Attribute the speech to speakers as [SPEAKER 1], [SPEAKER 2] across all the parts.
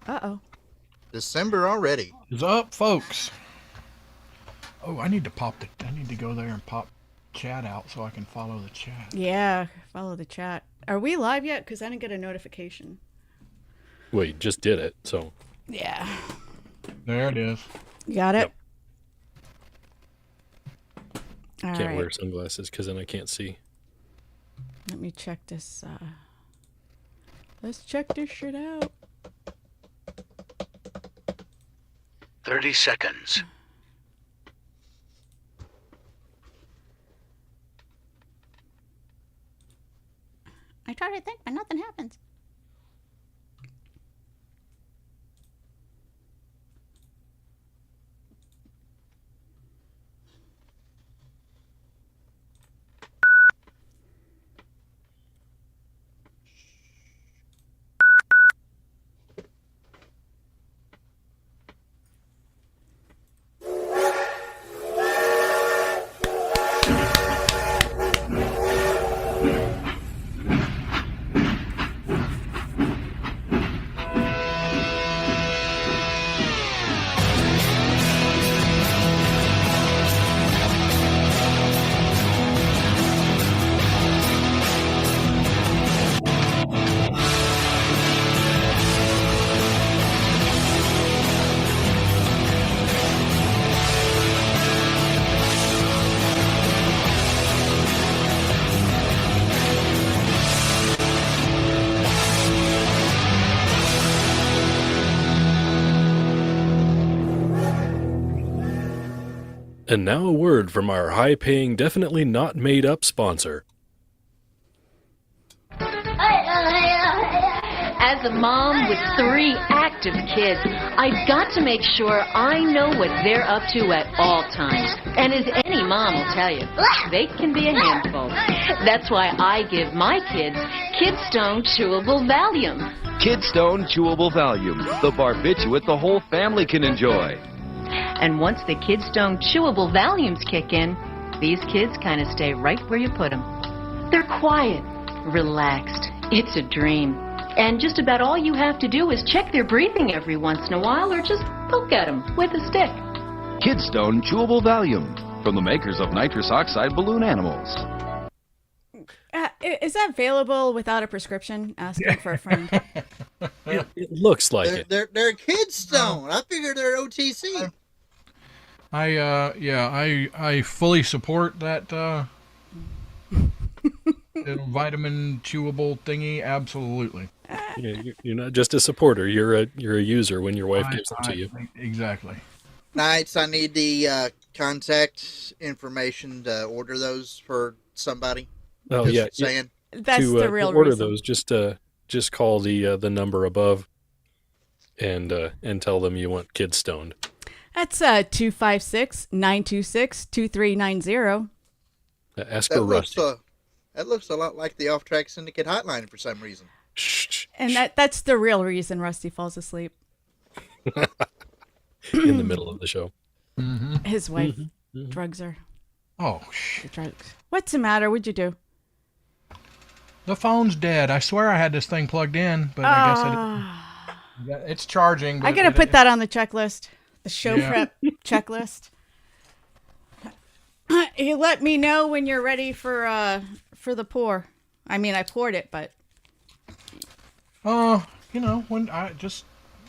[SPEAKER 1] Uh-oh.
[SPEAKER 2] December already.
[SPEAKER 3] Is up, folks. Oh, I need to go there and pop chat out so I can follow the chat.
[SPEAKER 1] Yeah, follow the chat. Are we live yet? Because I didn't get a notification.
[SPEAKER 4] Well, you just did it, so.
[SPEAKER 1] Yeah.
[SPEAKER 3] There it is.
[SPEAKER 1] You got it?
[SPEAKER 4] Yep.
[SPEAKER 1] All
[SPEAKER 4] Can't
[SPEAKER 1] right.
[SPEAKER 4] wear sunglasses because then I can't see.
[SPEAKER 1] Let me check this. Let's check this shit out.
[SPEAKER 5] 30 seconds.
[SPEAKER 1] I try to think, but nothing happens.
[SPEAKER 4] And now a word from our high-paying, definitely not made-up sponsor.
[SPEAKER 6] As a mom with 3 active kids, I've got to make sure I know what they're up to at all times. And as any mom will tell you, they can be a handful. That's why I give my kids Kidstone Chewable Valium.
[SPEAKER 7] Kidstone Chewable Valium, the barbiturate the whole family can enjoy.
[SPEAKER 6] And once the Kidstone Chewable Valiums kick in, these kids kind of stay right where you put them. They're quiet, relaxed. It's a dream. And just about all you have to do is check their breathing every once in a while or just poke at them with a stick.
[SPEAKER 7] Kidstone Chewable Valium, from the makers of nitrous oxide balloon animals.
[SPEAKER 1] Is that available without a prescription? Asking for a friend.
[SPEAKER 4] It looks like it.
[SPEAKER 2] They're Kidstone. I figured they're OTC.
[SPEAKER 3] I fully support that vitamin chewable thingy. Absolutely.
[SPEAKER 4] You're not just a supporter. You're a user when your wife gives them to you.
[SPEAKER 3] Exactly.
[SPEAKER 2] Knights, I need the contact information to order those for somebody.
[SPEAKER 4] Oh
[SPEAKER 2] Just
[SPEAKER 4] yeah,
[SPEAKER 2] saying.
[SPEAKER 1] That's the real
[SPEAKER 4] to order
[SPEAKER 1] reason.
[SPEAKER 4] those. Just call the number above, and tell them you want Kids Stoned.
[SPEAKER 1] That's 256-926-2390.
[SPEAKER 4] Ask for Rusty.
[SPEAKER 2] That looks a lot like the Off Track Syndicate hotline for some reason.
[SPEAKER 4] Shh.
[SPEAKER 1] And that's the real reason Rusty falls asleep.
[SPEAKER 4] In the middle of the show.
[SPEAKER 3] Mm-hmm.
[SPEAKER 1] His wife drugs her.
[SPEAKER 3] Oh,
[SPEAKER 1] The drugs. What's the matter? What'd you do?
[SPEAKER 3] the phone's dead. I swear I had this thing plugged in, but I guess I didn't. It's charging. But
[SPEAKER 1] I gotta put that on the checklist. The show prep checklist. You let me know when you're ready for the pour. I mean, I poured it, but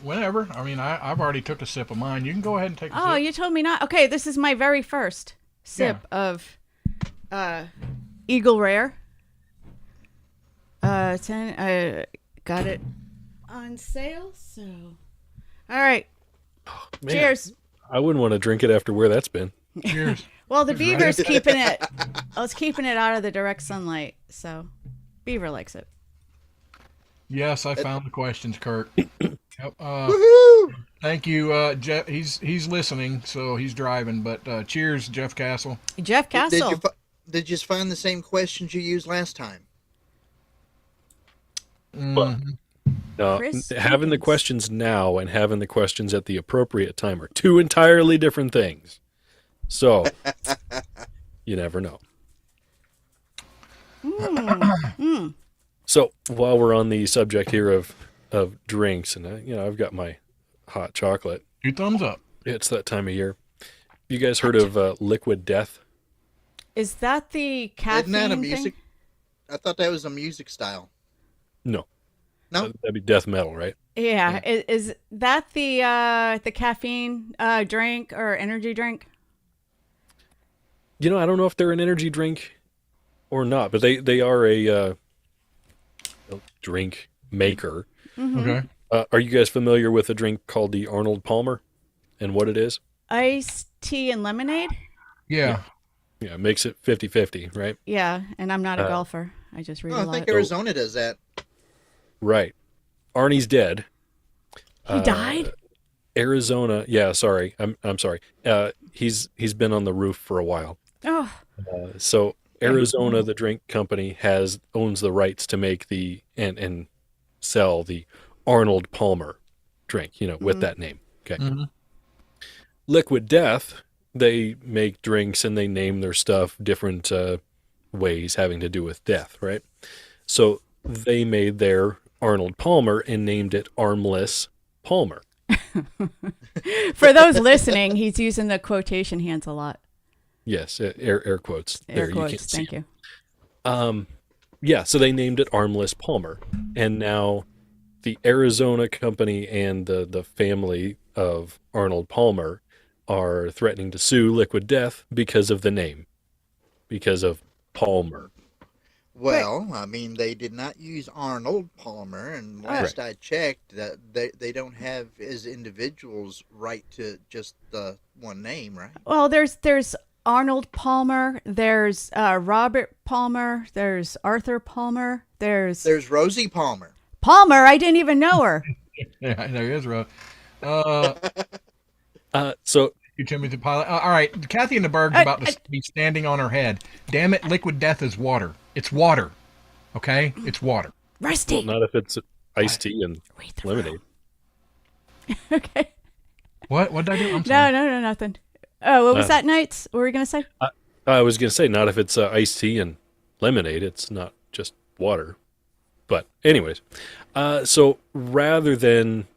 [SPEAKER 3] whenever. I mean, I've already took a sip of mine. You can go ahead and take a sip.
[SPEAKER 1] you told me not. Okay, this is my very first sip of Eagle Rare. 10. I got it on sale, so all right.
[SPEAKER 4] Man,
[SPEAKER 1] Cheers.
[SPEAKER 4] I wouldn't want to drink it after where that's been.
[SPEAKER 3] Cheers.
[SPEAKER 1] Well, the Beaver's keeping it. I was keeping it out of the direct sunlight, so Beaver likes it.
[SPEAKER 3] Yes, I found the questions, Kurt. Yep.
[SPEAKER 2] Woohoo!
[SPEAKER 3] Thank you, Jeff. He's listening, so he's driving. But cheers, Jeff Castle.
[SPEAKER 1] Jeff Castle.
[SPEAKER 2] Did you find the same questions you used last time?
[SPEAKER 4] No,
[SPEAKER 1] Chris
[SPEAKER 4] having the
[SPEAKER 1] Stevens.
[SPEAKER 4] questions now and having the questions at the appropriate time are two entirely different things. So, you never know. So, while we're on the subject here of of drinks, and I've got my hot chocolate.
[SPEAKER 3] 2 thumbs up.
[SPEAKER 4] It's that time of year. You guys heard of Liquid Death?
[SPEAKER 1] Is that the caffeine
[SPEAKER 2] Isn't that a
[SPEAKER 1] thing?
[SPEAKER 2] music? I thought that was a music style.
[SPEAKER 4] No.
[SPEAKER 2] No?
[SPEAKER 4] That'd be death metal, right?
[SPEAKER 1] Yeah. Is that the caffeine drink or energy drink?
[SPEAKER 4] I don't know if they're an energy drink or not, but they are a drink maker.
[SPEAKER 3] Okay.
[SPEAKER 4] Are you guys familiar with a drink called the Arnold Palmer and what it is?
[SPEAKER 1] Iced tea and lemonade?
[SPEAKER 3] Yeah.
[SPEAKER 4] Yeah, it makes it 50-50, right?
[SPEAKER 1] Yeah, and I'm not a golfer. I just read
[SPEAKER 2] Oh,
[SPEAKER 1] a
[SPEAKER 2] I
[SPEAKER 1] lot.
[SPEAKER 2] think Arizona does that.
[SPEAKER 4] Right. Arnie's dead.
[SPEAKER 1] He died?
[SPEAKER 4] Arizona, yeah, sorry. I'm sorry. He's been on the roof for a while.
[SPEAKER 1] Oh,
[SPEAKER 4] So Arizona, the drink company, owns the rights to make and sell the Arnold Palmer drink, with that name. Okay.
[SPEAKER 3] Mhm.
[SPEAKER 4] Liquid Death, they make drinks and they name their stuff different ways having to do with death, right? So they made their Arnold Palmer and named it Armless Palmer.
[SPEAKER 1] for those listening, he's using the quotation hands a lot.
[SPEAKER 4] Yes, air quotes.
[SPEAKER 1] Air
[SPEAKER 4] You
[SPEAKER 1] quotes.
[SPEAKER 4] can't see
[SPEAKER 1] Thank you.
[SPEAKER 4] Yeah, so they named it Armless Palmer. And now the Arizona company and the family of Arnold Palmer are threatening to sue Liquid Death because of the name, because of Palmer.
[SPEAKER 2] Well, I mean, they did not use Arnold Palmer, and last I checked, that they don't have as individuals right to just the one name, right?
[SPEAKER 1] Well, there's Arnold Palmer, there's Robert Palmer, there's Arthur Palmer, there's
[SPEAKER 2] Rosie Palmer.
[SPEAKER 1] Palmer. I didn't even know her.
[SPEAKER 3] Yeah, there is, Ro.
[SPEAKER 4] So
[SPEAKER 3] You Timothy Pilot. All right, Kathy in the Berg's about to be standing on her head. Damn it, Liquid Death is water. It's water. Okay? It's water.
[SPEAKER 1] Rusty.
[SPEAKER 4] not if it's iced tea and
[SPEAKER 1] Read the
[SPEAKER 4] lemonade.
[SPEAKER 1] Okay.
[SPEAKER 3] What did I do? I'm sorry.
[SPEAKER 1] No, nothing. Oh, what was that, Knights? What were we going to say?
[SPEAKER 4] I was going to say, not if it's iced tea and lemonade. It's not just water. But anyways, so rather than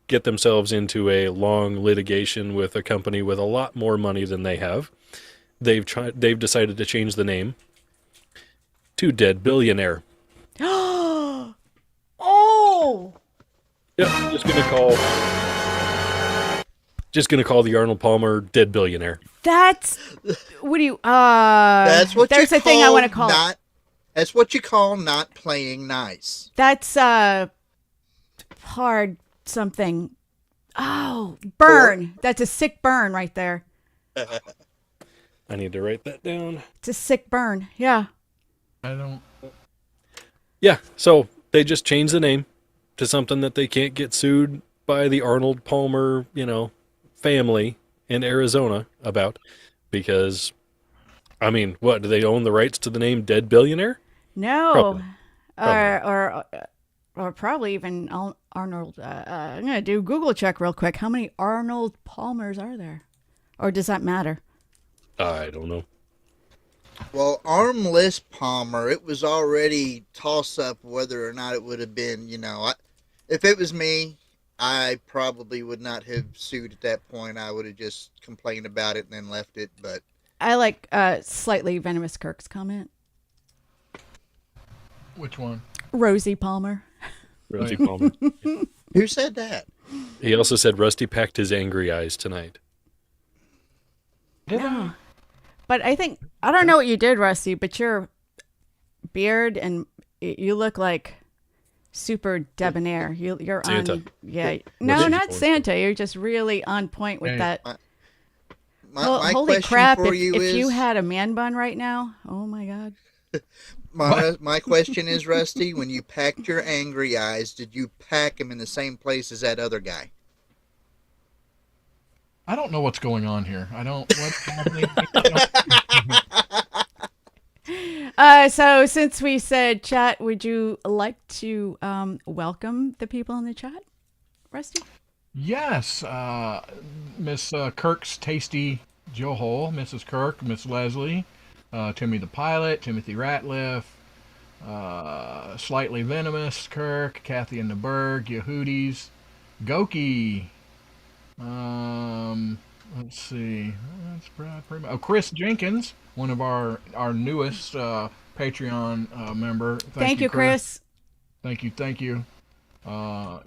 [SPEAKER 4] get themselves into a long litigation with a company with a lot more money than they have, they've decided to change the name to Dead Billionaire.
[SPEAKER 1] Oh!
[SPEAKER 4] Yep, just gonna call the Arnold Palmer Dead Billionaire.
[SPEAKER 1] That's... What do you...
[SPEAKER 2] That's what
[SPEAKER 1] there's
[SPEAKER 2] you
[SPEAKER 1] a thing I want to call it.
[SPEAKER 2] not. That's what you call not playing nice.
[SPEAKER 1] That's hard something. Oh, burn. That's a sick burn right there.
[SPEAKER 4] I need to write that down.
[SPEAKER 1] It's a sick burn. Yeah.
[SPEAKER 3] I don't.
[SPEAKER 4] Yeah, so they just changed the name to something that they can't get sued by the Arnold Palmer, family in Arizona about, because, I mean, what, do they own the rights to the name Dead Billionaire?
[SPEAKER 1] No.
[SPEAKER 4] Probably.
[SPEAKER 1] Or probably even Arnold. I'm going to do Google check real quick. How many Arnold Palmers are there? Or does that matter?
[SPEAKER 4] I don't know.
[SPEAKER 2] Well, Armless Palmer, it was already toss up whether or not it would have been, if it was me, I probably would not have sued at that point. I would have just complained about it and then left it, but...
[SPEAKER 1] I like slightly venomous Kirk's comment.
[SPEAKER 3] Which one?
[SPEAKER 1] Rosie Palmer.
[SPEAKER 4] Rusty Palmer.
[SPEAKER 2] Who said that?
[SPEAKER 4] He also said Rusty packed his angry eyes tonight.
[SPEAKER 3] Did I?
[SPEAKER 1] But I don't know what you did, Rusty, but your beard and you look like super debonair. You're
[SPEAKER 4] Santa.
[SPEAKER 1] on, yeah.
[SPEAKER 4] What
[SPEAKER 1] No,
[SPEAKER 4] did you
[SPEAKER 1] not
[SPEAKER 4] point
[SPEAKER 1] Santa. You're just really on point with
[SPEAKER 3] Hey.
[SPEAKER 1] that.
[SPEAKER 2] My
[SPEAKER 1] Holy
[SPEAKER 2] question
[SPEAKER 1] crap!
[SPEAKER 2] for
[SPEAKER 1] If
[SPEAKER 2] you is...
[SPEAKER 1] you had a man bun right now, oh my god.
[SPEAKER 2] My question is, Rusty, when you packed your angry eyes, did you pack them in the same place as that other guy?
[SPEAKER 3] I don't know what's going on here. I don't.
[SPEAKER 1] So since we said chat, would you like to welcome the people in the chat, Rusty?
[SPEAKER 3] Yes, Miss Kirk's Tasty Joe Hole, Mrs. Kirk, Miss Leslie, Timmy the Pilot, Timothy Ratliff, Slightly Venomous, Kirk, Kathy and the Berg, Yehudis, Goki. Let's see. That's pretty much. Oh, Chris Jenkins, one of our newest Patreon member.
[SPEAKER 1] Thank you, Chris.
[SPEAKER 3] Thank you.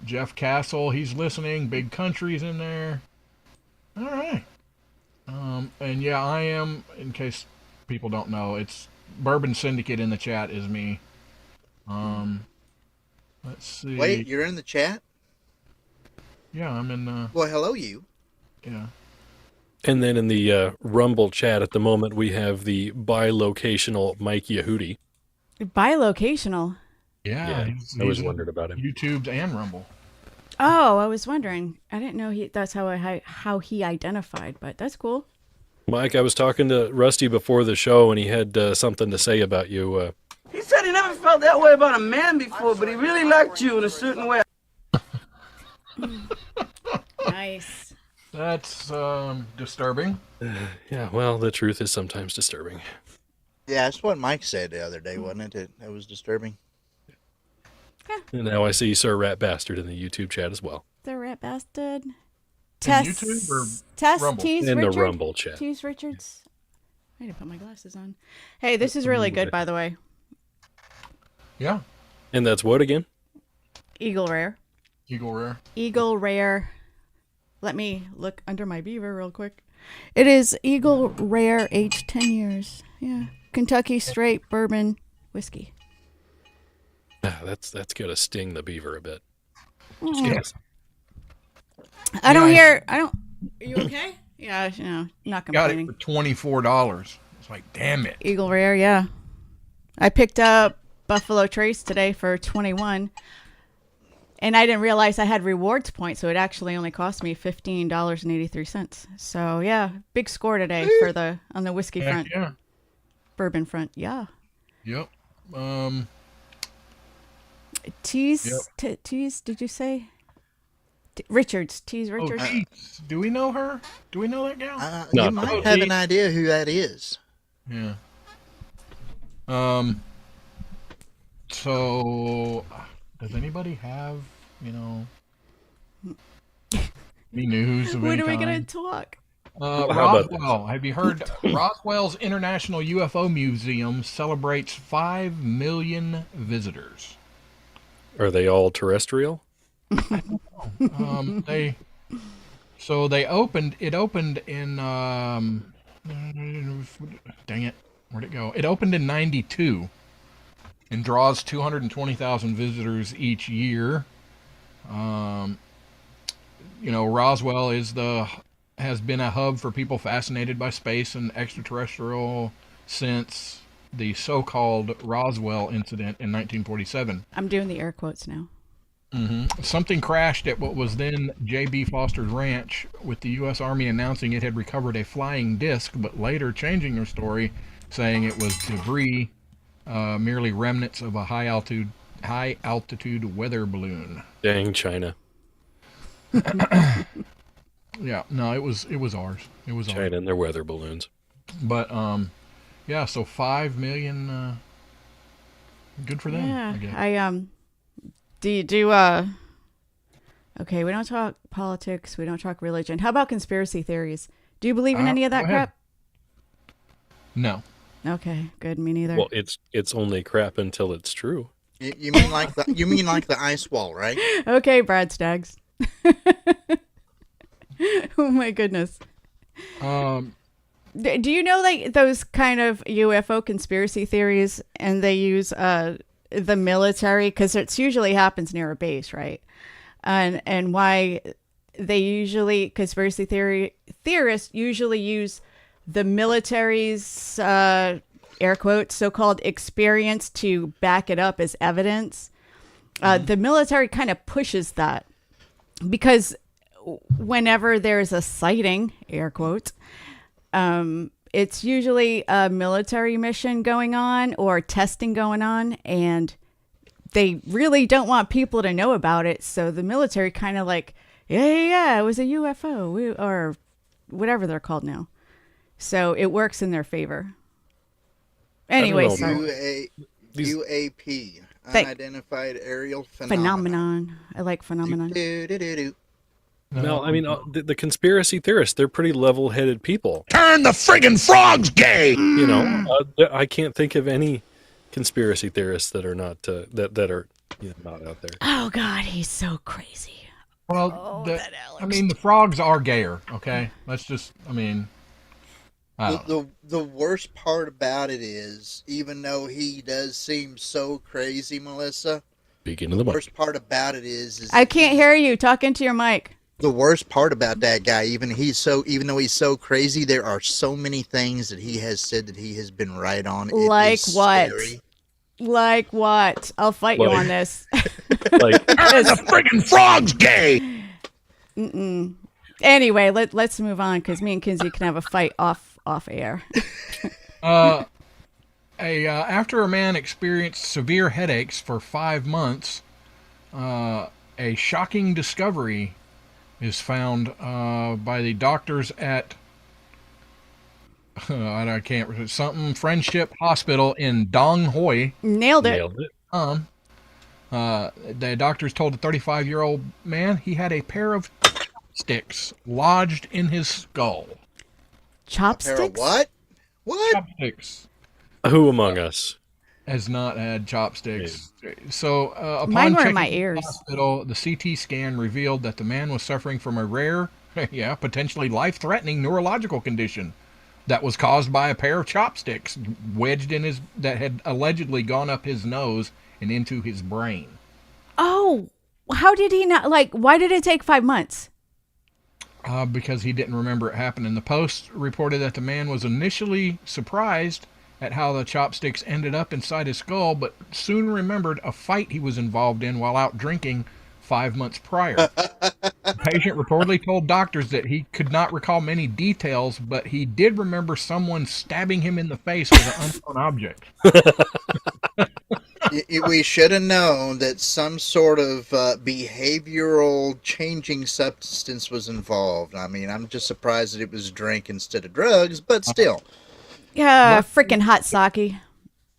[SPEAKER 3] Jeff Castle, he's listening. Big Country's in there. All right. And yeah, I am, in case people don't know, it's Bourbon Syndicate in the chat is me. Let's see.
[SPEAKER 2] Wait, you're in the chat?
[SPEAKER 3] Yeah, I'm in.
[SPEAKER 2] Well, hello, you.
[SPEAKER 3] Yeah.
[SPEAKER 4] And then in the Rumble chat at the moment, we have the bilocational Mike Yehudi.
[SPEAKER 1] Bilocational.
[SPEAKER 3] Yeah.
[SPEAKER 4] I was wondering about him.
[SPEAKER 3] YouTube's and Rumble.
[SPEAKER 1] Oh, I was wondering. I didn't know that's how he identified, but that's cool.
[SPEAKER 4] Mike, I was talking to Rusty before the show, and he had something to say about you.
[SPEAKER 8] He said he never felt that way about a man before, but he really liked you in a certain way.
[SPEAKER 1] Nice.
[SPEAKER 3] That's disturbing.
[SPEAKER 4] Yeah, well, the truth is sometimes disturbing.
[SPEAKER 2] Yeah, that's what Mike said the other day, wasn't it? That was disturbing.
[SPEAKER 4] And now I see Sir Rat Bastard in the YouTube chat as well.
[SPEAKER 1] The rat bastard.
[SPEAKER 3] YouTube or
[SPEAKER 1] Tess
[SPEAKER 3] Rumble?
[SPEAKER 1] Tease
[SPEAKER 4] In
[SPEAKER 1] Richard?
[SPEAKER 4] the Rumble chat.
[SPEAKER 1] Tease Richards. I need to put my glasses on. Hey, this is really good, by the way.
[SPEAKER 3] Yeah.
[SPEAKER 4] And that's what again?
[SPEAKER 1] Eagle Rare.
[SPEAKER 3] Eagle Rare.
[SPEAKER 1] Eagle Rare. Let me look under my beaver real quick. It is Eagle Rare, aged 10 years. Yeah. Kentucky straight bourbon whiskey.
[SPEAKER 4] That's going to sting the beaver a bit.
[SPEAKER 3] Yes.
[SPEAKER 1] I don't. Are you okay? Yeah, not
[SPEAKER 3] Got
[SPEAKER 1] complaining.
[SPEAKER 3] it for $24. It's like, damn it.
[SPEAKER 1] Eagle Rare, yeah. I picked up Buffalo Trace today for 21, and I didn't realize I had rewards points, so it actually only cost me $15.83. So yeah, big score today on the whiskey
[SPEAKER 3] Heck
[SPEAKER 1] front,
[SPEAKER 3] yeah.
[SPEAKER 1] bourbon front. Yeah.
[SPEAKER 3] Yep.
[SPEAKER 1] Tease, Tease. Did you say? Richards, Tease
[SPEAKER 3] Oh,
[SPEAKER 1] Richards.
[SPEAKER 3] geez. Do we know her? Do we know that gal?
[SPEAKER 4] No.
[SPEAKER 2] You might have an idea who that is.
[SPEAKER 3] Yeah. So, does anybody have, any news of
[SPEAKER 1] When
[SPEAKER 3] any
[SPEAKER 1] are we
[SPEAKER 3] kind?
[SPEAKER 1] gonna talk?
[SPEAKER 4] How about
[SPEAKER 3] Roswell. Have you heard? Roswell's International UFO Museum celebrates 5 million visitors.
[SPEAKER 4] Are they all terrestrial?
[SPEAKER 3] They opened. It opened in. Dang it! Where'd it go? It opened in '92, and draws 220,000 visitors each year. Roswell has been a hub for people fascinated by space and extraterrestrial since the so-called Roswell incident in 1947.
[SPEAKER 1] I'm doing the air quotes now.
[SPEAKER 3] Something crashed at what was then J.B. Foster's ranch, with the U.S. Army announcing it had recovered a flying disc, but later changing their story, saying it was debris, merely remnants of a high altitude weather balloon.
[SPEAKER 4] Dang China.
[SPEAKER 3] Yeah, no, it was ours. It was ours.
[SPEAKER 4] China and their weather balloons.
[SPEAKER 3] But yeah, so 5 million. Good for them.
[SPEAKER 1] Yeah,
[SPEAKER 3] I guess.
[SPEAKER 1] Do you do okay, we don't talk politics, we don't talk religion. How about conspiracy theories? Do you believe in any of that
[SPEAKER 3] go ahead.
[SPEAKER 1] crap?
[SPEAKER 3] No.
[SPEAKER 1] Okay, good, me neither.
[SPEAKER 4] Well, it's only crap until it's true.
[SPEAKER 2] You mean like the ice wall, right?
[SPEAKER 1] Okay, Brad Staggs. Oh my goodness. Do you know like those kind of UFO conspiracy theories, and they use the military, because it usually happens near a base, right? And why they usually, conspiracy theorists usually use the military's air quotes so-called experience to back it up as evidence. The military kind of pushes that, because whenever there's a sighting, air quotes, it's usually a military mission going on or testing going on, and they really don't want people to know about it. So the military kind of like, yeah, it was a UFO or whatever they're called now. So it works in their favor. Anyway,
[SPEAKER 4] I don't know.
[SPEAKER 1] so
[SPEAKER 2] UAP,
[SPEAKER 1] Thank-
[SPEAKER 2] unidentified aerial
[SPEAKER 1] Phenomenon. I like phenomenon.
[SPEAKER 2] Do-do-do-do-do.
[SPEAKER 4] No, I mean, the conspiracy theorists, they're pretty level-headed people.
[SPEAKER 5] Turn the friggin' frogs gay!
[SPEAKER 4] You know, I can't think of any conspiracy theorists that are not that are not out there.
[SPEAKER 1] Oh God, he's so crazy.
[SPEAKER 3] Well,
[SPEAKER 1] that Alex.
[SPEAKER 3] I mean, the frogs are gayer. Okay, let's just. I mean, I don't know.
[SPEAKER 2] The worst part about it is, even though he does seem so crazy, Melissa,
[SPEAKER 4] Speaking of
[SPEAKER 2] the
[SPEAKER 4] the mic.
[SPEAKER 2] worst part about it is
[SPEAKER 1] I can't hear you. Talk into your mic.
[SPEAKER 2] the worst part about that guy. Even though he's so crazy, there are so many things that he has said that he has been right on. It
[SPEAKER 1] Like
[SPEAKER 2] is
[SPEAKER 1] what?
[SPEAKER 2] scary.
[SPEAKER 1] Like what? I'll fight you
[SPEAKER 4] Like-
[SPEAKER 1] on this.
[SPEAKER 4] Like,
[SPEAKER 5] The friggin' frog's gay!
[SPEAKER 1] Anyway, let's move on because me and Kinsey can have a fight off air.
[SPEAKER 3] After a man experienced severe headaches for 5 months, a shocking discovery is found by the doctors at I can't something Friendship Hospital in Dong Hoi.
[SPEAKER 1] Nailed it.
[SPEAKER 4] nailed it.
[SPEAKER 3] The doctors told the 35-year-old man he had a pair of chopsticks lodged in his skull.
[SPEAKER 2] Pair
[SPEAKER 1] Chopsticks?
[SPEAKER 2] of what? What?
[SPEAKER 3] Chopsticks.
[SPEAKER 4] Who among us?
[SPEAKER 3] Has not had chopsticks. So, upon
[SPEAKER 1] Mine were in
[SPEAKER 3] checking
[SPEAKER 1] my
[SPEAKER 3] the
[SPEAKER 1] ears.
[SPEAKER 3] hospital, the CT scan revealed that the man was suffering from a rare, potentially life-threatening neurological condition that was caused by a pair of chopsticks wedged in that had allegedly gone up his nose and into his brain.
[SPEAKER 1] Oh, how did he not? Like, why did it take 5 months?
[SPEAKER 3] Because he didn't remember it happening. The Post reported that the man was initially surprised at how the chopsticks ended up inside his skull, but soon remembered a fight he was involved in while out drinking 5 months prior. The patient reportedly told doctors that he could not recall many details, but he did remember someone stabbing him in the face with an unknown object.
[SPEAKER 2] We should have known that some sort of behavioral changing substance was involved. I mean, I'm just surprised that it was drink instead of drugs, but still.
[SPEAKER 1] Yeah, freaking hot sake.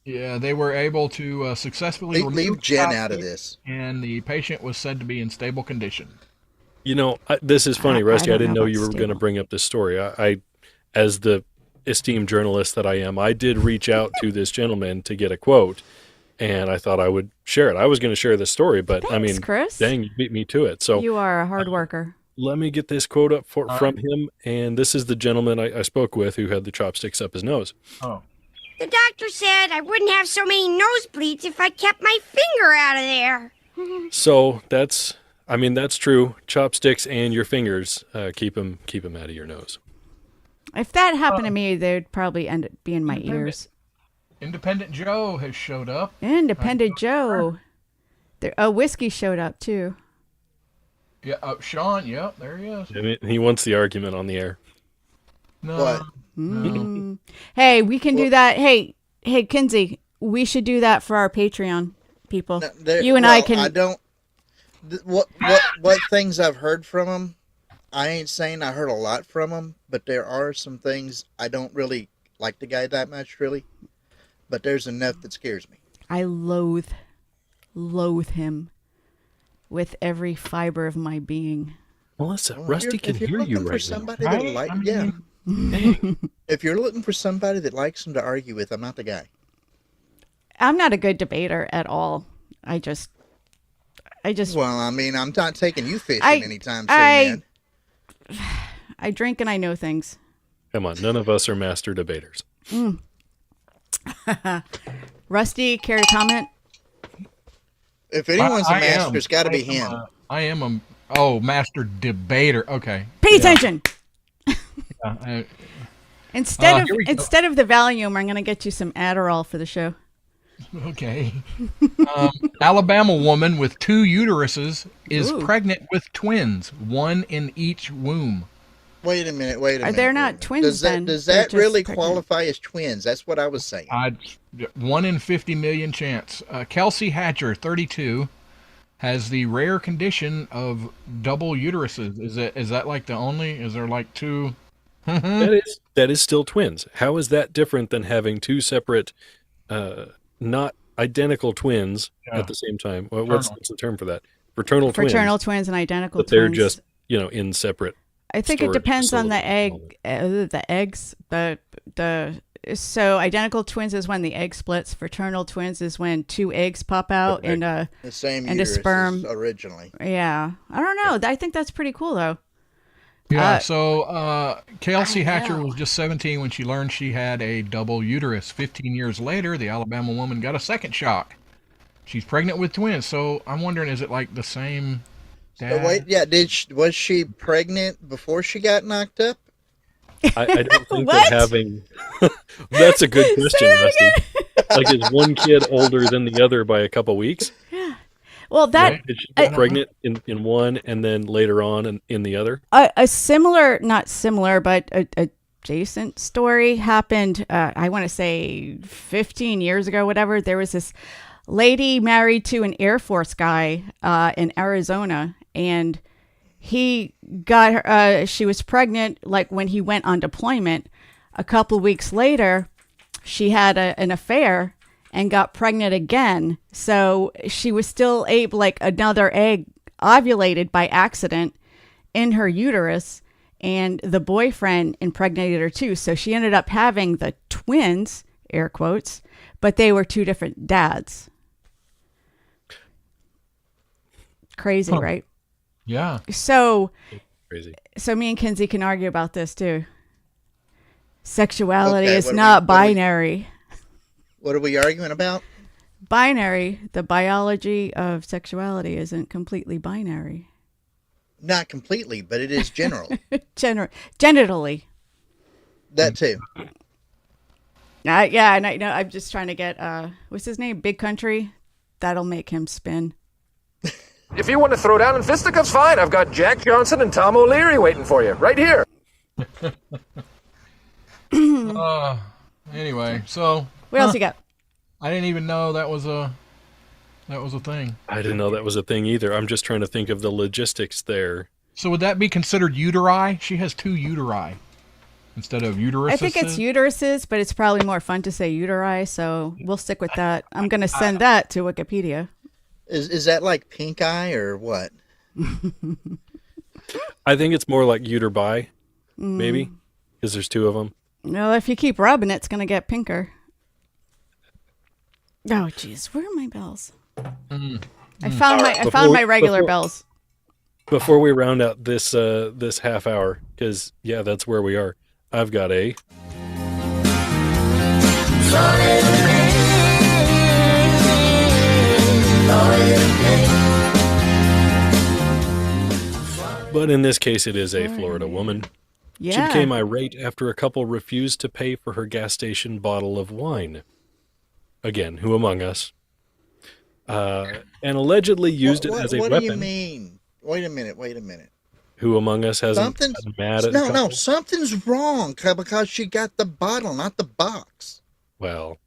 [SPEAKER 3] Yeah, they were able to successfully remove
[SPEAKER 2] Leave
[SPEAKER 3] the
[SPEAKER 2] Jen out of
[SPEAKER 3] chopsticks,
[SPEAKER 2] this.
[SPEAKER 3] and the patient was said to be in stable condition.
[SPEAKER 4] You know, this is funny,
[SPEAKER 1] I
[SPEAKER 4] Rusty. I
[SPEAKER 1] don't
[SPEAKER 4] didn't
[SPEAKER 1] know
[SPEAKER 4] know
[SPEAKER 1] about
[SPEAKER 4] you were going to
[SPEAKER 1] stable.
[SPEAKER 4] bring up this story. I, as the esteemed journalist that I am, I did reach out to this gentleman to get a quote, and I thought I would share it. I was going to share this story, but I
[SPEAKER 1] Thanks,
[SPEAKER 4] mean,
[SPEAKER 1] Chris.
[SPEAKER 4] dang, you beat me to it. So
[SPEAKER 1] You are a hard worker.
[SPEAKER 4] let me get this quote up from him, and this is the gentleman I spoke with who had the chopsticks up his nose.
[SPEAKER 3] Oh.
[SPEAKER 9] The doctor said I wouldn't have so many nosebleeds if I kept my finger out of there.
[SPEAKER 4] So that's true. Chopsticks and your fingers, keep them out of your nose.
[SPEAKER 1] If that happened to me, they'd probably end up being my ears.
[SPEAKER 3] Independent Joe has showed up.
[SPEAKER 1] Independent Joe. Whiskey showed up too.
[SPEAKER 3] Yeah, Sean. Yep, there he is.
[SPEAKER 4] I mean, he wants the argument on the air.
[SPEAKER 3] No,
[SPEAKER 2] What?
[SPEAKER 1] Hey, we can do that. Hey, Kinsey, we should do that for our Patreon people.
[SPEAKER 2] No, there-
[SPEAKER 1] You and I
[SPEAKER 2] well,
[SPEAKER 1] can.
[SPEAKER 2] I don't. What things I've heard from him? I ain't saying I heard a lot from him, but there are some things I don't really like the guy that much, really. But there's enough that scares me.
[SPEAKER 1] I loathe him with every fiber of my being.
[SPEAKER 4] Melissa,
[SPEAKER 2] Well,
[SPEAKER 4] Rusty
[SPEAKER 2] if
[SPEAKER 4] can
[SPEAKER 2] you're
[SPEAKER 4] hear you
[SPEAKER 2] looking for
[SPEAKER 4] right now.
[SPEAKER 2] somebody
[SPEAKER 3] Right?
[SPEAKER 2] that like,
[SPEAKER 3] I mean,
[SPEAKER 2] yeah.
[SPEAKER 4] Hey,
[SPEAKER 2] If you're looking for somebody that likes him to argue with, I'm not the guy.
[SPEAKER 1] I'm not a good debater at all. I just.
[SPEAKER 2] Well, I mean, I'm not taking you fishing
[SPEAKER 1] I-
[SPEAKER 2] anytime soon,
[SPEAKER 1] I-
[SPEAKER 2] man.
[SPEAKER 1] I drink and I know things.
[SPEAKER 4] come on, none of us are master debaters.
[SPEAKER 1] Rusty, care to comment?
[SPEAKER 2] If anyone's a
[SPEAKER 3] I am.
[SPEAKER 2] master, it's got to be
[SPEAKER 3] I am
[SPEAKER 2] him.
[SPEAKER 3] I am a master debater. Okay.
[SPEAKER 1] Pay attention.
[SPEAKER 3] Uh,
[SPEAKER 1] Instead
[SPEAKER 3] here we go.
[SPEAKER 1] of the Valium, I'm gonna get you some Adderall for the show.
[SPEAKER 3] Okay. Alabama woman with 2 uteruses is
[SPEAKER 1] Ooh.
[SPEAKER 3] pregnant with twins, one in each womb.
[SPEAKER 2] Wait a minute. Wait a minute.
[SPEAKER 1] They're
[SPEAKER 2] wait a
[SPEAKER 1] not
[SPEAKER 2] minute.
[SPEAKER 1] twins
[SPEAKER 2] Does that
[SPEAKER 1] then.
[SPEAKER 2] does
[SPEAKER 1] They're
[SPEAKER 2] that
[SPEAKER 1] just
[SPEAKER 2] really
[SPEAKER 1] pregnant.
[SPEAKER 2] qualify as twins? That's what I was saying.
[SPEAKER 3] 1 in 50 million chance. Kelsey Hatcher, 32, has the rare condition of double uteruses. Is that like the only? Is there like 2?
[SPEAKER 4] That is still twins. How is that different than having two separate, not identical twins
[SPEAKER 3] Yeah.
[SPEAKER 4] at the same time. Well, what's the term for that? Fraternal
[SPEAKER 1] twins and identical
[SPEAKER 4] but they're
[SPEAKER 1] twins.
[SPEAKER 4] just, in separate.
[SPEAKER 1] I think it
[SPEAKER 4] storage
[SPEAKER 1] depends on the
[SPEAKER 4] facilities.
[SPEAKER 1] the eggs. So identical twins is when the egg splits. Fraternal twins is when two eggs pop out
[SPEAKER 4] Okay.
[SPEAKER 1] and
[SPEAKER 2] The same
[SPEAKER 1] and a
[SPEAKER 2] uterus
[SPEAKER 1] sperm.
[SPEAKER 2] as originally.
[SPEAKER 1] Yeah, I don't know. I think that's pretty cool though.
[SPEAKER 3] Yeah, so Kelsey Hatcher was just 17 when she learned she had a double uterus. 15 years later, the Alabama woman got a second shock. She's pregnant with twins, so I'm wondering, is it like the same dad?
[SPEAKER 2] So wait, yeah, was she pregnant before she got knocked up?
[SPEAKER 4] I don't think
[SPEAKER 1] What?
[SPEAKER 4] that having. That's a good question, Rusty. Like, is one kid older than the other by a couple weeks?
[SPEAKER 1] Well, that
[SPEAKER 3] Right.
[SPEAKER 4] Did she get pregnant in one and then later on in the other?
[SPEAKER 1] a similar, not similar, but a adjacent story happened. I want to say 15 years ago, whatever. There was this lady married to an Air Force guy in Arizona, and he got her. She was pregnant, like when he went on deployment. A couple weeks later, she had an affair and got pregnant again. So she was still able, like another egg ovulated by accident in her uterus, and the boyfriend impregnated her too. So she ended up having the twins, air quotes, but they were two different dads. Crazy,
[SPEAKER 3] Huh.
[SPEAKER 1] right?
[SPEAKER 3] Yeah.
[SPEAKER 1] So
[SPEAKER 4] Crazy.
[SPEAKER 1] me and Kinsey can argue about this too. Sexuality
[SPEAKER 2] Okay,
[SPEAKER 1] is
[SPEAKER 2] what are
[SPEAKER 1] not
[SPEAKER 2] we-
[SPEAKER 1] binary.
[SPEAKER 2] What are we arguing about?
[SPEAKER 1] Binary, the biology of sexuality isn't completely binary.
[SPEAKER 2] Not completely, but it is general.
[SPEAKER 1] Genitally.
[SPEAKER 2] That too.
[SPEAKER 1] Yeah, and I know I'm just trying to get what's his name? Big Country. That'll make him spin.
[SPEAKER 10] If you want to throw down in fisticuffs, fine. I've got Jack Johnson and Tom O'Leary waiting for you, right here.
[SPEAKER 3] Anyway, so
[SPEAKER 1] What else you got?
[SPEAKER 3] I didn't even know that was a thing.
[SPEAKER 4] I didn't know that was a thing either. I'm just trying to think of the logistics there.
[SPEAKER 3] So would that be considered uteri? She has two uteri instead of uteruses.
[SPEAKER 1] I think it's uteruses, but it's probably more fun to say uteri, so we'll stick with that. I'm going to send that to Wikipedia.
[SPEAKER 2] Is that like pink eye or what?
[SPEAKER 4] I think it's more like uterbi, maybe, because there's two of them.
[SPEAKER 1] No, if you keep rubbing it, it's going to get pinker. Oh, jeez. Where are my bells? I found my regular bells.
[SPEAKER 4] Before we round out this this half hour, because yeah, that's where we are. I've got a but in this case, it is a Florida woman. She
[SPEAKER 1] Yeah.
[SPEAKER 4] became irate after a couple refused to pay for her gas station bottle of wine. Again, who among us? And allegedly used it as a
[SPEAKER 2] what
[SPEAKER 4] weapon.
[SPEAKER 2] do you mean? Wait a minute.
[SPEAKER 4] Who among us hasn't
[SPEAKER 2] Something's
[SPEAKER 4] gotten mad at a
[SPEAKER 2] no,
[SPEAKER 4] couple?
[SPEAKER 2] something's wrong because she got the bottle, not the box.
[SPEAKER 4] Well,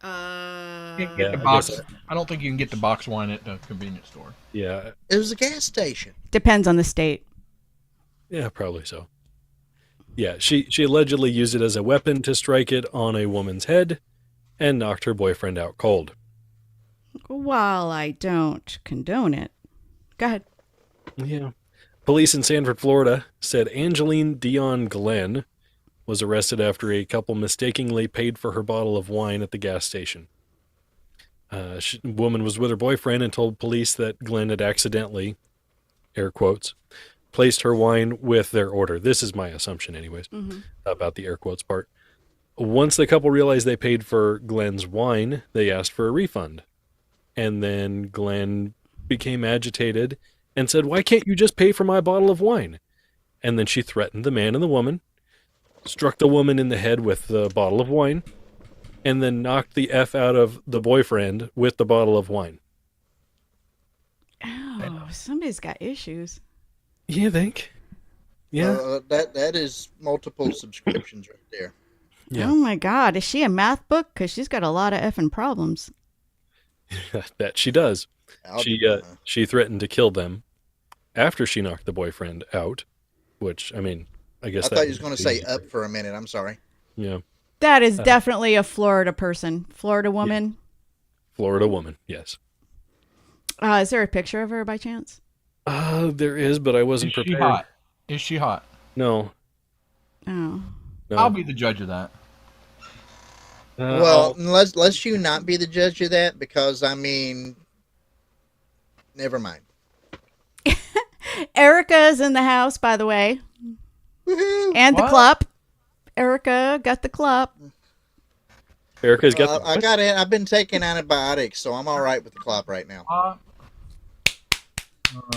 [SPEAKER 3] Get
[SPEAKER 4] Yeah,
[SPEAKER 3] the
[SPEAKER 4] I
[SPEAKER 3] box.
[SPEAKER 4] guess-
[SPEAKER 3] I don't think you can get the box wine at the convenience store.
[SPEAKER 4] yeah,
[SPEAKER 2] It was a gas station.
[SPEAKER 1] Depends on the state.
[SPEAKER 4] yeah, probably so. Yeah, she allegedly used it as a weapon to strike it on a woman's head and knocked her boyfriend out cold.
[SPEAKER 1] While I don't condone it. Go ahead.
[SPEAKER 4] Yeah. Police in Sanford, Florida said Angeline Dion Glenn was arrested after a couple mistakenly paid for her bottle of wine at the gas station. Woman was with her boyfriend and told police that Glenn had accidentally, air quotes, placed her wine with their order. This is my assumption anyways, about the air quotes part. Once the couple realized they paid for Glenn's wine, they asked for a refund. And then Glenn became agitated and said, "Why can't you just pay for my bottle of wine?" And then she threatened the man and the woman, struck the woman in the head with the bottle of wine, and then knocked the F out of the boyfriend with the bottle of wine.
[SPEAKER 1] Oh, somebody's got issues.
[SPEAKER 4] You think? Yeah.
[SPEAKER 2] That is multiple subscriptions right there.
[SPEAKER 4] Yeah.
[SPEAKER 1] Oh my God. Is she a math book? Because she's got a lot of effing problems.
[SPEAKER 4] That she does. She threatened to kill them after she knocked the boyfriend out, which, I mean, I guess
[SPEAKER 2] I
[SPEAKER 4] that
[SPEAKER 2] thought you was going to say up for a minute. I'm sorry.
[SPEAKER 4] Yeah.
[SPEAKER 1] That is definitely a Florida person. Florida woman.
[SPEAKER 4] Florida woman, yes.
[SPEAKER 1] Is there a picture of her by chance?
[SPEAKER 4] There is, but I wasn't
[SPEAKER 3] Is she
[SPEAKER 4] prepared.
[SPEAKER 3] hot? Is she hot?
[SPEAKER 4] No.
[SPEAKER 1] Oh.
[SPEAKER 4] No.
[SPEAKER 3] I'll be the judge of that.
[SPEAKER 2] Well, let's you not be the judge of that, because I mean, never mind.
[SPEAKER 1] Erica's in the house, by the way.
[SPEAKER 2] Woohoo!
[SPEAKER 1] And the
[SPEAKER 3] What?
[SPEAKER 1] clap. Erica got the clap.
[SPEAKER 4] Erica's got
[SPEAKER 2] I got it. I've been taking antibiotics, so I'm all right with the clop right now.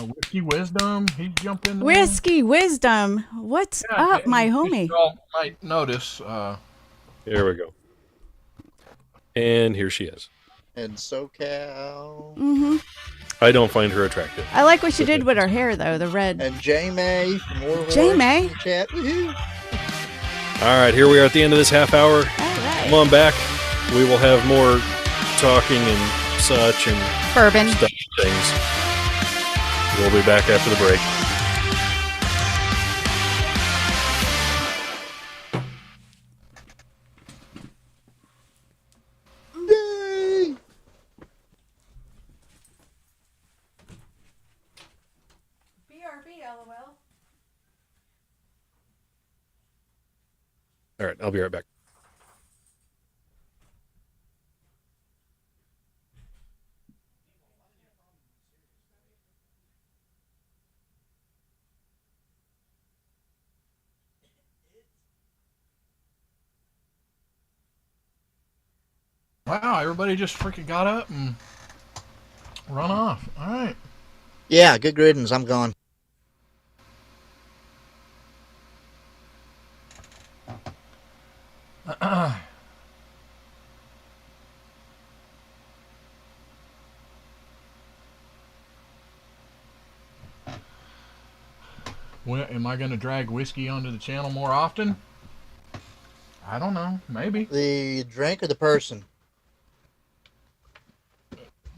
[SPEAKER 3] Whiskey Wisdom, he's jumping.
[SPEAKER 1] Whiskey Wisdom. What's up, my homie?
[SPEAKER 3] Y'all might notice.
[SPEAKER 4] There we go. And here she is.
[SPEAKER 2] And SoCal.
[SPEAKER 1] Mm-hmm.
[SPEAKER 4] I don't find her attractive.
[SPEAKER 1] I like what she did with her hair, though. The red.
[SPEAKER 2] And J-May from Warhorse.
[SPEAKER 1] J-May?
[SPEAKER 2] in the chat. Woohoo!
[SPEAKER 4] All right, here we are at the end of this half hour.
[SPEAKER 1] All right.
[SPEAKER 4] Come on back. We will have more talking and such and
[SPEAKER 1] Bourbon.
[SPEAKER 4] stuff things. We'll be back after the break.
[SPEAKER 2] Yay!
[SPEAKER 1] BRB, LOL.
[SPEAKER 4] All right, I'll be right back.
[SPEAKER 3] Wow, everybody just freaking got up and run off. All right.
[SPEAKER 2] Yeah, good riddance. I'm gone.
[SPEAKER 3] Well, am I going to drag whiskey onto the channel more often? I don't know. Maybe.
[SPEAKER 2] The drink or the person?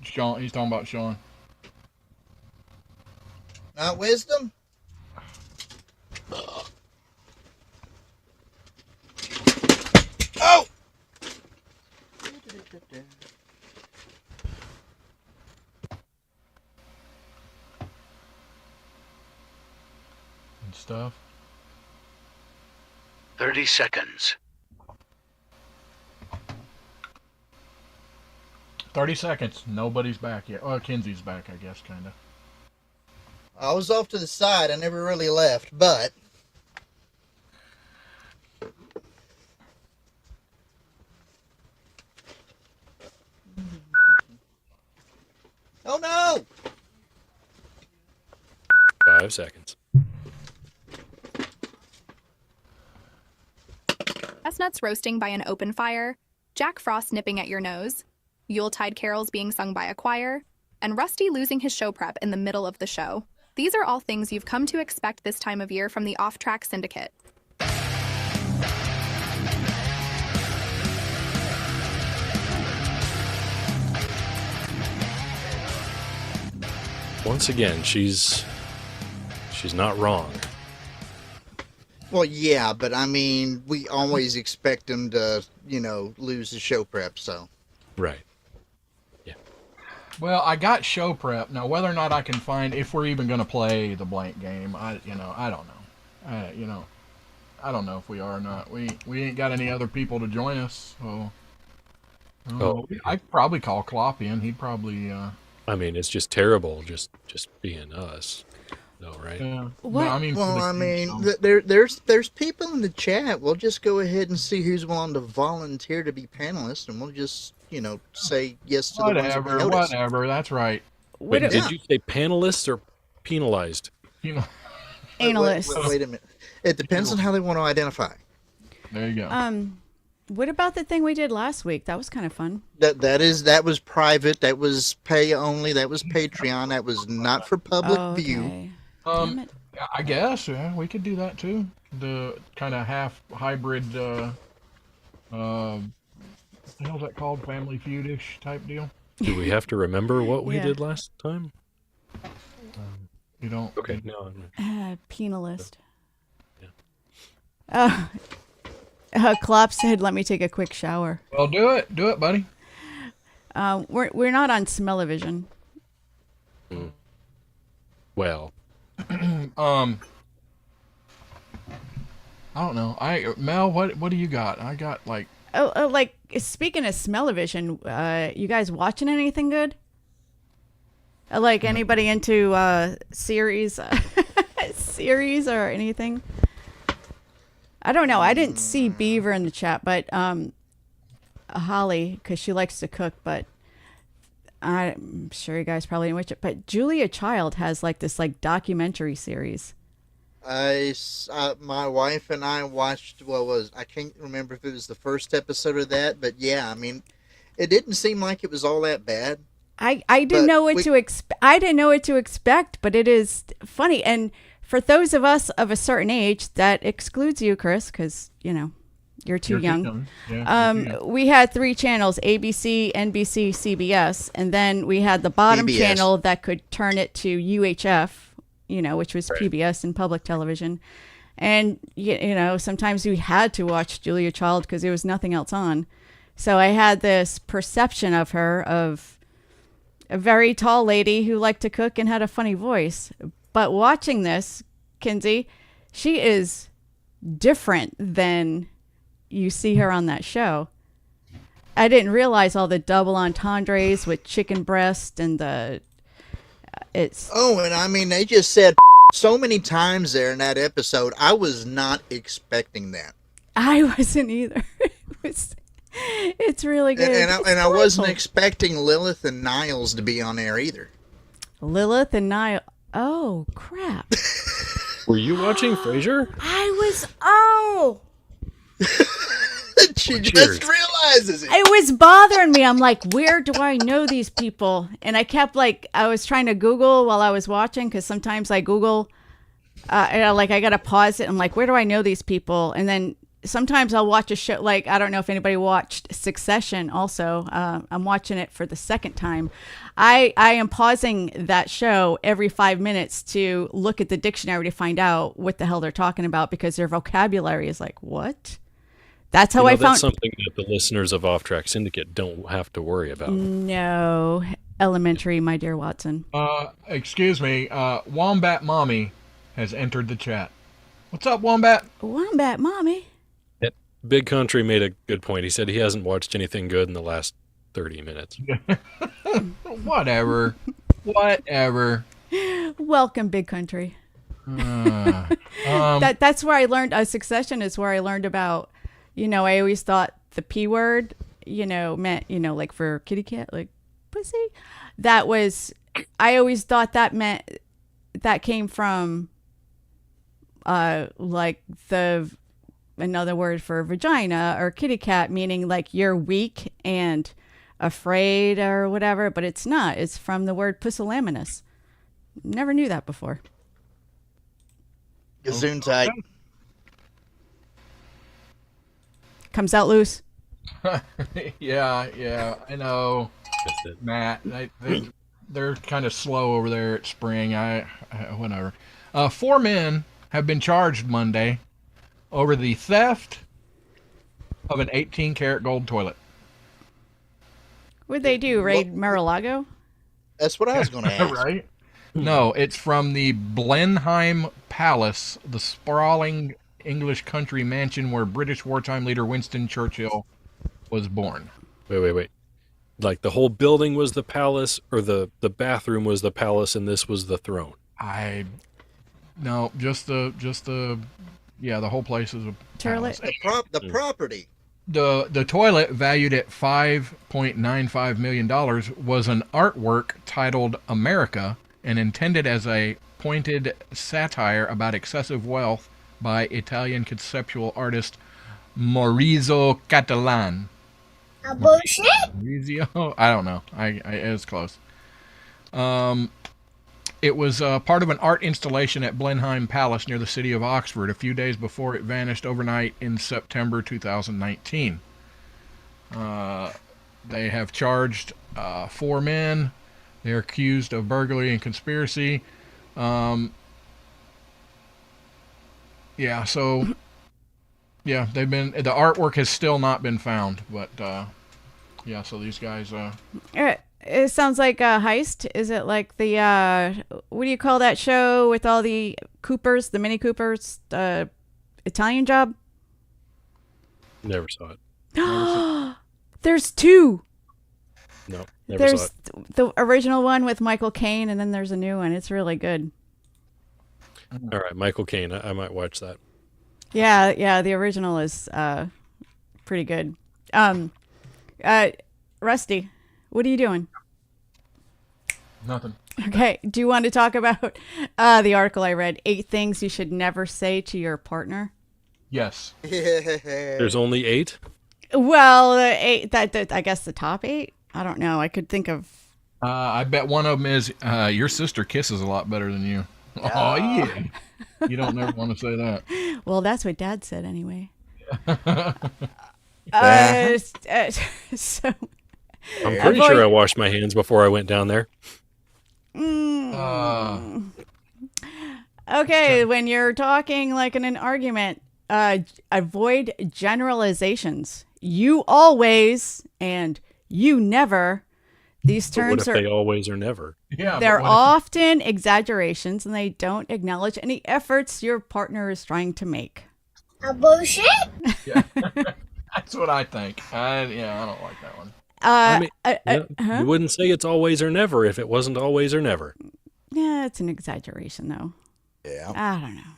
[SPEAKER 3] Sean, he's talking about Sean.
[SPEAKER 2] Not wisdom? Oh!
[SPEAKER 3] And stuff.
[SPEAKER 5] 30 seconds.
[SPEAKER 3] 30 seconds. Nobody's back yet. Oh, Kenzie's back, I guess, kind of.
[SPEAKER 2] I was off to the side. I never really left, but... Oh, no!
[SPEAKER 4] 5 seconds.
[SPEAKER 11] Chestnuts roasting by an open fire, Jack Frost nipping at your nose, Yuletide carols being sung by a choir, and Rusty losing his show prep in the middle of the show. These are all things you've come to expect this time of year from the Off Track Syndicate.
[SPEAKER 4] Once again, she's not wrong.
[SPEAKER 2] Well, yeah, but I mean, we always expect him to, lose his show prep, so.
[SPEAKER 4] Right.
[SPEAKER 3] Well, I got show prep. Now, whether or not I can find, if we're even going to play the blank game, I don't know. I don't know if we are or not. We ain't got any other people to join us, so. I'd probably call Klopp in. He'd probably.
[SPEAKER 4] I mean, it's just terrible, just being us, though, right?
[SPEAKER 3] Yeah.
[SPEAKER 1] What?
[SPEAKER 3] No, I mean,
[SPEAKER 2] there's people in the chat. We'll just go ahead and see who's willing to volunteer to be panelists, and we'll just, say yes to the ones that we notice.
[SPEAKER 3] Whatever. That's right.
[SPEAKER 4] Wait, did you say panelists or penalized?
[SPEAKER 1] Analysts.
[SPEAKER 2] Wait a minute. It depends on how they want to identify.
[SPEAKER 3] There you go.
[SPEAKER 1] What about the thing we did last week? That was kind of fun.
[SPEAKER 2] That was private. That was pay only. That was Patreon. That was not for public view.
[SPEAKER 3] I guess we could do that too. The kind of half hybrid. What the hell's that called? Family Feud-ish type deal.
[SPEAKER 4] Do we have to remember what we did last time?
[SPEAKER 3] You don't.
[SPEAKER 4] Okay, no.
[SPEAKER 1] Penalist. Yeah. Klopp said, "Let me take a quick shower."
[SPEAKER 3] Well, do it, buddy.
[SPEAKER 1] We're not on Smell-O-Vision.
[SPEAKER 4] Well,
[SPEAKER 3] I don't know. Mel, what do you got? I got like.
[SPEAKER 1] Oh, like speaking of Smell-O-Vision, you guys watching anything good? Like anybody into series, series or anything? I don't know. I didn't see Beaver in the chat, but Holly, because she likes to cook, but I'm sure you guys probably didn't watch it. But Julia Child has like this like documentary series.
[SPEAKER 2] My wife and I watched I can't remember if it was the first episode of that, but yeah, I mean, it didn't seem like it was all that bad.
[SPEAKER 1] I didn't know what to expect. I didn't know what to expect, but it is funny. And for those of us of a certain age, that excludes you, Chris, because you're too young. Yeah, we had 3 channels: ABC, NBC, CBS, and then we had the bottom
[SPEAKER 2] PBS.
[SPEAKER 1] channel that could turn it to UHF. Which was PBS and public television. And, sometimes we had to watch Julia Child because there was nothing else on. So I had this perception of her, of a very tall lady who liked to cook and had a funny voice. But watching this, Kinsey, she is different than you see her on that show. I didn't realize all the double entendres with chicken breast and
[SPEAKER 2] and I mean, they just said so many times there in that episode. I was not expecting that.
[SPEAKER 1] I wasn't either. It's really good.
[SPEAKER 2] And I wasn't expecting Lilith and Niles to be on there either.
[SPEAKER 1] Lilith and Niles. Oh, crap.
[SPEAKER 4] Were you watching Frasier?
[SPEAKER 1] I was. Oh.
[SPEAKER 2] She just realizes it.
[SPEAKER 1] It was bothering me. I'm like, where do I know these people? And I kept I was trying to Google while I was watching, because sometimes I Google, I got to pause it. I'm like, where do I know these people? And then sometimes I'll watch a show. I don't know if anybody watched Succession also. I'm watching it for the second time. I am pausing that show every 5 minutes to look at the dictionary to find out what the hell they're talking about, because their vocabulary is like, what? That's how I found.
[SPEAKER 4] That's something that the listeners of Off Track Syndicate don't have to worry about.
[SPEAKER 1] No, elementary, my dear Watson.
[SPEAKER 3] Excuse me. Wombat Mommy has entered the chat. What's up, Wombat?
[SPEAKER 1] Wombat Mommy.
[SPEAKER 4] Big Country made a good point. He said he hasn't watched anything good in the last 30 minutes.
[SPEAKER 3] Whatever.
[SPEAKER 1] Welcome, Big Country. That's where I learned. Succession is where I learned about. I always thought the P word, meant, like for kitty cat, like pussy. I always thought that meant, that came from, another word for vagina or kitty cat, meaning like you're weak and afraid or whatever, but it's not. It's from the word pusillanimous. Never knew that before.
[SPEAKER 2] Gesundheit.
[SPEAKER 1] Comes out loose.
[SPEAKER 3] Yeah, I know, Matt. They're kind of slow over there at Spring. Whatever. 4 men have been charged Monday over the theft of an 18-karat gold toilet.
[SPEAKER 1] What'd they do? Raid Mar-a-Lago?
[SPEAKER 2] That's what I was going to ask.
[SPEAKER 3] Right? No, it's from the Blenheim Palace, the sprawling English country mansion where British wartime leader Winston Churchill was born.
[SPEAKER 4] Wait. Like the whole building was the palace, or the bathroom was the palace and this was the throne?
[SPEAKER 3] No, just the whole place is a
[SPEAKER 1] toilet.
[SPEAKER 2] The property.
[SPEAKER 3] The toilet, valued at $5.95 million, was an artwork titled America and intended as a pointed satire about excessive wealth by Italian conceptual artist Maurizio Catalan.
[SPEAKER 9] A bullshit?
[SPEAKER 3] Maurizio? I don't know. It was close. It was part of an art installation at Blenheim Palace near the city of Oxford a few days before it vanished overnight in September 2019. They have charged 4 men. They're accused of burglary and conspiracy. The artwork has still not been found, but Yeah, so these guys,
[SPEAKER 1] It sounds like a heist. Is it like the what do you call that show with all the Coopers, the Mini Coopers, Italian Job?
[SPEAKER 4] Never saw it.
[SPEAKER 1] There's two.
[SPEAKER 4] No, never
[SPEAKER 1] There's
[SPEAKER 4] saw it.
[SPEAKER 1] the original one with Michael Caine, and then there's a new one. It's really good.
[SPEAKER 4] All right, Michael Caine. I might watch that.
[SPEAKER 1] Yeah, the original is pretty good. Rusty, what are you doing?
[SPEAKER 3] nothing.
[SPEAKER 1] Okay, do you want to talk about the article I read, 8 things you should never say to your partner?
[SPEAKER 3] Yes.
[SPEAKER 4] There's only 8?
[SPEAKER 1] Well, 8, that I guess the top 8? I don't know. I could think of...
[SPEAKER 3] I bet one of them is your sister kisses a lot better than you. Oh, yeah. You don't never want to say that.
[SPEAKER 1] Well, that's what Dad said anyway. So...
[SPEAKER 4] I'm pretty sure I washed my hands before I went down there.
[SPEAKER 1] Okay, when you're talking like in an argument, avoid generalizations. You always and you never. These
[SPEAKER 4] But what
[SPEAKER 1] terms
[SPEAKER 4] if
[SPEAKER 1] are
[SPEAKER 4] they always or never?
[SPEAKER 3] Yeah,
[SPEAKER 1] they're often exaggerations and they don't acknowledge any efforts your partner is trying to make.
[SPEAKER 9] A bullshit?
[SPEAKER 3] Yeah. That's what I think. I don't like that one.
[SPEAKER 4] You wouldn't say it's always or never if it wasn't always or never.
[SPEAKER 1] Yeah, it's an exaggeration though.
[SPEAKER 2] Yeah.
[SPEAKER 1] I don't know.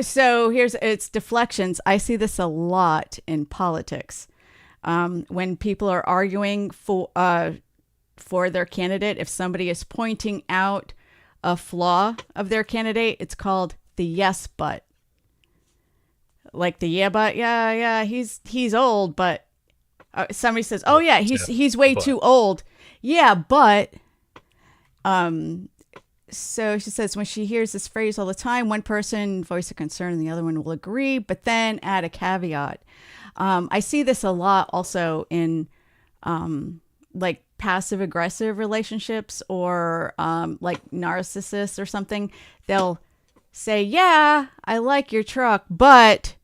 [SPEAKER 1] So it's deflections. I see this a lot in politics. When people are arguing for their candidate, if somebody is pointing out a flaw of their candidate, it's called the yes but. Like the yeah, he's old, but somebody says, "Oh yeah, he's way too old." Yeah, but so she says when she hears this phrase all the time, one person voice a concern and the other one will agree, but then add a caveat. I see this a lot also in like passive aggressive relationships or like narcissists or something. They'll say, "Yeah, I like your truck, but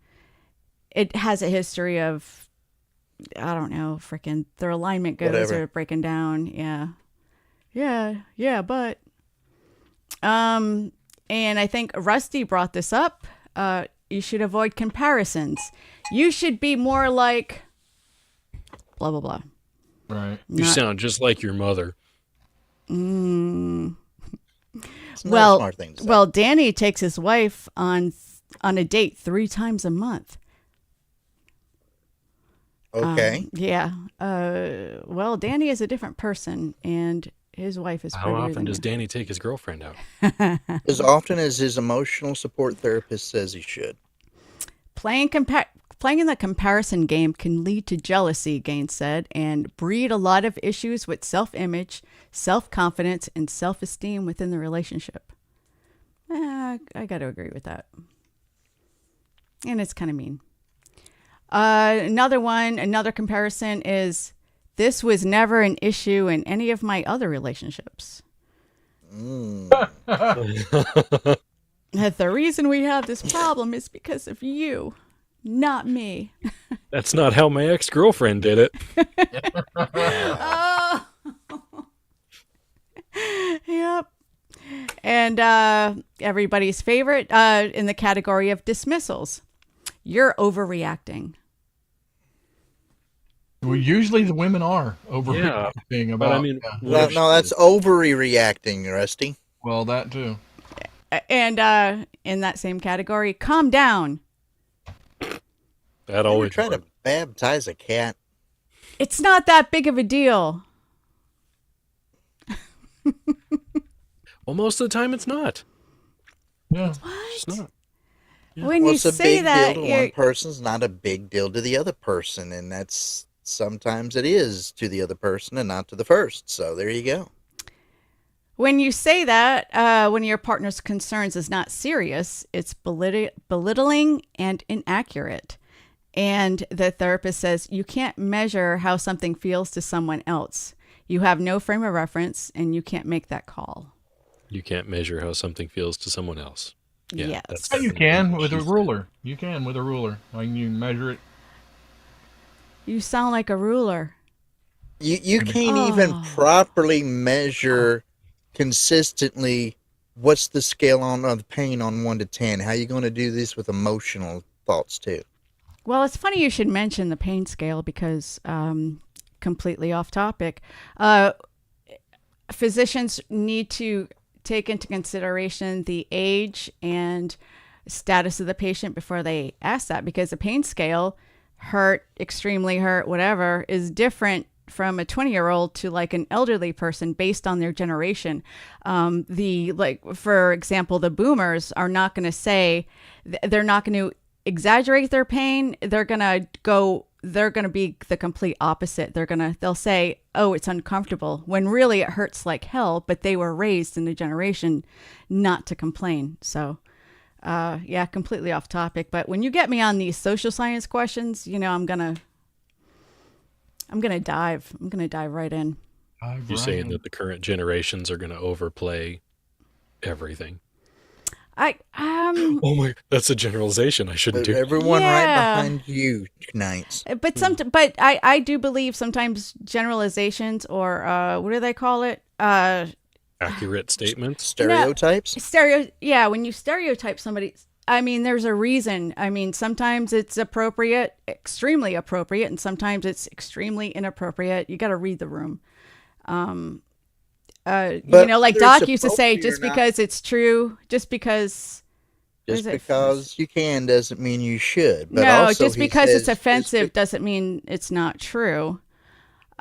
[SPEAKER 1] it has a history of, I don't know, freaking their alignment goes
[SPEAKER 2] Whatever.
[SPEAKER 1] or breaking down." Yeah, but and I think Rusty brought this up. You should avoid comparisons. You should be more like blah blah blah.
[SPEAKER 3] Right.
[SPEAKER 4] You sound just like your mother.
[SPEAKER 2] It's not a
[SPEAKER 1] Well,
[SPEAKER 2] smart thing to say.
[SPEAKER 1] well, Danny takes his wife on a date 3 times a month.
[SPEAKER 2] Okay.
[SPEAKER 1] Yeah. Well, Danny is a different person, and his wife is
[SPEAKER 4] How
[SPEAKER 1] prettier
[SPEAKER 4] often
[SPEAKER 1] than
[SPEAKER 4] does
[SPEAKER 1] her.
[SPEAKER 4] Danny take his girlfriend out?
[SPEAKER 2] As often as his emotional support therapist says he should.
[SPEAKER 1] Playing in the comparison game can lead to jealousy, Gaines said, and breed a lot of issues with self-image, self-confidence, and self-esteem within the relationship. I got to agree with that. And it's kind of mean. Another comparison is, this was never an issue in any of my other relationships. The reason we have this problem is because of you, not me.
[SPEAKER 4] That's not how my ex-girlfriend did it.
[SPEAKER 1] Oh. Yep. And everybody's favorite in the category of dismissals. You're overreacting.
[SPEAKER 3] Well, usually the women are overreacting about.
[SPEAKER 4] But I mean,
[SPEAKER 2] No, that's overreacting, Rusty.
[SPEAKER 3] Well, that too.
[SPEAKER 1] And in that same category, calm down.
[SPEAKER 4] that
[SPEAKER 2] We're
[SPEAKER 4] always
[SPEAKER 2] trying to baptize a cat.
[SPEAKER 1] It's not that big of a deal.
[SPEAKER 4] Well, most of the time it's not.
[SPEAKER 3] Yeah.
[SPEAKER 4] It's not.
[SPEAKER 1] When
[SPEAKER 2] Well,
[SPEAKER 1] you
[SPEAKER 2] it's a
[SPEAKER 1] say
[SPEAKER 2] big
[SPEAKER 1] that,
[SPEAKER 2] deal to
[SPEAKER 1] you're-
[SPEAKER 2] one person, it's not a big deal to the other person, and that's sometimes it is to the other person and not to the first. So there you go.
[SPEAKER 1] when you say that, when your partner's concerns is not serious, it's belittling and inaccurate. And the therapist says you can't measure how something feels to someone else. You have no frame of reference, and you can't make that call.
[SPEAKER 4] You can't measure how something feels to someone else. Yeah,
[SPEAKER 1] Yes.
[SPEAKER 4] that's
[SPEAKER 3] Yeah, you can with a ruler. You can with a ruler. Like you measure it.
[SPEAKER 1] You sound like a ruler.
[SPEAKER 2] You can't even properly measure consistently what's the scale on of pain on 1 to 10. How are you going to do this with emotional thoughts too?
[SPEAKER 1] Well, it's funny you should mention the pain scale because completely off topic. Physicians need to take into consideration the age and status of the patient before they ask that, because the pain scale, hurt, extremely hurt, whatever, is different from a 20-year-old to like an elderly person based on their generation. For example, the boomers are not going to say, they're not going to exaggerate their pain. They're going to be the complete opposite. They'll say, oh, it's uncomfortable, when really it hurts like hell, but they were raised in a generation not to complain. So yeah, completely off topic. But when you get me on these social science questions, I'm going to dive right in.
[SPEAKER 4] You're saying that the current generations are going to overplay everything. Oh my, that's a generalization. I shouldn't do.
[SPEAKER 2] Everyone right behind you tonight.
[SPEAKER 1] But I do believe sometimes generalizations, or what do they call it?
[SPEAKER 4] Accurate statements,
[SPEAKER 2] stereotypes.
[SPEAKER 1] When you stereotype somebody, there's a reason. Sometimes it's appropriate, extremely appropriate, and sometimes it's extremely inappropriate. You got to read the room. Like Doc used to say, just because it's true, just because
[SPEAKER 2] you can doesn't mean you should. But
[SPEAKER 1] no,
[SPEAKER 2] also
[SPEAKER 1] just because it's offensive doesn't mean it's not true.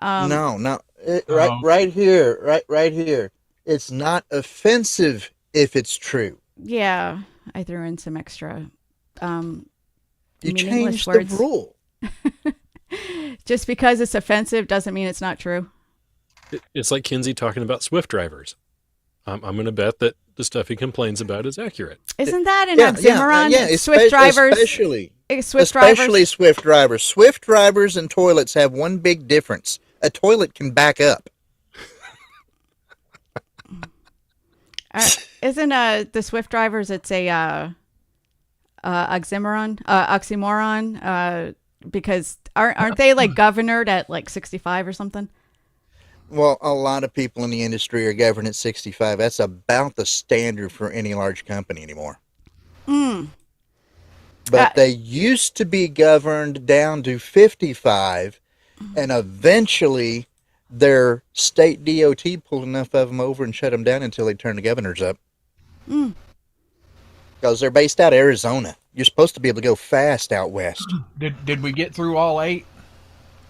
[SPEAKER 2] Right here. It's not offensive if it's true.
[SPEAKER 1] Yeah, I threw in some extra.
[SPEAKER 2] You changed the rule.
[SPEAKER 1] Just because it's offensive doesn't mean it's not true.
[SPEAKER 4] It's like Kinsey talking about Swift drivers. I'm going to bet that the stuff he complains about is accurate.
[SPEAKER 1] Isn't that an oxymoron?
[SPEAKER 2] Yeah,
[SPEAKER 1] Swift drivers,
[SPEAKER 2] especially Swift drivers. Swift drivers and toilets have one big difference. A toilet can back up.
[SPEAKER 1] Isn't the Swift drivers? It's a oxymoron. Because aren't they like governed at like 65 or something?
[SPEAKER 2] Well, a lot of people in the industry are governed at 65. That's about the standard for any large company anymore. But they used to be governed down to 55, and eventually their state DOT pulled enough of them over and shut them down until they turned the governors up. Because they're based out of Arizona. You're supposed to be able to go fast out west.
[SPEAKER 3] Did we get through all 8?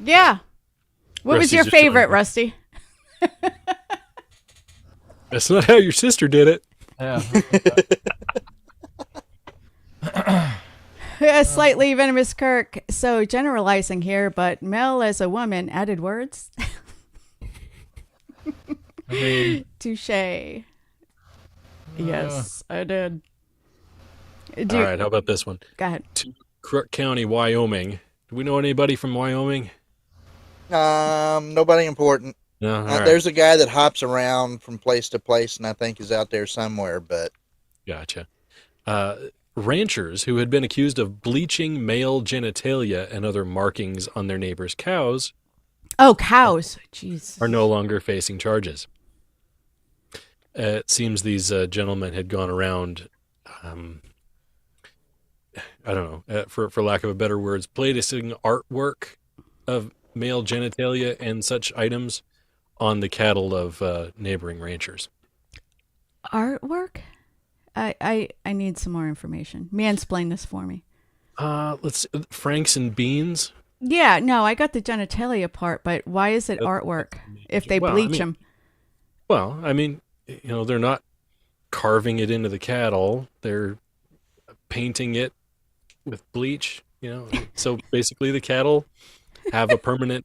[SPEAKER 1] Yeah. What was your favorite, Rusty?
[SPEAKER 4] That's not how your sister did it.
[SPEAKER 3] Yeah.
[SPEAKER 1] A slightly venomous Kirk. So generalizing here, but Mel as a woman added words. Touche. Yes, I did.
[SPEAKER 4] All right, how about this one?
[SPEAKER 1] Go ahead.
[SPEAKER 4] Crook County, Wyoming. Do we know anybody from Wyoming?
[SPEAKER 2] Nobody important.
[SPEAKER 4] No,
[SPEAKER 2] there's a guy that hops around from place to place, and I think is out there somewhere. But
[SPEAKER 4] gotcha. Ranchers who had been accused of bleaching male genitalia and other markings on their neighbors' cows.
[SPEAKER 1] Oh, cows! Jeez.
[SPEAKER 4] Are no longer facing charges. It seems these gentlemen had gone around. I don't know, for lack of a better words, placing artwork of male genitalia and such items on the cattle of neighboring ranchers.
[SPEAKER 1] Artwork? I need some more information. Mansplain this for me.
[SPEAKER 4] Let's Franks and Beans.
[SPEAKER 1] Yeah, no, I got the genitalia part, but why is it artwork if they bleach them?
[SPEAKER 4] Well, they're not carving it into the cattle. They're painting it with bleach, So basically the cattle have a permanent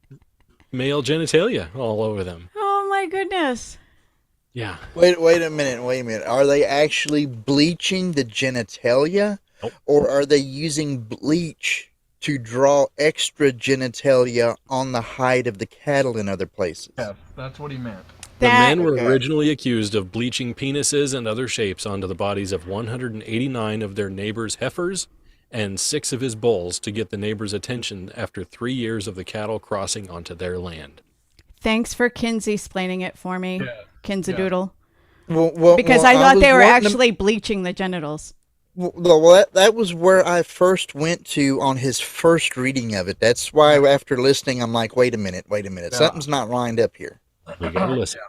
[SPEAKER 4] male genitalia all over them.
[SPEAKER 1] Oh my goodness.
[SPEAKER 4] Yeah.
[SPEAKER 2] Wait a minute. Are they actually bleaching the genitalia?
[SPEAKER 4] Nope.
[SPEAKER 2] Or are they using bleach to draw extra genitalia on the hide of the cattle in other places?
[SPEAKER 3] Yeah, that's what he meant.
[SPEAKER 4] The men were originally accused of bleaching penises and other shapes onto the bodies of 189 of their neighbors' heifers and 6 of his bulls to get the neighbors' attention after 3 years of the cattle crossing onto their land.
[SPEAKER 1] Thanks for Kinsey explaining it for me, Kinzadoodle.
[SPEAKER 2] Well,
[SPEAKER 1] Because I thought they were actually bleaching the genitals.
[SPEAKER 2] Well, that was where I first went to on his first reading of it. That's why after listening, I'm like, wait a minute. Something's not lined up here.
[SPEAKER 4] You gotta listen.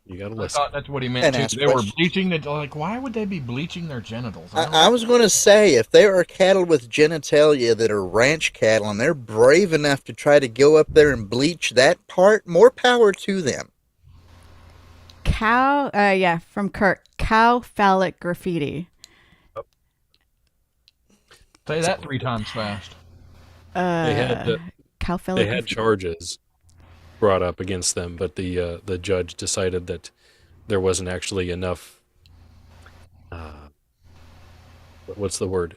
[SPEAKER 4] You gotta
[SPEAKER 3] I
[SPEAKER 4] listen.
[SPEAKER 3] thought that's what he meant
[SPEAKER 2] And
[SPEAKER 3] too.
[SPEAKER 2] ask
[SPEAKER 3] They were
[SPEAKER 2] questions.
[SPEAKER 3] bleaching the, like, why would they be bleaching their genitals?
[SPEAKER 2] I was going to say, if there are cattle with genitalia that are ranch cattle and they're brave enough to try to go up there and bleach that part, more power to them.
[SPEAKER 1] From Kurt. Cow phallic graffiti.
[SPEAKER 3] Say that 3 times fast.
[SPEAKER 1] Cow phallic
[SPEAKER 4] They had
[SPEAKER 1] graffiti.
[SPEAKER 4] charges brought up against them, but the judge decided that there wasn't actually enough. What's the word?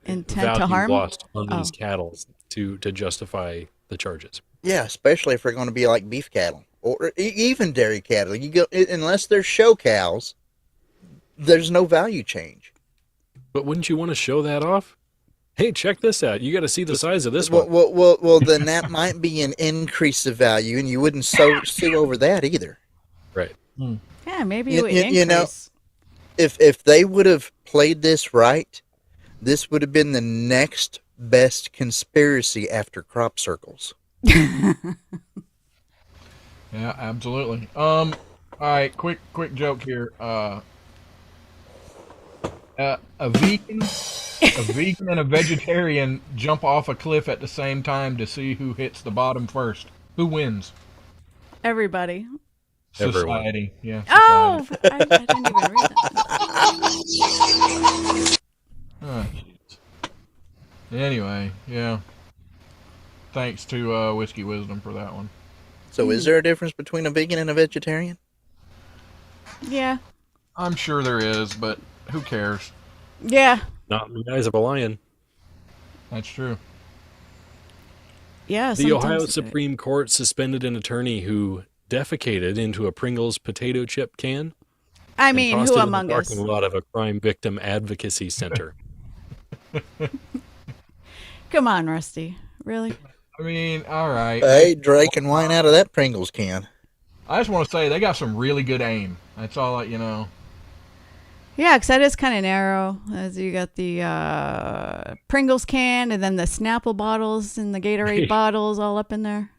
[SPEAKER 1] Intent to
[SPEAKER 4] value
[SPEAKER 1] harm?
[SPEAKER 4] lost on these
[SPEAKER 1] Oh.
[SPEAKER 4] cattle to justify the charges.
[SPEAKER 2] Yeah, especially if they're going to be like beef cattle or even dairy cattle. You go unless they're show cows, there's no value change.
[SPEAKER 4] But wouldn't you want to show that off? Hey, check this out. You got to see the size of this
[SPEAKER 2] Well,
[SPEAKER 4] one.
[SPEAKER 2] then that might be an increase of value, and you wouldn't sue over that either.
[SPEAKER 4] Right.
[SPEAKER 1] Yeah, maybe it would increase.
[SPEAKER 2] You know, if they would have played this right, this would have been the next best conspiracy after crop circles.
[SPEAKER 3] Yeah, absolutely. All right, quick joke here. A vegan and a vegetarian jump off a cliff at the same time to see who hits the bottom first. Who wins?
[SPEAKER 1] Everybody.
[SPEAKER 3] Society. Yeah.
[SPEAKER 1] Oh,
[SPEAKER 3] society.
[SPEAKER 1] I didn't even read that.
[SPEAKER 3] Oh, jeez. Anyway, yeah. Thanks to Whiskey Wisdom for that one.
[SPEAKER 2] So, is there a difference between a vegan and a vegetarian?
[SPEAKER 1] Yeah.
[SPEAKER 3] I'm sure there is, but who cares?
[SPEAKER 1] Yeah.
[SPEAKER 4] Not in the eyes of a lion.
[SPEAKER 3] That's true.
[SPEAKER 1] Yeah.
[SPEAKER 4] The Ohio
[SPEAKER 1] sometimes-
[SPEAKER 4] Supreme Court suspended an attorney who defecated into a Pringles potato chip can.
[SPEAKER 1] I
[SPEAKER 4] and
[SPEAKER 1] mean,
[SPEAKER 4] tossed
[SPEAKER 1] who
[SPEAKER 4] it in
[SPEAKER 1] among
[SPEAKER 4] the
[SPEAKER 1] us?
[SPEAKER 4] parking lot of a crime victim advocacy center.
[SPEAKER 1] Come on, Rusty. Really?
[SPEAKER 3] I mean, all right.
[SPEAKER 2] Hey, drinking wine out of that Pringles can.
[SPEAKER 3] I just want to say they got some really good aim. That's all, you know.
[SPEAKER 1] Yeah, because that is kind of narrow. As you got the Pringles can, and then the Snapple bottles and the Gatorade bottles all up in there.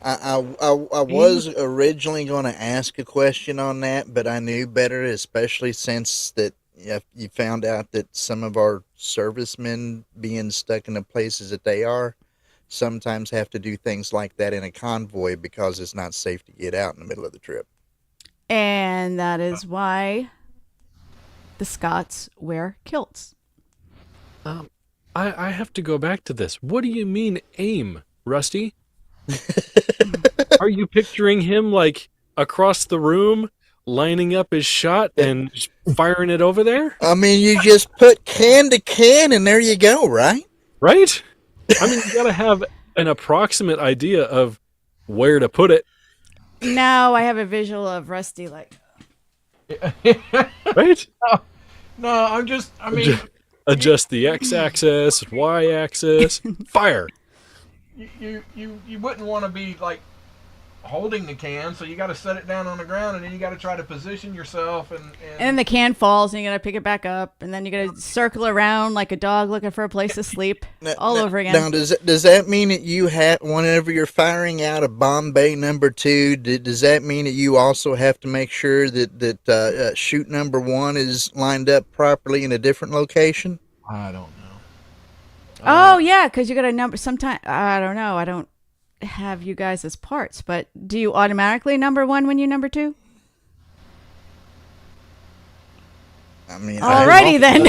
[SPEAKER 2] I was originally going to ask a question on that, but I knew better, especially since that you found out that some of our servicemen being stuck in the places that they are sometimes have to do things like that in a convoy because it's not safe to get out in the middle of the trip.
[SPEAKER 1] And that is why the Scots wear kilts.
[SPEAKER 4] I have to go back to this. What do you mean aim, Rusty? Are you picturing him like across the room, lining up his shot and firing it over there?
[SPEAKER 2] I mean, you just put can to can and there you go, right?
[SPEAKER 4] Right? I mean, you gotta have an approximate idea of where to put it.
[SPEAKER 1] Now I have a visual of Rusty like.
[SPEAKER 4] Right?
[SPEAKER 3] No, I mean,
[SPEAKER 4] Adjust the x-axis, y-axis, fire.
[SPEAKER 3] you wouldn't want to be like holding the can, so you got to set it down on the ground, and then you got to try to position yourself, and
[SPEAKER 1] And the can falls, and you gotta pick it back up, and then you gotta circle around like a dog looking for a place to sleep, all over again.
[SPEAKER 2] Now, does that mean that you have, whenever you're firing out a Bombay number 2, does that mean that you also have to make sure that shoot number 1 is lined up properly in a different location?
[SPEAKER 3] I don't know.
[SPEAKER 1] Oh yeah, because you got a number. Sometimes I don't know. I don't have you guys as parts, but do you automatically number 1 when you number 2?
[SPEAKER 2] I mean,
[SPEAKER 1] Alrighty then.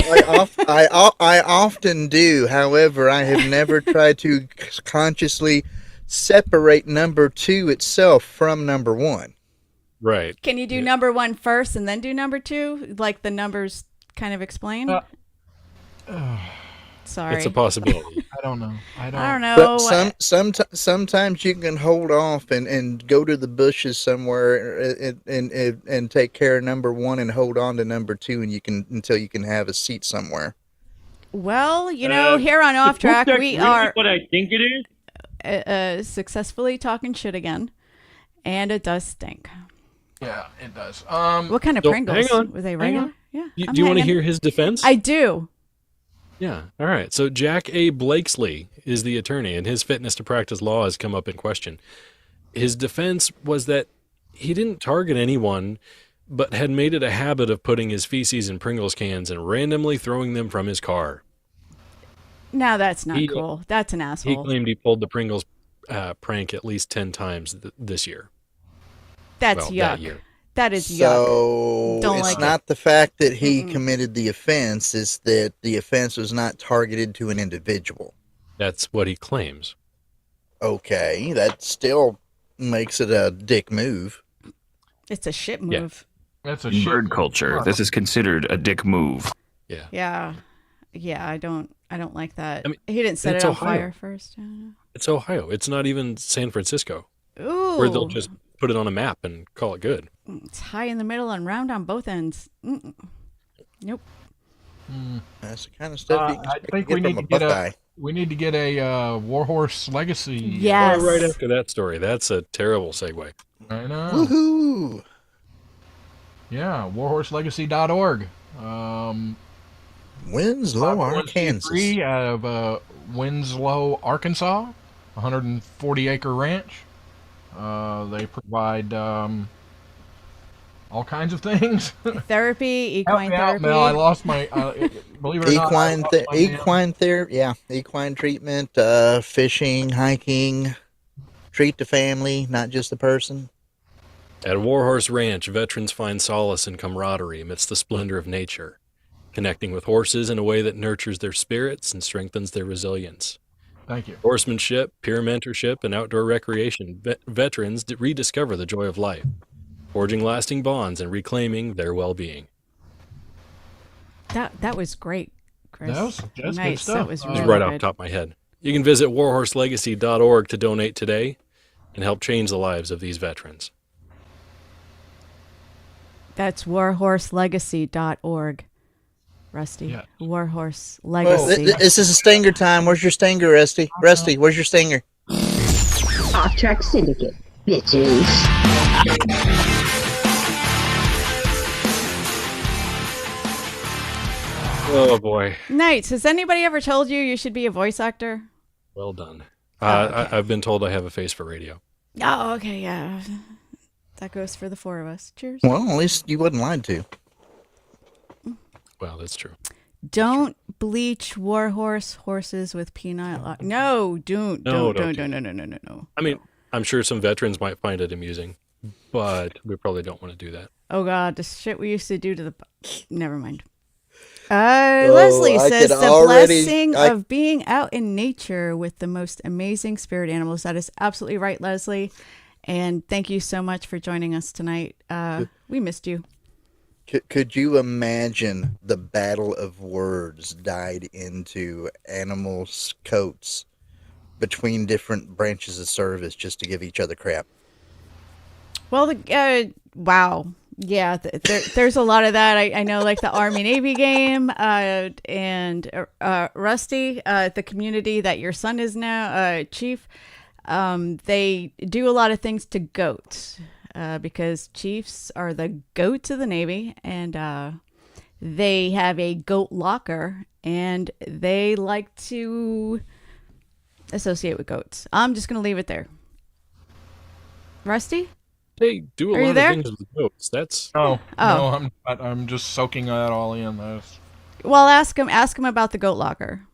[SPEAKER 2] I often do. However, I have never tried to consciously separate number 2 itself from number 1.
[SPEAKER 4] Right.
[SPEAKER 1] Can you do number 1 first and then do number 2, like the numbers kind of explain? Sorry,
[SPEAKER 4] It's a possibility.
[SPEAKER 3] I don't know.
[SPEAKER 1] I don't know.
[SPEAKER 2] But sometimes you can hold off and go to the bushes somewhere and take care of number 1 and hold on to number 2, and you can until you can have a seat somewhere.
[SPEAKER 1] Well, here on Off Track, we are
[SPEAKER 12] what I think it is.
[SPEAKER 1] Successfully talking shit again, and it does stink.
[SPEAKER 3] Yeah, it does.
[SPEAKER 1] What kind of
[SPEAKER 4] so
[SPEAKER 1] Pringles?
[SPEAKER 4] hang on,
[SPEAKER 1] Were they
[SPEAKER 4] hang
[SPEAKER 1] regular?
[SPEAKER 4] on.
[SPEAKER 1] Yeah.
[SPEAKER 4] Do you want to hear his defense?
[SPEAKER 1] I do.
[SPEAKER 4] Yeah. All right. So Jack A. Blakesley is the attorney, and his fitness to practice law has come up in question. His defense was that he didn't target anyone, but had made it a habit of putting his feces in Pringles cans and randomly throwing them from his car.
[SPEAKER 1] Now that's not cool. That's an
[SPEAKER 4] He
[SPEAKER 1] asshole.
[SPEAKER 4] claimed he pulled the Pringles prank at least 10 times this year.
[SPEAKER 1] That's
[SPEAKER 4] Well,
[SPEAKER 1] yuck.
[SPEAKER 4] that year.
[SPEAKER 1] That is yuck.
[SPEAKER 2] So
[SPEAKER 1] Don't
[SPEAKER 2] it's
[SPEAKER 1] like
[SPEAKER 2] not the fact that he committed the offense, it's that the offense was not targeted to an individual.
[SPEAKER 4] That's what he claims.
[SPEAKER 2] Okay, that still makes it a dick move.
[SPEAKER 1] It's a shit move.
[SPEAKER 3] That's a
[SPEAKER 7] In bird culture, this is considered a dick move.
[SPEAKER 4] Yeah.
[SPEAKER 1] Yeah. I don't like that.
[SPEAKER 4] I mean,
[SPEAKER 1] he didn't set
[SPEAKER 4] it's
[SPEAKER 1] it on
[SPEAKER 4] Ohio.
[SPEAKER 1] fire first.
[SPEAKER 4] It's Ohio. It's not even San Francisco,
[SPEAKER 1] Ooh.
[SPEAKER 4] where they'll just put it on a map and call it good.
[SPEAKER 1] It's high in the middle and round on both ends. Nope.
[SPEAKER 2] That's the kind of stuff you can
[SPEAKER 3] I
[SPEAKER 2] expect
[SPEAKER 3] think
[SPEAKER 2] to
[SPEAKER 3] we
[SPEAKER 2] get
[SPEAKER 3] need
[SPEAKER 2] from
[SPEAKER 3] to
[SPEAKER 2] a
[SPEAKER 3] get
[SPEAKER 2] Buckeye.
[SPEAKER 3] we need to get a Warhorse Legacy.
[SPEAKER 1] Yes.
[SPEAKER 4] Oh, right after that story. That's a terrible segue.
[SPEAKER 3] I know.
[SPEAKER 2] Woohoo!
[SPEAKER 3] Yeah, warhorselegacy.org.
[SPEAKER 2] Winslow, Arkansas.
[SPEAKER 3] 501c3 out of Winslow, Arkansas, 140-acre ranch. They provide all kinds of things.
[SPEAKER 1] Therapy,
[SPEAKER 3] Help
[SPEAKER 1] equine
[SPEAKER 3] me out,
[SPEAKER 1] therapy.
[SPEAKER 3] Mel. I lost my. Believe it or not, I lost my
[SPEAKER 2] Equine therapy, yeah, equine treatment, fishing, hiking, treat the family, not just the person.
[SPEAKER 4] At Warhorse Ranch, veterans find solace and camaraderie amidst the splendor of nature, connecting with horses in a way that nurtures their spirits and strengthens their resilience.
[SPEAKER 3] Thank you.
[SPEAKER 4] Horsemanship, peer mentorship, and outdoor recreation, veterans rediscover the joy of life, forging lasting bonds and reclaiming their well-being.
[SPEAKER 1] That was great, Chris.
[SPEAKER 3] That's good
[SPEAKER 1] nice.
[SPEAKER 3] stuff.
[SPEAKER 1] That was
[SPEAKER 3] Just
[SPEAKER 1] really
[SPEAKER 4] Right off
[SPEAKER 1] good.
[SPEAKER 4] the top of my head. You can visit warhorselegacy.org to donate today and help change the lives of these veterans.
[SPEAKER 1] That's warhorselegacy.org. Rusty.
[SPEAKER 3] Yeah.
[SPEAKER 1] Warhorse
[SPEAKER 2] Well,
[SPEAKER 1] Legacy.
[SPEAKER 2] this is a stinger time. Where's your stinger, Rusty? Rusty, where's your stinger?
[SPEAKER 13] Off Track Syndicate, bitches.
[SPEAKER 4] Oh, boy.
[SPEAKER 1] Nice. Has anybody ever told you should be a voice actor?
[SPEAKER 4] Well done.
[SPEAKER 1] okay.
[SPEAKER 4] I've been told I have a face for radio.
[SPEAKER 1] Oh, okay, yeah. That goes for the four of us. Cheers.
[SPEAKER 2] Well, at least you wasn't lied to.
[SPEAKER 4] Well, that's true.
[SPEAKER 1] Don't bleach warhorse horses with penile. No, don't.
[SPEAKER 4] No.
[SPEAKER 1] No.
[SPEAKER 4] I mean, I'm sure some veterans might find it amusing, but we probably don't want to do that.
[SPEAKER 1] Oh, God, the shit we used to do to the... Never mind. Leslie
[SPEAKER 2] I
[SPEAKER 1] says
[SPEAKER 2] could
[SPEAKER 1] the
[SPEAKER 2] already-
[SPEAKER 1] blessing
[SPEAKER 2] I-
[SPEAKER 1] of being out in nature with the most amazing spirit animals. That is absolutely right, Leslie. And thank you so much for joining us tonight. We missed you.
[SPEAKER 2] Could you imagine the battle of words dyed into animals' coats between different branches of service just to give each other crap?
[SPEAKER 1] Well, wow. Yeah, there's a lot of that. I know, like the Army-Navy game, and Rusty, the community that your son is now, Chief, they do a lot of things to goats, because chiefs are the goats of the Navy, and they have a goat locker, and they like to associate with goats. I'm just going to leave it there. Rusty?
[SPEAKER 4] They do a
[SPEAKER 1] Are you
[SPEAKER 4] lot
[SPEAKER 1] there?
[SPEAKER 4] of things with goats. That's
[SPEAKER 3] No,
[SPEAKER 1] Oh.
[SPEAKER 3] no, I'm just soaking that all in.
[SPEAKER 1] Well, ask him about the goat locker.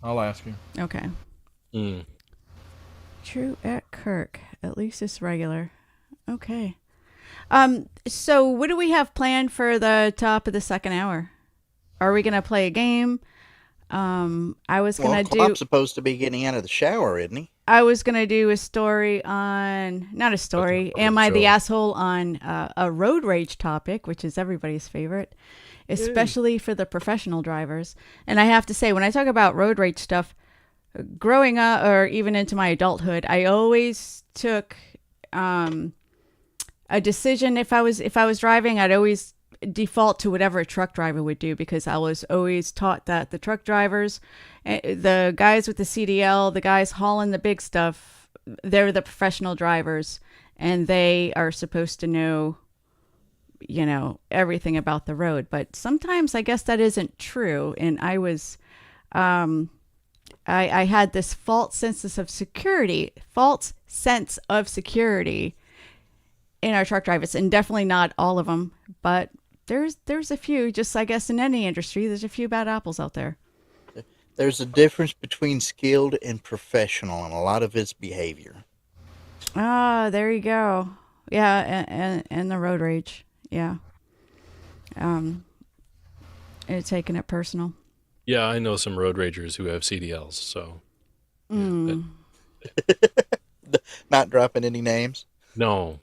[SPEAKER 3] I'll ask you.
[SPEAKER 1] Okay.
[SPEAKER 4] Mm.
[SPEAKER 1] True at Kirk. At least it's regular. Okay. So what do we have planned for the top of the second hour? Are we gonna play a game? I was gonna
[SPEAKER 2] Klopp's supposed to be getting out of the shower, isn't he?
[SPEAKER 1] I was gonna do a story on, not a story. Am I the asshole on a road rage topic, which is everybody's favorite, especially for the professional drivers. And I have to say, when I talk about road rage stuff, growing up or even into my adulthood, I always took a decision. If I was driving, I'd always default to whatever a truck driver would do, because I was always taught that the truck drivers, the guys with the CDL, the guys hauling the big stuff, they're the professional drivers, and they are supposed to know, you know, everything about the road. But sometimes I guess that isn't true. And I was, I had this false sense of security in our truck drivers, and definitely not all of them, but there's a few. Just, I guess, in any industry, there's a few bad apples out there.
[SPEAKER 2] There's a difference between skilled and professional, and a lot of it's behavior.
[SPEAKER 1] Ah, there you go. Yeah, and the road rage. Yeah. And taking it personal.
[SPEAKER 4] Yeah, I know some road ragers who have CDLs, so.
[SPEAKER 2] Not dropping any names?
[SPEAKER 4] No.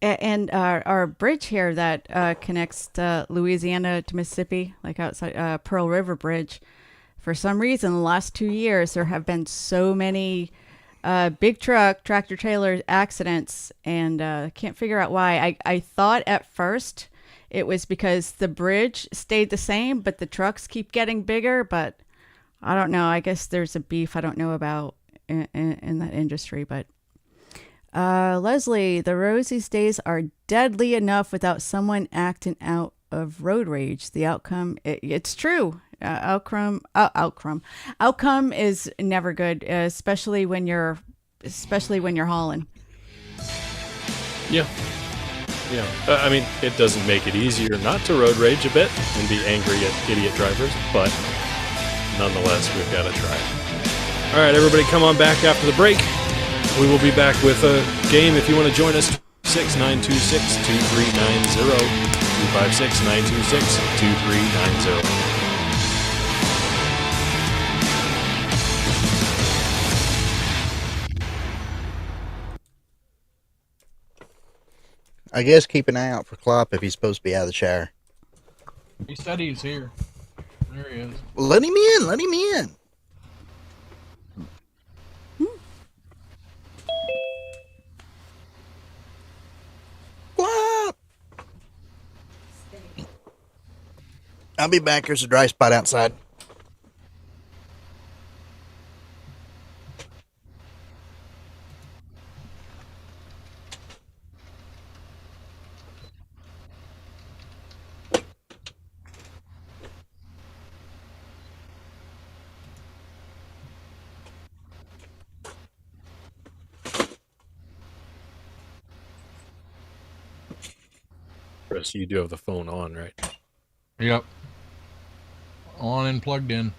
[SPEAKER 1] And our bridge here that connects Louisiana to Mississippi, like outside Pearl River Bridge, for some reason, the last 2 years, there have been so many big tractor trailer accidents, and can't figure out why. I thought at first it was because the bridge stayed the same, but the trucks keep getting bigger. But I don't know. I guess there's a beef I don't know about in that industry. But Leslie, the roads these days are deadly enough without someone acting out of road rage. The outcome, it's true. Outcome is never good, especially when you're hauling.
[SPEAKER 4] Yeah. I mean, it doesn't make it easier not to road rage a bit and be angry at idiot drivers, but nonetheless, we've got to try it. All right, everybody, come on back after the break. We will be back with a game if you want to join us. 256-926-2390. 256-926-2390.
[SPEAKER 2] I guess keep an eye out for Klopp if he's supposed to be out of the shower.
[SPEAKER 3] He said he's here. There he is.
[SPEAKER 2] Well, let him in. Let him in. Klopp! I'll be back. There's a dry spot outside.
[SPEAKER 4] Chris, you do have the phone on, right?
[SPEAKER 3] Yep. On and plugged in.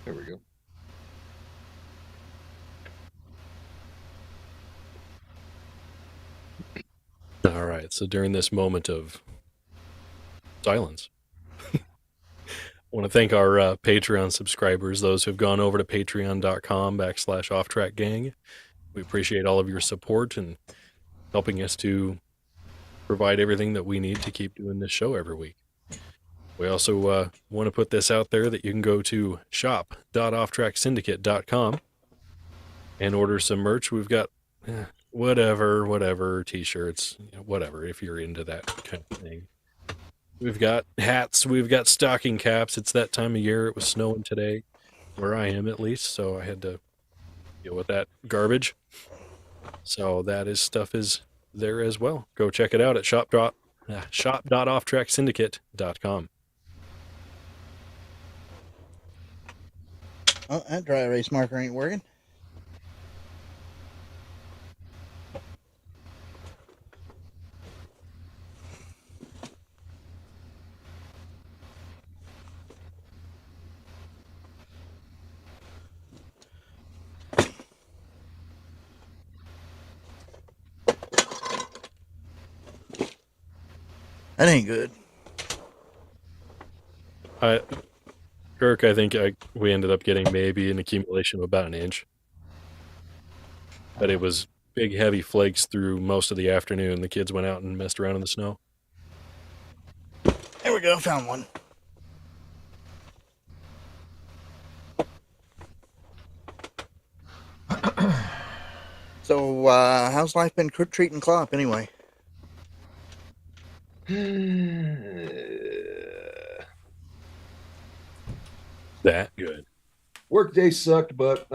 [SPEAKER 4] There we go. All right, so during this moment of silence, I want to thank our Patreon subscribers, those who've gone over to patreon.com/offtrackgang. We appreciate all of your support and helping us to provide everything that we need to keep doing this show every week. We also want to put this out there that you can go to shop.offtracksyndicate.com and order some merch. We've got whatever, t-shirts, whatever, if you're into that kind of thing. We've got hats, we've got stocking caps. It's that time of year. It was snowing today, where I am at least, so I had to deal with that garbage. So that stuff is there as well. Go check it out at shop.offtracksyndicate.com.
[SPEAKER 2] Oh, that dry erase marker ain't working. That ain't good.
[SPEAKER 4] Kirk, I think we ended up getting maybe an accumulation of about an inch. But it was big, heavy flakes through most of the afternoon. The kids went out and messed around in the snow.
[SPEAKER 2] There we go. Found one. So, how's life been treating Klopp anyway?
[SPEAKER 4] That good.
[SPEAKER 14] Workday sucked, but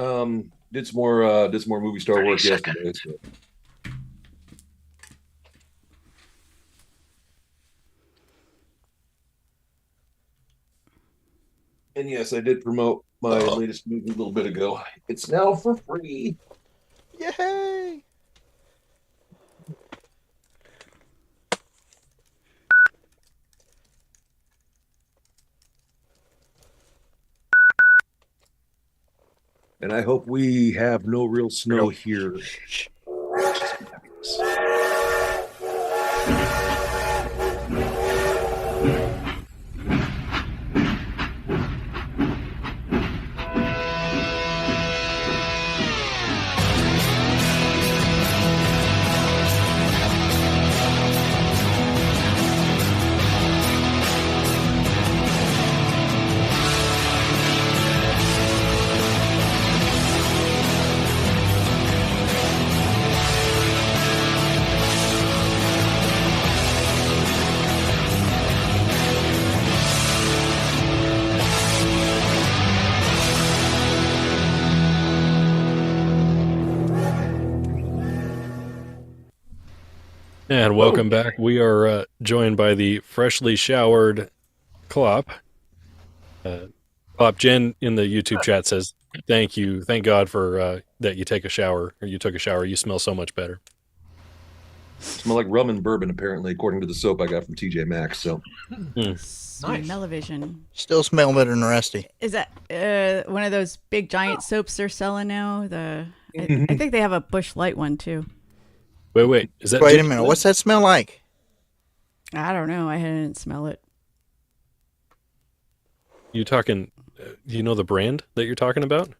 [SPEAKER 14] did some more movie star work yesterday. So. And yes, I did promote my latest movie a little bit ago. It's now for free.
[SPEAKER 2] Yay!
[SPEAKER 14] And I hope we have no real snow here.
[SPEAKER 4] And welcome back. We are joined by the freshly showered Klopp. Klopp, Jen in the YouTube chat says, thank you. Thank God for that you take a shower, or you took a shower. You smell so much better.
[SPEAKER 14] Smell like rum and bourbon, apparently, according to the soap I got from TJ Maxx. So,
[SPEAKER 1] Smell-o-vision.
[SPEAKER 2] Still smell better than Rusty.
[SPEAKER 1] Is that one of those big giant soaps they're selling now? I think they have a Bush Light one too.
[SPEAKER 4] Wait. Is that?
[SPEAKER 2] Wait a minute. What's that smell like?
[SPEAKER 1] I don't know. I didn't smell it.
[SPEAKER 4] You talking? Do you know the brand that you're talking about? Are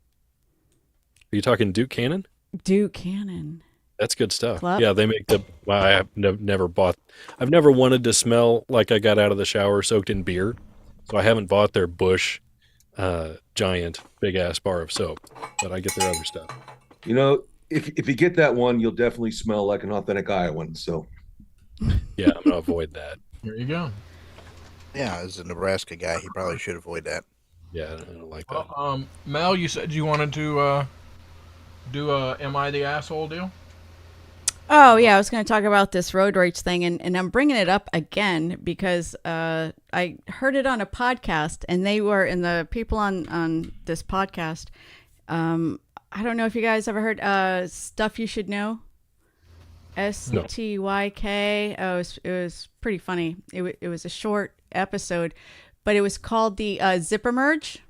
[SPEAKER 4] you talking Duke Cannon?
[SPEAKER 1] Duke Cannon.
[SPEAKER 4] That's good stuff.
[SPEAKER 1] Club?
[SPEAKER 4] Yeah, they make the. Well, I have never bought. I've never wanted to smell like I got out of the shower soaked in beer, so I haven't bought their Bush giant big ass bar of soap. But I get their other stuff.
[SPEAKER 14] You know, if you get that one, you'll definitely smell like an authentic Iowan. So,
[SPEAKER 4] yeah, I'm gonna avoid that.
[SPEAKER 3] There you go.
[SPEAKER 2] Yeah, as a Nebraska guy, he probably should avoid that.
[SPEAKER 4] Yeah, I don't like that.
[SPEAKER 3] Mel, you said you wanted to do a "Am I the Asshole" deal?
[SPEAKER 1] Oh, yeah, I was going to talk about this road rage thing, and I'm bringing it up again because I heard it on a podcast, and they were, and the people on this podcast, I don't know if you guys ever heard Stuff You Should Know, STYK. Oh, it was pretty funny. It was a short episode, but it was called the Zipper Merge.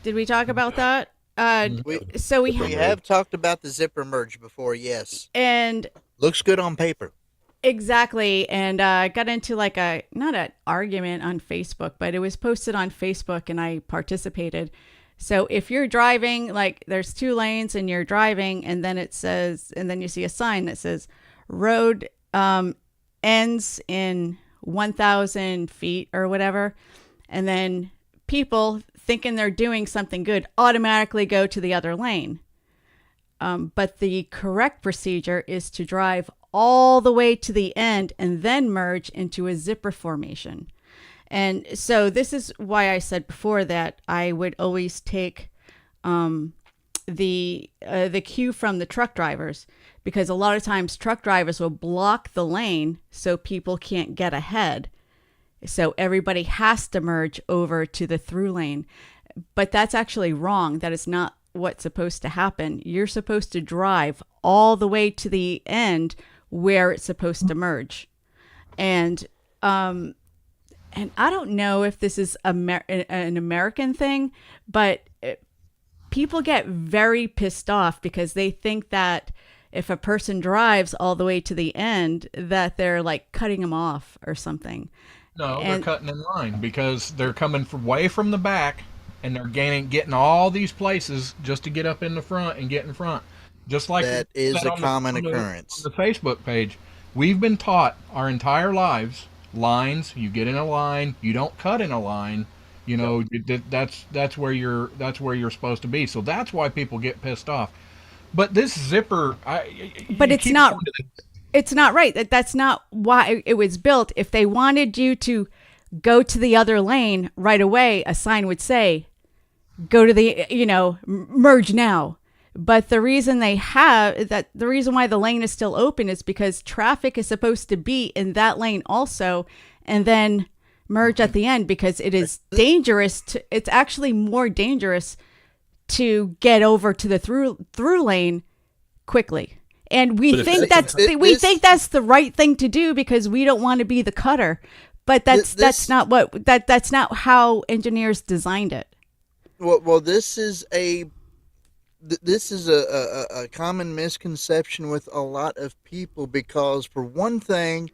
[SPEAKER 1] Did we talk about that? We
[SPEAKER 2] have talked about the zipper merge before, yes.
[SPEAKER 1] And
[SPEAKER 2] looks good on paper.
[SPEAKER 1] Exactly. And I got into like not an argument on Facebook, but it was posted on Facebook and I participated. So if you're driving, like there's 2 lanes and you're driving and then it says, and then you see a sign that says road ends in 1,000 feet or whatever. And then people thinking they're doing something good automatically go to the other lane. But the correct procedure is to drive all the way to the end and then merge into a zipper formation. And so this is why I said before that I would always take the cue from the truck drivers, because a lot of times truck drivers will block the lane so people can't get ahead. So everybody has to merge over to the through lane. But that's actually wrong. That is not what's supposed to happen. You're supposed to drive all the way to the end where it's supposed to merge. And I don't know if this is an American thing, but people get very pissed off because they think that if a person drives all the way to the end, that they're like cutting them off or something.
[SPEAKER 3] No, they're cutting in line because they're coming from way from the back, and they're getting all these places just to get up in the front and get in front. Just like
[SPEAKER 2] that is a common occurrence.
[SPEAKER 3] On the Facebook page, we've been taught our entire lives, lines, you get in a line, you don't cut in a line. You know, that's where you're supposed to be. So that's why people get pissed off. But this zipper,
[SPEAKER 1] but it's not. It's not right. That's not why it was built. If they wanted you to go to the other lane right away, a sign would say, "Go to the merge now." But the reason the reason why the lane is still open is because traffic is supposed to be in that lane also, and then merge at the end, because it is dangerous it's actually more dangerous to get over to the through lane quickly. And we think that's the right thing to do because we don't want to be the cutter. But that's not how engineers designed it.
[SPEAKER 2] Well, this is a common misconception with a lot of people, because for one thing,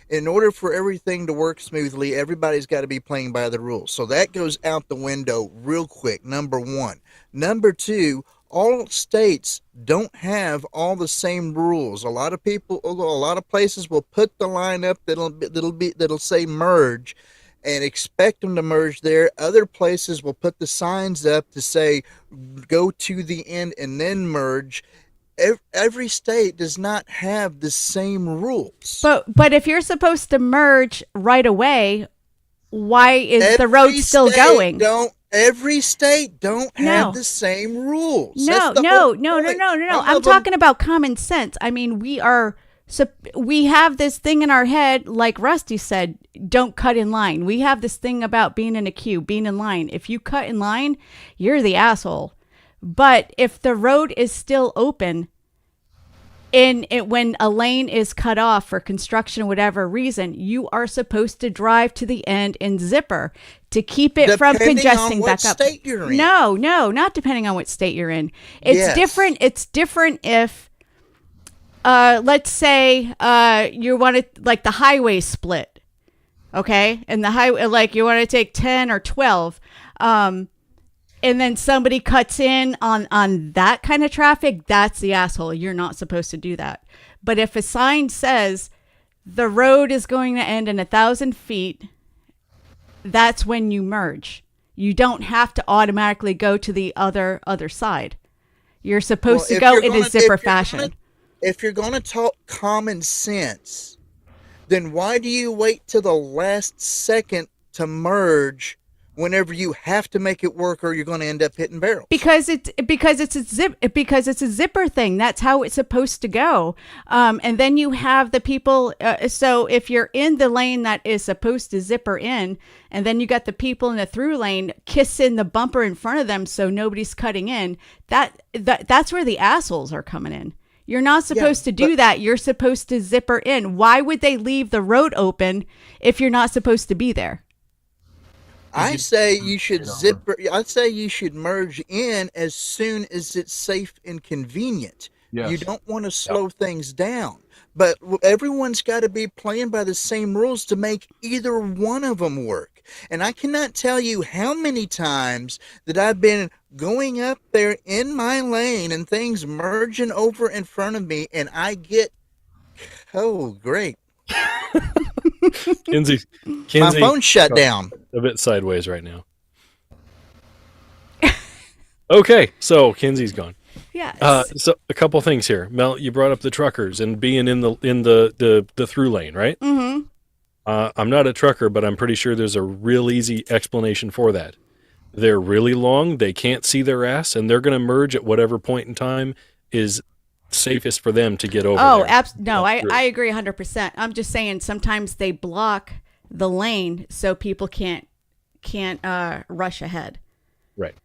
[SPEAKER 2] in order for everything to work smoothly, everybody's got to be playing by the rules. So that goes out the window real quick, number one. Number two, all states don't have all the same rules. A lot of places will put the line up that'll say merge and expect them to merge there. Other places will put the signs up to say go to the end and then merge. Every state does not have the same rules.
[SPEAKER 1] But if you're supposed to merge right away, why is the road still going?
[SPEAKER 2] Every state don't have the same rules.
[SPEAKER 1] No. I'm talking about common sense. I mean, we have this thing in our head, like Rusty said, don't cut in line. We have this thing about being in a queue, being in line. If you cut in line, you're the asshole. But if the road is still open, when a lane is cut off for construction, whatever reason, you are supposed to drive to the end in zipper to keep it from congesting back up.
[SPEAKER 2] State you're in.
[SPEAKER 1] No, not depending on what state you're in. It's different. It's different if, let's say, you want to, like the highway split, okay, and the highway, like you want to take 10 or 12. And then somebody cuts in on that kind of traffic, that's the asshole. You're not supposed to do that. But if a sign says the road is going to end in 1,000 feet, that's when you merge. You don't have to automatically go to the other side. You're supposed to go in a zipper fashion.
[SPEAKER 2] If you're going to talk common sense, then why do you wait till the last second to merge whenever you have to make it work, or you're going to end up hitting barrels? Because
[SPEAKER 1] it's a zipper thing. That's how it's supposed to go. And then you have the people. So if you're in the lane that is supposed to zipper in, and then you got the people in the through lane kissing the bumper in front of them, so nobody's cutting in. That's where the assholes are coming in. You're not supposed to do that. You're supposed to zipper in. Why would they leave the road open if you're not supposed to be there?
[SPEAKER 2] I say you should zipper. I say you should merge in as soon as it's safe and convenient.
[SPEAKER 3] Yes.
[SPEAKER 2] You don't want to slow things down, but everyone's got to be playing by the same rules to make either one of them work. And I cannot tell you how many times that I've been going up there in my lane and things merging over in front of me, and I get, oh, great.
[SPEAKER 4] Kinsey,
[SPEAKER 2] my phone shut down.
[SPEAKER 4] A bit sideways right now. Okay, so Kinsey's gone.
[SPEAKER 1] Yeah.
[SPEAKER 4] So a couple things here. Mel, you brought up the truckers and being in the through lane, right?
[SPEAKER 1] Mm-hmm.
[SPEAKER 4] I'm not a trucker, but I'm pretty sure there's a real easy explanation for that. They're really long, they can't see their ass, and they're going to merge at whatever point in time is safest for them to get over.
[SPEAKER 1] Oh, no, I agree 100%. I'm just saying sometimes they block the lane so people can't rush ahead.
[SPEAKER 4] Right.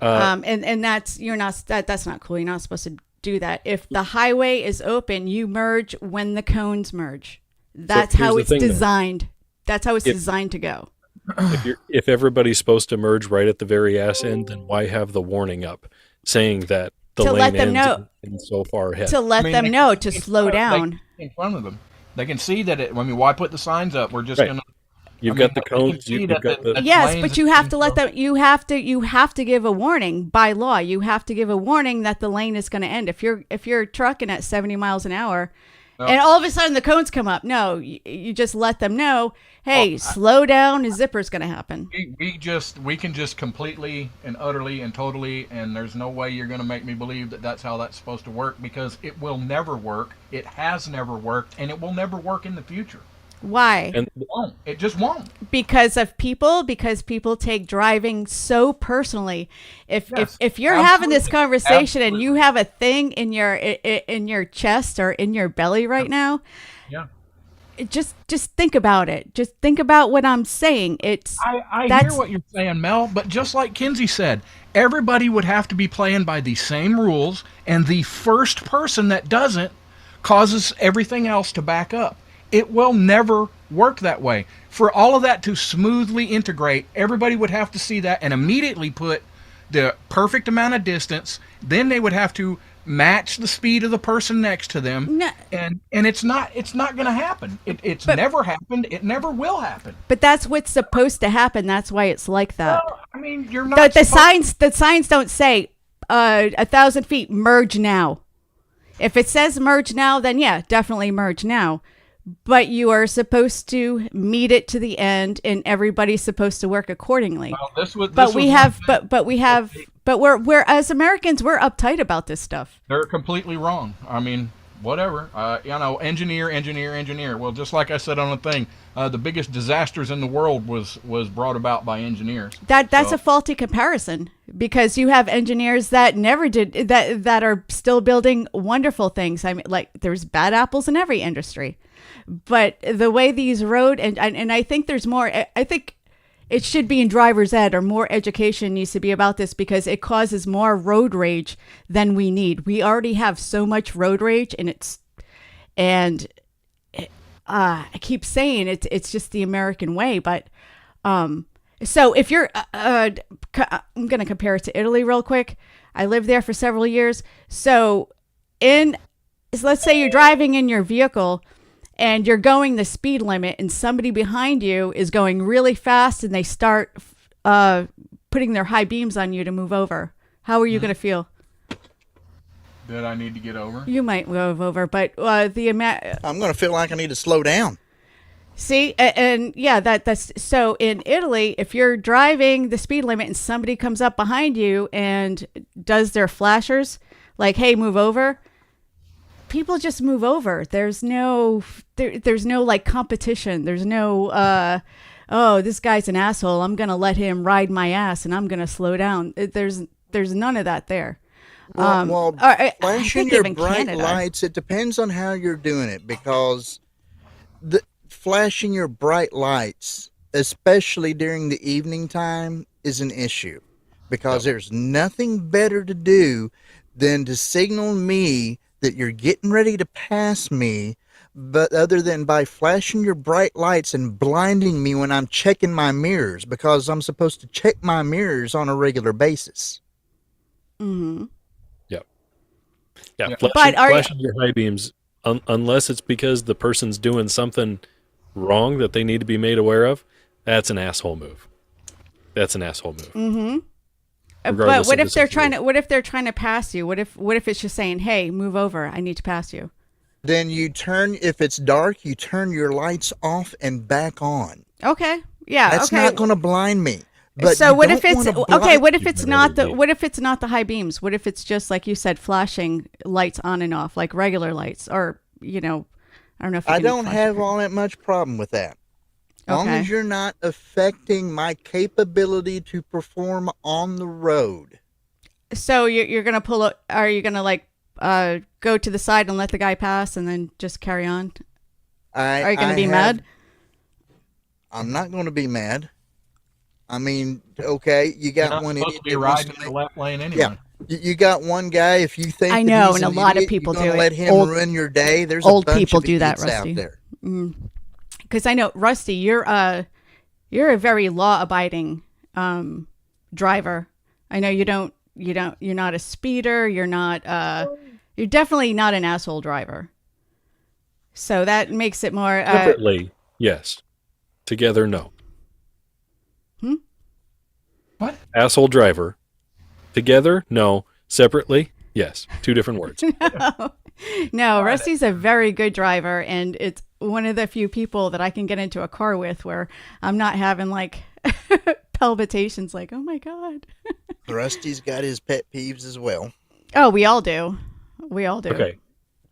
[SPEAKER 1] And that's that's not cool. You're not supposed to do that. If the highway is open, you merge when the cones merge. That's how it's designed. That's how it's designed to go.
[SPEAKER 4] If everybody's supposed to merge right at the very ass end, then why have the warning up saying that the
[SPEAKER 1] To
[SPEAKER 4] lane
[SPEAKER 1] let them
[SPEAKER 4] ends
[SPEAKER 1] know.
[SPEAKER 4] and so far ahead.
[SPEAKER 1] To let them
[SPEAKER 3] they
[SPEAKER 1] know
[SPEAKER 3] can
[SPEAKER 1] to
[SPEAKER 3] see
[SPEAKER 1] slow down.
[SPEAKER 3] in front of them. They can see that it. I mean, why put the signs up? We're just
[SPEAKER 4] Right.
[SPEAKER 3] gonna.
[SPEAKER 4] You've
[SPEAKER 3] I
[SPEAKER 4] got
[SPEAKER 3] mean,
[SPEAKER 4] the
[SPEAKER 3] they can
[SPEAKER 4] cones.
[SPEAKER 3] see
[SPEAKER 4] You've
[SPEAKER 3] that
[SPEAKER 4] got the.
[SPEAKER 1] Yes,
[SPEAKER 3] lanes
[SPEAKER 1] but you have to let them. You have to give a warning by law. You have to give a warning that the lane is going to end. If you're trucking at 70 miles an hour, and all of a sudden the cones come up, no, you just let them know. Hey, slow down. A zipper's going to happen.
[SPEAKER 3] We can just completely and utterly and totally, and there's no way you're going to make me believe that that's how that's supposed to work, because it will never work. It has never worked, and it will never work in the future.
[SPEAKER 1] Why?
[SPEAKER 4] And
[SPEAKER 3] It won't. It just won't.
[SPEAKER 1] Because people take driving so personally. If you're
[SPEAKER 3] absolutely.
[SPEAKER 1] having this conversation and
[SPEAKER 3] Absolutely.
[SPEAKER 1] you have a thing in your chest or in your belly right now,
[SPEAKER 3] Yeah.
[SPEAKER 1] just think about it. Just think about what I'm saying.
[SPEAKER 3] I hear what you're saying, Mel, but just like Kinsey said, everybody would have to be playing by the same rules, and the first person that doesn't causes everything else to back up. It will never work that way. For all of that to smoothly integrate, everybody would have to see that and immediately put the perfect amount of distance. Then they would have to match the speed of the person next to them.
[SPEAKER 1] No.
[SPEAKER 3] And it's not going to happen. It's never happened. It never will happen.
[SPEAKER 1] But that's what's supposed to happen. That's why it's like that.
[SPEAKER 3] Well, I mean, you're not
[SPEAKER 1] The signs don't say 1,000 feet merge now. If it says merge now, then yeah, definitely merge now. But you are supposed to meet it to the end, and everybody's supposed to work accordingly.
[SPEAKER 3] Well,
[SPEAKER 1] we're as Americans, we're uptight about this stuff.
[SPEAKER 3] They're completely wrong. I mean, whatever. Engineer. Well, just like I said on the thing, the biggest disasters in the world was brought about by engineers.
[SPEAKER 1] That's a faulty comparison, because you have engineers that never did that are still building wonderful things. I mean, like, there's bad apples in every industry. But the way these road and I think there's more. I think it should be in driver's ed, or more education needs to be about this, because it causes more road rage than we need. We already have so much road rage, I keep saying it's just the American way. But so if you're, I'm going to compare it to Italy real quick. I lived there for several years. So let's say you're driving in your vehicle and you're going the speed limit, and somebody behind you is going really fast, and they start putting their high beams on you to move over. How are you going to feel?
[SPEAKER 3] That I need to get over.
[SPEAKER 1] You might move over, but
[SPEAKER 2] I'm going to feel like I need to slow down.
[SPEAKER 1] See, and yeah, that's so. In Italy, if you're driving the speed limit and somebody comes up behind you and does their flashers, like, "Hey, move over," people just move over. There's no like competition. There's no oh, this guy's an asshole, I'm gonna let him ride my ass and I'm gonna slow down. There's none of that there.
[SPEAKER 2] Flashing your bright lights, it depends on how you're doing it, because flashing your bright lights, especially during the evening time, is an issue, because there's nothing better to do than to signal me that you're getting ready to pass me, but other than by flashing your bright lights and blinding me when I'm checking my mirrors, because I'm supposed to check my mirrors on a regular basis.
[SPEAKER 1] Mm-hmm.
[SPEAKER 4] Yeah, flashing your high beams, unless it's because the person's doing something wrong that they need to be made aware of, that's an asshole move.
[SPEAKER 1] Mm-hmm. But what if they're trying to pass you? What if it's just saying, "Hey, move over, I need to pass you"?
[SPEAKER 2] Then you turn, if it's dark, you turn your lights off and back on.
[SPEAKER 1] Okay. Yeah.
[SPEAKER 2] That's not going to blind me. But
[SPEAKER 1] so what if it's okay? What if it's not the high beams? What if it's just, like you said, flashing lights on and off, like regular lights, or I don't know if
[SPEAKER 2] I don't have all that much problem with that. As long as you're not affecting my capability to perform on the road.
[SPEAKER 1] So you're gonna pull up? Are you gonna go to the side and let the guy pass, and then just carry on? Are you gonna be mad?
[SPEAKER 2] I'm not going to be mad. I mean, okay, you got one idiot
[SPEAKER 3] that wants to riding in the left lane anyway.
[SPEAKER 2] Yeah, you got one guy. If you think
[SPEAKER 1] I know,
[SPEAKER 2] he's
[SPEAKER 1] and a lot of people do it.
[SPEAKER 2] Let him ruin your day. There's
[SPEAKER 1] old
[SPEAKER 2] a bunch
[SPEAKER 1] people
[SPEAKER 2] of
[SPEAKER 1] do that,
[SPEAKER 2] idiots
[SPEAKER 1] Rusty.
[SPEAKER 2] out there.
[SPEAKER 1] Because I know, Rusty, you're a very law-abiding driver. I know you don't you're not a speeder. You're definitely not an asshole driver. So that makes it more
[SPEAKER 4] Separately, yes. Together, no.
[SPEAKER 3] What?
[SPEAKER 4] Asshole driver. Together, no. Separately, yes. Two different words.
[SPEAKER 1] No, Rusty's a very good driver, and it's one of the few people that I can get into a car with where I'm not having like palpitations like, oh my God.
[SPEAKER 2] Rusty's got his pet peeves as well.
[SPEAKER 1] Oh, we all do. We all do.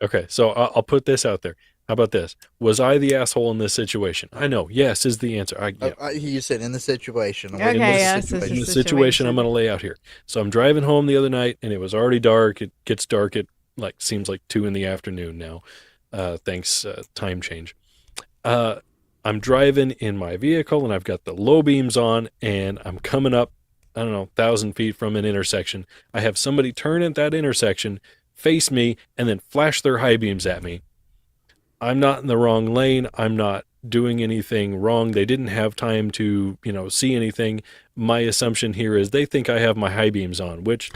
[SPEAKER 4] Okay. So I'll put this out there. How about this? Was I the asshole in this situation? I know. Yes is the answer.
[SPEAKER 2] You said in the situation.
[SPEAKER 1] Okay, yes,
[SPEAKER 4] in the situation I'm going to lay out here. So I'm driving home the other night, and it was already dark. It gets dark at seems like 2 p.m. now. Thanks, time change. I'm driving in my vehicle, and I've got the low beams on, and I'm coming up, 1,000 feet from an intersection. I have somebody turn at that intersection, face me, and then flash their high beams at me. I'm not in the wrong lane. I'm not doing anything wrong. They didn't have time to, see anything. My assumption here is they think I have my high beams on, which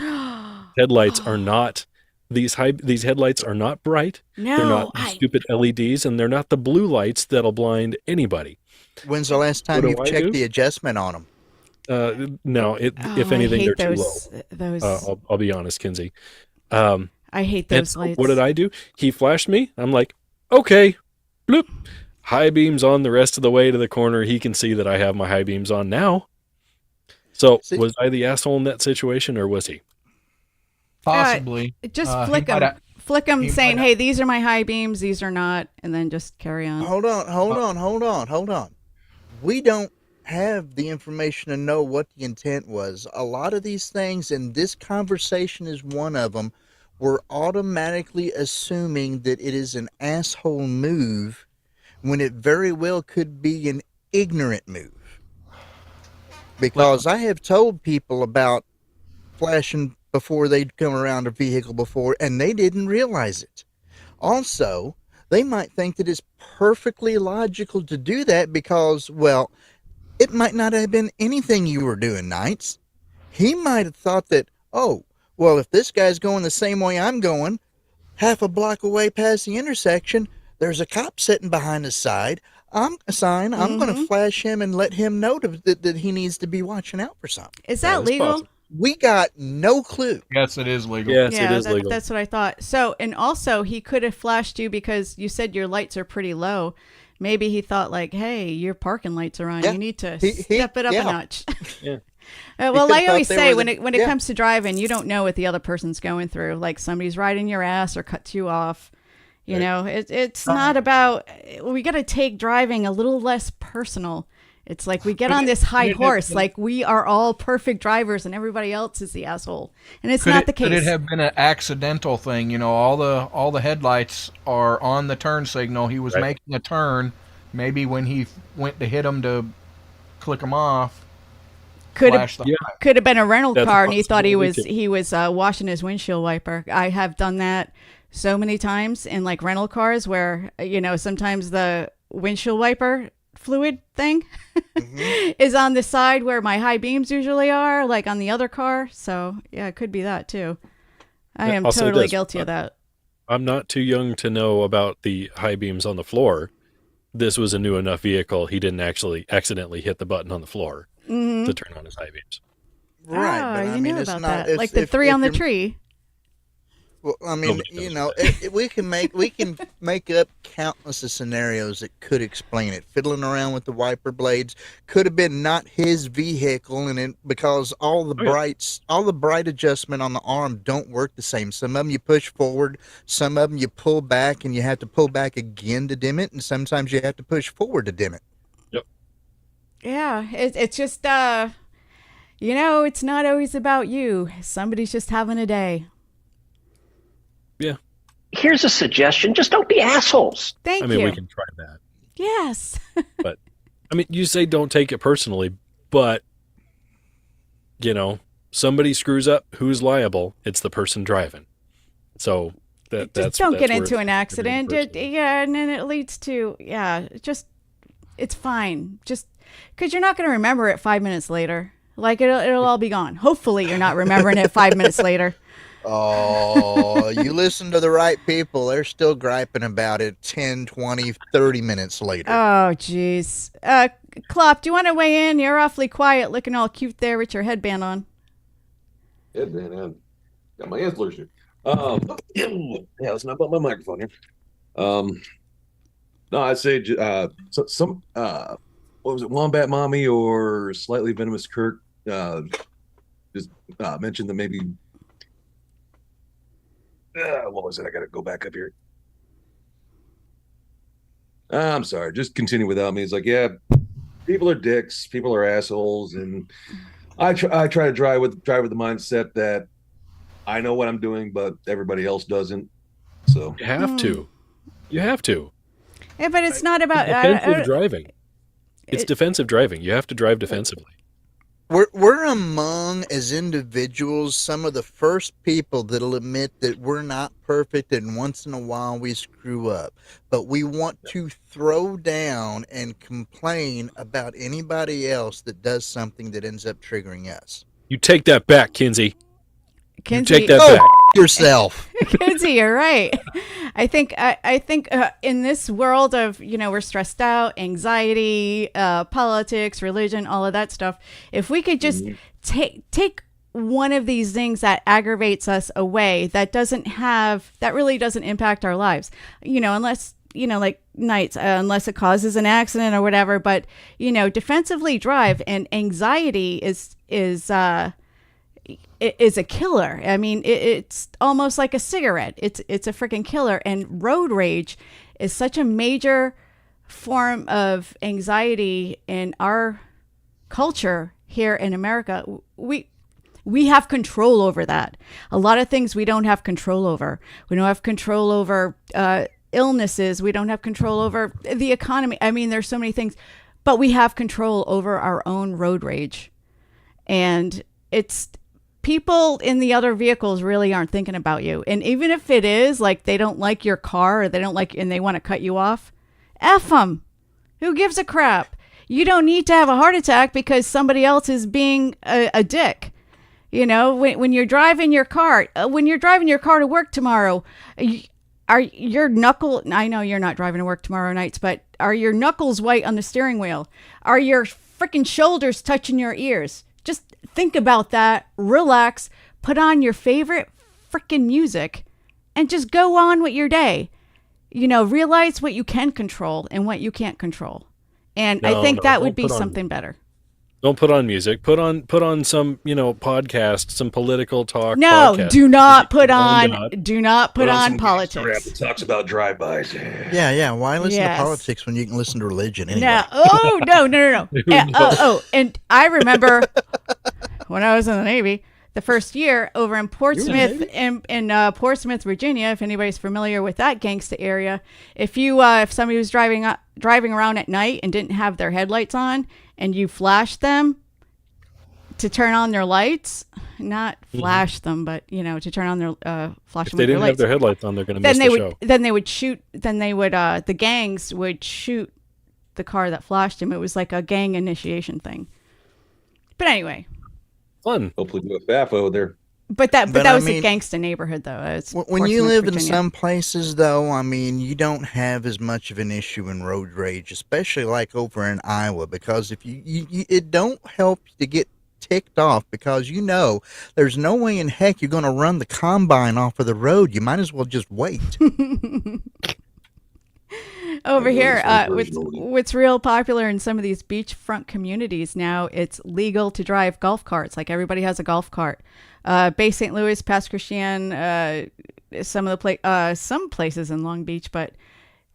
[SPEAKER 4] headlights are not. These headlights are not bright.
[SPEAKER 1] No,
[SPEAKER 4] they're not stupid LEDs, and they're not the blue lights that'll blind anybody.
[SPEAKER 2] When's the last time you've checked the adjustment on them?
[SPEAKER 4] No. If anything, they're too low. I'll be honest, Kinsey.
[SPEAKER 1] I hate those lights.
[SPEAKER 4] What did I do? He flashed me. I'm like, okay, bloop. High beams on the rest of the way to the corner. He can see that I have my high beams on now. So was I the asshole in that situation, or was he?
[SPEAKER 3] Possibly.
[SPEAKER 1] Just flick them saying, hey, these are my high beams, these are not, and then just carry on.
[SPEAKER 2] Hold on. We don't have the information to know what the intent was. A lot of these things, and this conversation is one of them, we're automatically assuming that it is an asshole move when it very well could be an ignorant move. Because I have told people about flashing before they'd come around a vehicle before, and they didn't realize it. Also, they might think that it's perfectly logical to do that because, well, it might not have been anything you were doing, Knights. He might have thought that, oh, well, if this guy's going the same way I'm going, half a block away past the intersection, there's a cop sitting behind the side. I'm going to flash him and let him know that he needs to be watching out for something.
[SPEAKER 1] Is that legal?
[SPEAKER 2] Possible. We got no clue.
[SPEAKER 3] Yes, it is legal.
[SPEAKER 4] Yes, it is legal.
[SPEAKER 1] That's what I thought. So, and also he could have flashed you because you said your lights are pretty low. Maybe he thought like, hey, your parking lights are on. Yeah. You need to step it up a notch.
[SPEAKER 4] Yeah.
[SPEAKER 1] Well, I always say when it comes to driving, you don't know what the other person's going through. Like somebody's riding your ass or cuts you off. You know, it's not about, we got to take driving a little less personal. It's like we get on this high horse, like we are all perfect drivers and everybody else is the asshole. And it's not the case.
[SPEAKER 3] Could it have been an accidental thing? You know, all the headlights are on the turn signal. He was making a turn. Maybe when he went to hit him to click him off,
[SPEAKER 1] could have been a rental car and he thought he was washing his windshield wiper. I have done that so many times in like rental cars where, you know, sometimes the windshield wiper fluid thing is on the side where my high beams usually are, like on the other car. So yeah, it could be that too. I am totally guilty of that.
[SPEAKER 4] I'm not too young to know about the high beams on the floor. This was a new enough vehicle. He didn't actually accidentally hit the button on the floor to turn on his high beams.
[SPEAKER 2] Right.
[SPEAKER 1] But
[SPEAKER 2] I mean, it's not
[SPEAKER 1] that. Like the three on the tree.
[SPEAKER 2] Well, I mean, you know, we can make up countless of scenarios that could explain it. Fiddling around with the wiper blades could have been not his vehicle, and because all the bright adjustment on the arm don't work the same. Some of them you push forward, some of them you pull back, and you have to pull back again to dim it, and sometimes you have to push forward to dim it.
[SPEAKER 4] Yep.
[SPEAKER 1] Yeah, it's just you know, it's not always about you. Somebody's just having a day.
[SPEAKER 4] Yeah.
[SPEAKER 15] Here's a suggestion. Just don't be assholes.
[SPEAKER 1] Thank you.
[SPEAKER 4] I mean, we can try that.
[SPEAKER 1] Yes.
[SPEAKER 4] But, I mean, you say don't take it personally, but, you know, somebody screws up, who's liable? It's the person driving. So, that's
[SPEAKER 1] don't get into an accident. And then it leads to, it's fine. Just because you're not going to remember it 5 minutes later. Like it'll all be gone. Hopefully you're not remembering it 5 minutes later.
[SPEAKER 2] Oh, you listen to the right people. They're still griping about it 10, 20, 30 minutes later.
[SPEAKER 1] Oh, jeez. Klopp, do you want to weigh in? You're awfully quiet, looking all cute there with your headband on.
[SPEAKER 14] Headband on. Got my antlers here. Yeah, let's not about my microphone here. No, I'd say some what was it, Wombat Mommy or Slightly Venomous Kirk just mentioned that maybe what was it? I gotta go back up here. I'm sorry, just continue without me. It's like, yeah, people are dicks, people are assholes, and I try to drive with the mindset that I know what I'm doing, but everybody else doesn't. So
[SPEAKER 4] you have to. You have to.
[SPEAKER 1] Yeah, but it's not about
[SPEAKER 4] defensive driving. It's defensive driving. You have to drive defensively.
[SPEAKER 2] We're among, as individuals, some of the first people that'll admit that we're not perfect and once in a while we screw up. But we want to throw down and complain about anybody else that does something that ends up triggering us.
[SPEAKER 4] You take that back, Kinsey.
[SPEAKER 1] Kinsey,
[SPEAKER 4] you take that back.
[SPEAKER 2] Yourself.
[SPEAKER 1] Kinsey, you're right. I think in this world of, we're stressed out, anxiety, politics, religion, all of that stuff, if we could just take one of these things that aggravates us away, that really doesn't impact our lives, unless, like nights, unless it causes an accident or whatever, but, defensively drive, and anxiety is a killer. I mean, it's almost like a cigarette. It's a freaking killer. And road rage is such a major form of anxiety in our culture here in America. We have control over that. A lot of things we don't have control over. We don't have control over illnesses. We don't have control over the economy. I mean, there's so many things, but we have control over our own road rage. And it's people in the other vehicles really aren't thinking about you. And even if it is like they don't like your car or and they want to cut you off, F them. Who gives a crap? You don't need to have a heart attack because somebody else is being a dick. When you're driving your car, to work tomorrow, are your knuckles, I know you're not driving to work tomorrow nights, but are your knuckles white on the steering wheel? Are your freaking shoulders touching your ears? Just think about that, relax, put on your favorite freaking music, and just go on with your day. Realize what you can control and what you can't control. And I think that would be something better.
[SPEAKER 4] Don't put on music. Put on some, podcast, some political talk.
[SPEAKER 1] No,
[SPEAKER 4] podcast.
[SPEAKER 1] do not put on politics.
[SPEAKER 14] That talks about drive-bys.
[SPEAKER 2] Yeah. Why listen to politics when you can listen to religion anyway?
[SPEAKER 1] No. Oh, no. And I remember when I was in the Navy, the first year over in Portsmouth, in Portsmouth, Virginia, if anybody's familiar with that gangsta area, if somebody was driving around at night and didn't have their headlights on, and you flashed them to turn on their lights, not flash them, but to turn on their flash them with their lights. If
[SPEAKER 4] they didn't have their headlights on, they're going to miss the show.
[SPEAKER 1] Then they would shoot. Then they would the gangs would shoot the car that flashed him. It was like a gang initiation thing. But anyway,
[SPEAKER 4] fun.
[SPEAKER 14] Hopefully, do a FAFO there.
[SPEAKER 1] But that was a gangsta neighborhood, though. It's
[SPEAKER 2] when you live in some places, though, I mean, you don't have as much of an issue in road rage, especially like over in Iowa, because if you it don't help to get ticked off because there's no way in heck you're going to run the combine off of the road. You might as well just wait.
[SPEAKER 1] Over here, what's real popular in some of these beachfront communities now, it's legal to drive golf carts. Like everybody has a golf cart. Bay St. Louis, Pass Christian, some places in Long Beach, but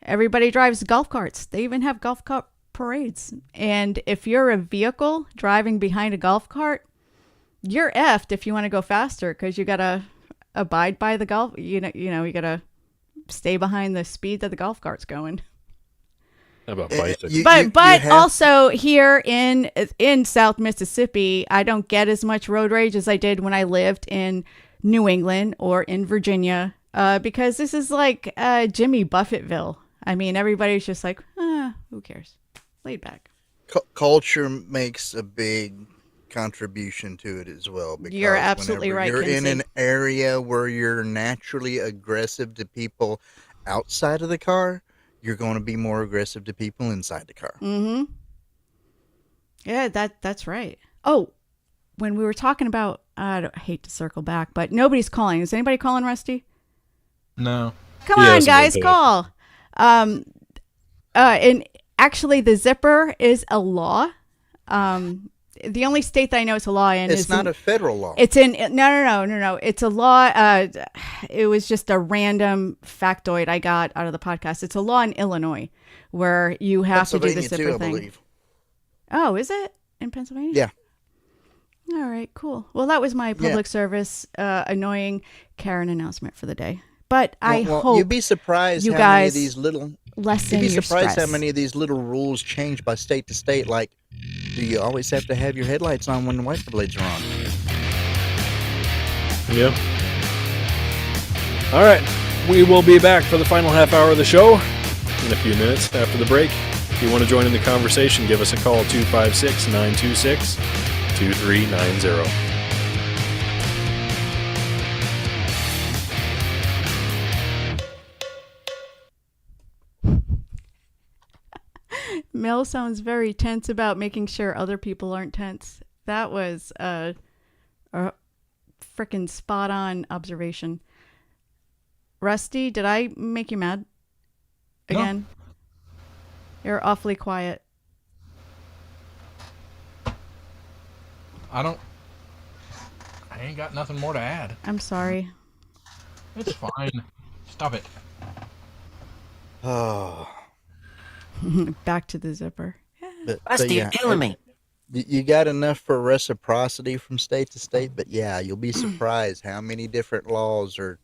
[SPEAKER 1] everybody drives golf carts. They even have golf cart parades. And if you're a vehicle driving behind a golf cart, you're effed if you want to go faster because you gotta abide by the golf. You gotta stay behind the speed that the golf cart's going.
[SPEAKER 4] How about bicycles?
[SPEAKER 1] But also here in South Mississippi, I don't get as much road rage as I did when I lived in New England or in Virginia, because this is like Jimmy Buffettville. I mean, everybody's just like, who cares? Laid back.
[SPEAKER 2] Culture makes a big contribution to it as well. Because
[SPEAKER 1] You're absolutely right,
[SPEAKER 2] You're in
[SPEAKER 1] Kinsey.
[SPEAKER 2] an area where you're naturally aggressive to people outside of the car. You're going to be more aggressive to people inside the car.
[SPEAKER 1] Mm-hmm. Yeah, that's right. Oh, when we were talking about, I hate to circle back, but nobody's calling. Is anybody calling, Rusty?
[SPEAKER 3] No.
[SPEAKER 1] Come on, guys, call. And actually, the zipper is a law. The only state that I know it's a law in
[SPEAKER 2] It's
[SPEAKER 1] is
[SPEAKER 2] not a federal law.
[SPEAKER 1] It's in no. It's a law. It was just a random factoid I got out of the podcast. It's a law in Illinois where you have to do the
[SPEAKER 2] Pennsylvania
[SPEAKER 1] zipper
[SPEAKER 2] too, I
[SPEAKER 1] thing.
[SPEAKER 2] believe.
[SPEAKER 1] Oh, is it in Pennsylvania?
[SPEAKER 2] Yeah.
[SPEAKER 1] All right, cool. Well, that was my public service annoying Karen announcement for the day. But I hope
[SPEAKER 2] you'd be surprised
[SPEAKER 1] you
[SPEAKER 2] how
[SPEAKER 1] guys
[SPEAKER 2] many of these little
[SPEAKER 1] lessen
[SPEAKER 2] You'd be
[SPEAKER 1] your
[SPEAKER 2] surprised
[SPEAKER 1] stress.
[SPEAKER 2] how many of these little rules change by state to state. Like, do you always have to have your headlights on when the wiper blades are on?
[SPEAKER 4] Yeah. All right. We will be back for the final half hour of the show in a few minutes after the break. If you want to join in the conversation, give us a call, 256-926-2390.
[SPEAKER 1] Mel sounds very tense about making sure other people aren't tense. That was a freaking spot on observation. Rusty, did I make you mad again? No. You're awfully quiet.
[SPEAKER 3] I ain't got nothing more to add.
[SPEAKER 1] I'm sorry.
[SPEAKER 3] It's fine. Stop it.
[SPEAKER 2] Oh.
[SPEAKER 1] Back to the zipper.
[SPEAKER 2] Rusty, you're killing me. You got enough for reciprocity from state to state, but yeah, you'll be surprised how many different laws are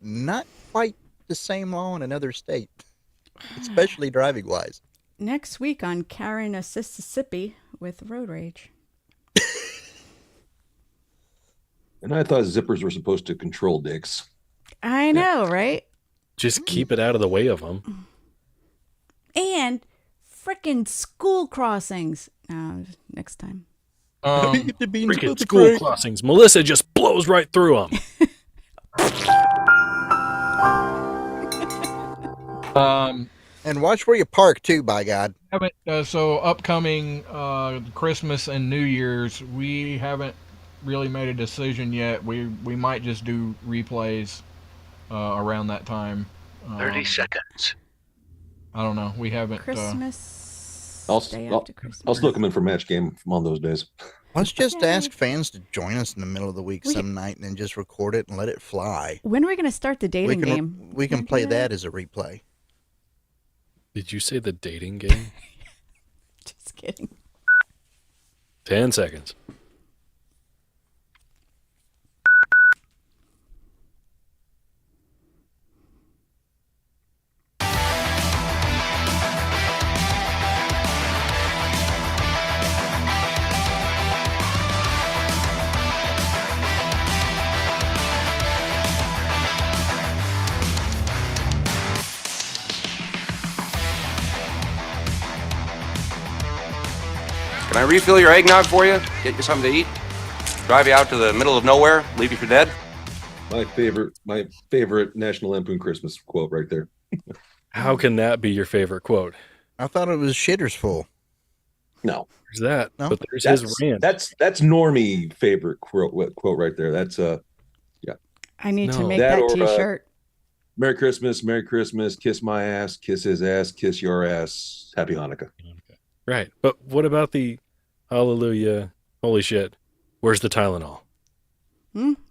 [SPEAKER 2] not quite the same law in another state, especially driving wise.
[SPEAKER 1] Next week on Karen Mississippi with Road Rage.
[SPEAKER 14] And I thought zippers were supposed to control dicks.
[SPEAKER 1] I know, right?
[SPEAKER 4] Just keep it out of the way of them.
[SPEAKER 1] And frickin' school crossings. No, next time.
[SPEAKER 4] Freaking school crossings. Melissa just blows right through them.
[SPEAKER 2] And watch where you park too, by God.
[SPEAKER 3] So upcoming Christmas and New Year's, we haven't really made a decision yet. We might just do replays around that time.
[SPEAKER 15] 30 seconds.
[SPEAKER 3] I don't know. We haven't.
[SPEAKER 1] Christmas.
[SPEAKER 14] I'll snook them in for match game on those days.
[SPEAKER 2] Let's just ask fans to join us in the middle of the week some night and then just record it and let it fly.
[SPEAKER 1] When are we going to start the dating game?
[SPEAKER 2] We can play that as a replay.
[SPEAKER 4] Did you say the dating game?
[SPEAKER 1] Just kidding.
[SPEAKER 4] 10 seconds.
[SPEAKER 16] Can I refill your eggnog for you? Get you something to eat? Drive you out to the middle of nowhere? Leave you for dead?
[SPEAKER 14] My favorite National Lampoon Christmas quote right there.
[SPEAKER 4] How can that be your favorite quote?
[SPEAKER 2] I thought it was Shitter's Full.
[SPEAKER 14] No.
[SPEAKER 4] There's that.
[SPEAKER 2] No?
[SPEAKER 4] But there's his rant.
[SPEAKER 14] That's Normie favorite quote right there. That's yeah.
[SPEAKER 1] I need to make that t-shirt.
[SPEAKER 14] Merry Christmas, kiss my ass, kiss his ass, kiss your ass, Happy Hanukkah.
[SPEAKER 4] Right. But what about the hallelujah, holy shit, where's the Tylenol?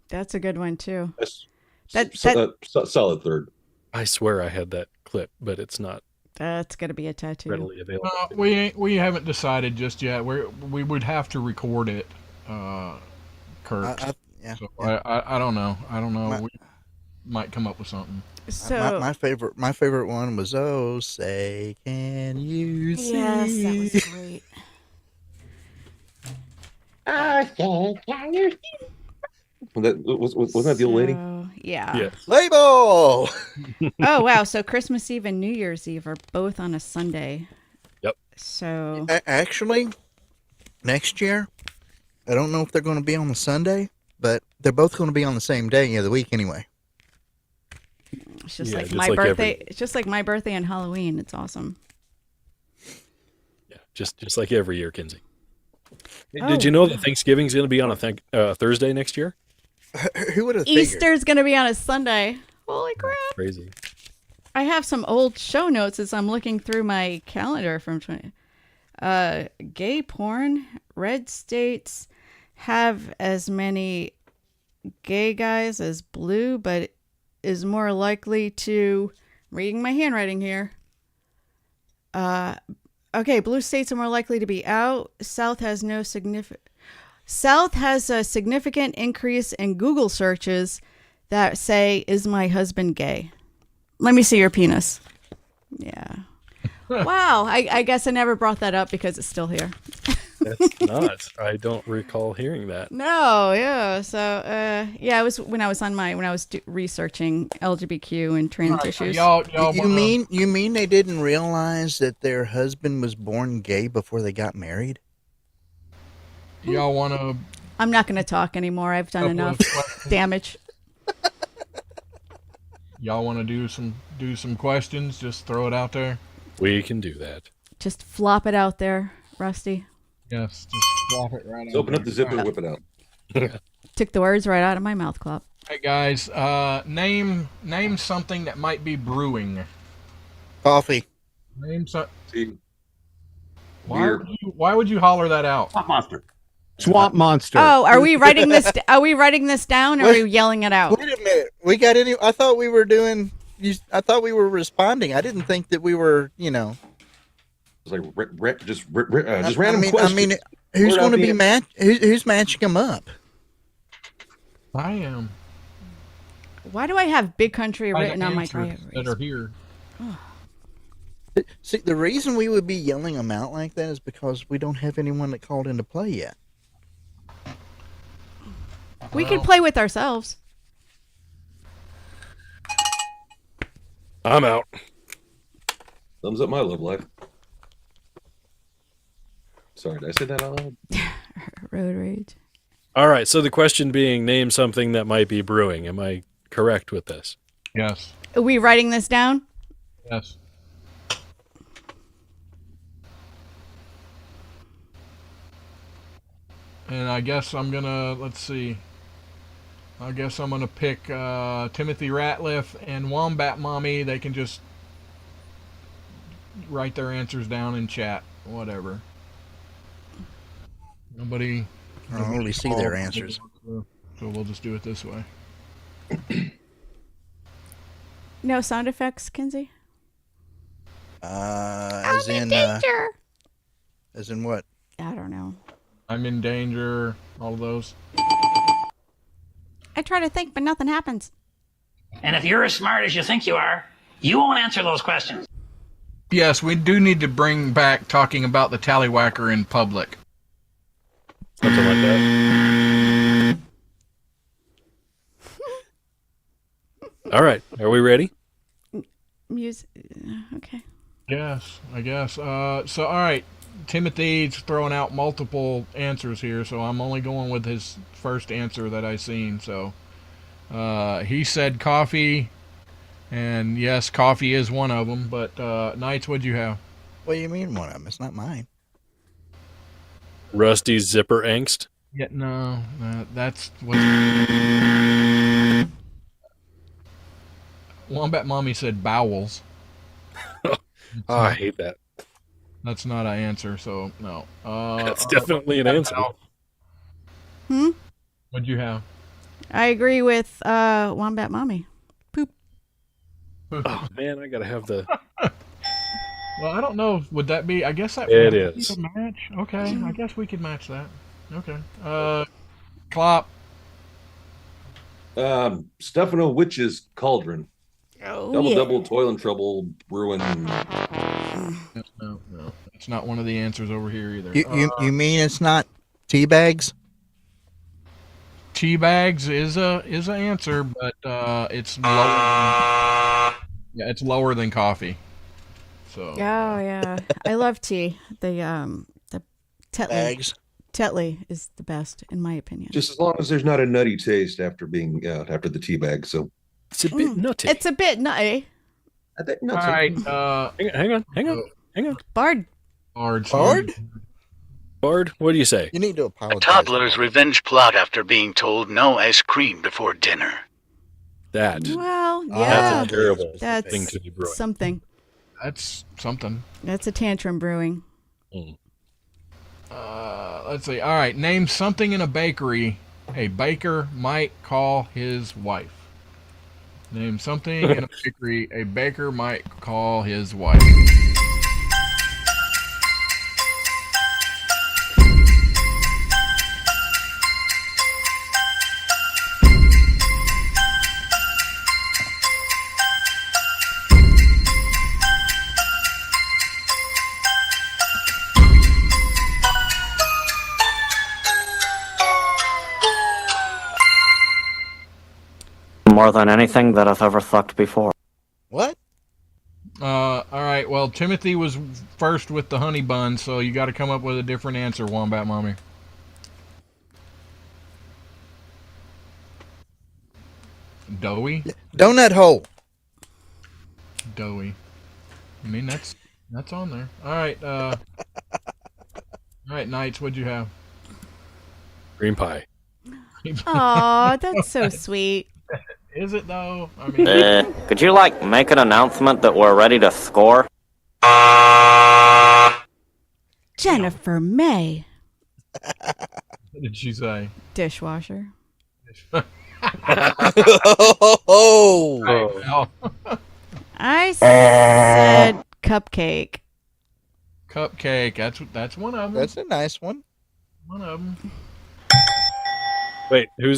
[SPEAKER 1] That's a good one too.
[SPEAKER 14] Solid third.
[SPEAKER 4] I swear I had that clip, but it's not.
[SPEAKER 1] That's going to be a tattoo.
[SPEAKER 4] Readily available.
[SPEAKER 3] We haven't decided just yet. We would have to record it, Kurt. I don't know. We might come up with something.
[SPEAKER 1] So
[SPEAKER 2] my favorite one was "Oh, say can you see?"
[SPEAKER 1] Yes, that was great.
[SPEAKER 14] Wasn't that the old lady?
[SPEAKER 1] Yeah.
[SPEAKER 4] Yes.
[SPEAKER 2] Label.
[SPEAKER 1] Oh wow! So Christmas Eve and New Year's Eve are both on a Sunday.
[SPEAKER 4] Yep.
[SPEAKER 1] So
[SPEAKER 2] actually, next year I don't know if they're going to be on the Sunday, but they're both going to be on the same day of the week anyway.
[SPEAKER 1] It's just like my birthday. It's just like my birthday and Halloween. It's awesome.
[SPEAKER 4] Yeah, just like every year, Kinsey. Did you know that Thanksgiving's going to be on a Thursday next year?
[SPEAKER 2] Who would have
[SPEAKER 1] Easter's going to be on a Sunday. Holy crap.
[SPEAKER 4] Crazy.
[SPEAKER 1] I have some old show notes as I'm looking through my calendar from 20. Gay porn. Red states have as many gay guys as blue, but is more likely to, reading my handwriting here. Okay, blue states are more likely to be out. South has a significant increase in Google searches that say, "Is my husband gay?" Let me see your penis. Yeah. Wow. I guess I never brought that up because it's still here.
[SPEAKER 4] That's nuts. I don't recall hearing that.
[SPEAKER 1] No, yeah. So, yeah, it was when I was researching LGBTQ and trans issues.
[SPEAKER 2] You mean they didn't realize that their husband was born gay before they got married?
[SPEAKER 3] Y'all want to?
[SPEAKER 1] I'm not going to talk anymore. I've done enough damage.
[SPEAKER 3] Y'all want to do some questions? Just throw it out there.
[SPEAKER 4] We can do that.
[SPEAKER 1] Just flop it out there, Rusty.
[SPEAKER 3] Yes, just flop it right out.
[SPEAKER 14] Open up the zipper, whip it out.
[SPEAKER 1] Took the words right out of my mouth, Clop.
[SPEAKER 3] Hey guys, name something that might be brewing.
[SPEAKER 2] Coffee.
[SPEAKER 3] Name
[SPEAKER 14] Tea.
[SPEAKER 3] Why would you holler that out?
[SPEAKER 5] Swamp monster.
[SPEAKER 17] Swamp monster.
[SPEAKER 1] Oh, are we writing this? Are we writing this down, or are we yelling it out?
[SPEAKER 2] Wait a minute. We got any? I thought we were doing. I thought we were responding. I didn't think that we were.
[SPEAKER 14] It's like just random questions.
[SPEAKER 2] I mean, who's going to be who's matching them up?
[SPEAKER 3] I am.
[SPEAKER 1] Why do I have Big Country written on my car?
[SPEAKER 3] That are here.
[SPEAKER 1] Oh.
[SPEAKER 2] See, the reason we would be yelling them out like that is because we don't have anyone that called into play yet.
[SPEAKER 1] We could play with ourselves.
[SPEAKER 4] I'm out.
[SPEAKER 14] Thumbs up my love life. Sorry, did I say that out loud?
[SPEAKER 1] Road rage.
[SPEAKER 4] All right, so the question being, name something that might be brewing. Am I correct with this?
[SPEAKER 3] Yes.
[SPEAKER 1] Are we writing this down?
[SPEAKER 3] Yes. And I guess I'm gonna, let's see. I guess I'm gonna pick Timothy Ratliff and Wombat Mommy. They can just write their answers down in chat. Whatever. Nobody.
[SPEAKER 2] I don't really see their answers.
[SPEAKER 3] So we'll just do it this way.
[SPEAKER 1] No sound effects, Kinsey?
[SPEAKER 2] As in
[SPEAKER 1] danger.
[SPEAKER 2] As in what?
[SPEAKER 1] I don't know.
[SPEAKER 3] I'm in danger. All of those.
[SPEAKER 1] I try to think, but nothing happens.
[SPEAKER 12] And if you're as smart as you think you are, you won't answer those questions.
[SPEAKER 3] Yes, we do need to bring back talking about the tallywhacker in public.
[SPEAKER 4] Something like that. All right, are we ready?
[SPEAKER 1] Music. Okay.
[SPEAKER 3] Yes, I guess. So, all right. Timothy's throwing out multiple answers here, so I'm only going with his first answer that I seen. So, he said coffee, and yes, coffee is one of them. But Knights, what'd you have?
[SPEAKER 2] What do you mean one of them? It's not mine.
[SPEAKER 4] Rusty's zipper angst.
[SPEAKER 3] Yeah, no, that's what. Wombat Mommy said bowels.
[SPEAKER 4] Oh, I hate that.
[SPEAKER 3] That's not an answer, so no.
[SPEAKER 4] That's definitely an answer.
[SPEAKER 3] What'd you have?
[SPEAKER 1] I agree with Wombat Mommy. Poop.
[SPEAKER 4] Oh man, I gotta have the.
[SPEAKER 3] Well, I don't know. Would that be? I guess that
[SPEAKER 4] It
[SPEAKER 3] would
[SPEAKER 4] is.
[SPEAKER 3] be a match. Okay, I guess we could match that. Okay. Clop.
[SPEAKER 14] Stefano Witch's Cauldron.
[SPEAKER 1] Oh,
[SPEAKER 14] Double toil and trouble brewing.
[SPEAKER 3] No, it's not one of the answers over here either.
[SPEAKER 2] You mean it's not tea bags?
[SPEAKER 3] Tea bags is a answer, but it's lower. It's lower than coffee. So.
[SPEAKER 1] Oh yeah, I love tea. The Tetley
[SPEAKER 2] Bags.
[SPEAKER 1] Tetley is the best, in my opinion.
[SPEAKER 14] Just as long as there's not a nutty taste after being after the tea bag. So
[SPEAKER 4] it's a bit nutty.
[SPEAKER 1] It's a bit nutty.
[SPEAKER 14] I think
[SPEAKER 3] All
[SPEAKER 14] nutty.
[SPEAKER 3] right.
[SPEAKER 4] Hang on.
[SPEAKER 1] Bard.
[SPEAKER 4] Bard, what do you say?
[SPEAKER 2] You need to apologize.
[SPEAKER 15] A toddler's revenge plot after being told no ice cream before dinner.
[SPEAKER 4] That.
[SPEAKER 1] Well, yeah.
[SPEAKER 4] That's a terrible
[SPEAKER 1] That's
[SPEAKER 4] thing to be brewing.
[SPEAKER 1] something.
[SPEAKER 3] That's something.
[SPEAKER 1] That's a tantrum brewing.
[SPEAKER 3] Let's see. All right. Name something in a bakery a baker might call his wife. Name something in a bakery a baker might call his wife.
[SPEAKER 17] More than anything that I've ever sucked before.
[SPEAKER 2] What?
[SPEAKER 3] All right. Well, Timothy was first with the honey bun, so you got to come up with a different answer, Wombat Mommy. Doughy?
[SPEAKER 2] Donut hole.
[SPEAKER 3] Doughy. I mean, that's on there. All right. All right, Knights, what'd you have?
[SPEAKER 4] Green pie.
[SPEAKER 1] Aw, that's so sweet.
[SPEAKER 3] Is it though? I mean,
[SPEAKER 17] Could you make an announcement that we're ready to score?
[SPEAKER 1] Jennifer May.
[SPEAKER 3] what did she say?
[SPEAKER 1] Dishwasher.
[SPEAKER 2] Oh.
[SPEAKER 1] I said cupcake.
[SPEAKER 3] Cupcake. That's one of them.
[SPEAKER 2] That's a nice one.
[SPEAKER 3] One of them.
[SPEAKER 4] Wait, who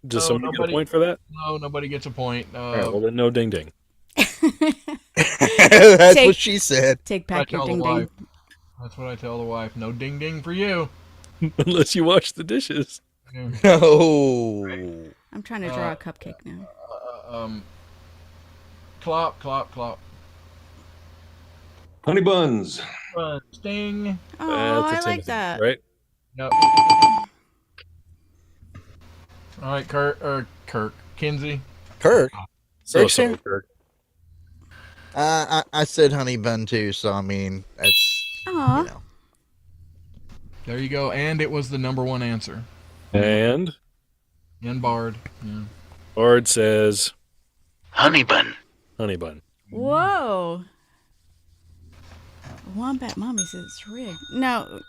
[SPEAKER 4] does somebody get a point for that?
[SPEAKER 3] No, nobody gets a point.
[SPEAKER 4] All right, well then, no ding ding.
[SPEAKER 2] That's what she said.
[SPEAKER 1] Take back your ding ding.
[SPEAKER 3] That's what I tell the wife. No ding ding for you.
[SPEAKER 4] Unless you wash the dishes.
[SPEAKER 2] No.
[SPEAKER 1] I'm trying to draw a cupcake now.
[SPEAKER 3] Clop, clop, clop.
[SPEAKER 14] Honey buns.
[SPEAKER 3] Sting.
[SPEAKER 1] Oh, I like that.
[SPEAKER 4] Right?
[SPEAKER 3] Yep. All right, Kirk. Kinsey.
[SPEAKER 2] Kirk.
[SPEAKER 4] So
[SPEAKER 2] Kirk's here?
[SPEAKER 4] Kirk.
[SPEAKER 2] I said honey bun too, so I mean that's.
[SPEAKER 1] Aw.
[SPEAKER 2] You know.
[SPEAKER 3] There you go, and it was the number one answer.
[SPEAKER 4] And
[SPEAKER 3] Bard. Yeah.
[SPEAKER 4] Bard says
[SPEAKER 15] Honey bun.
[SPEAKER 4] honey bun.
[SPEAKER 1] Whoa. Wombat Mommy says it's rigged. No.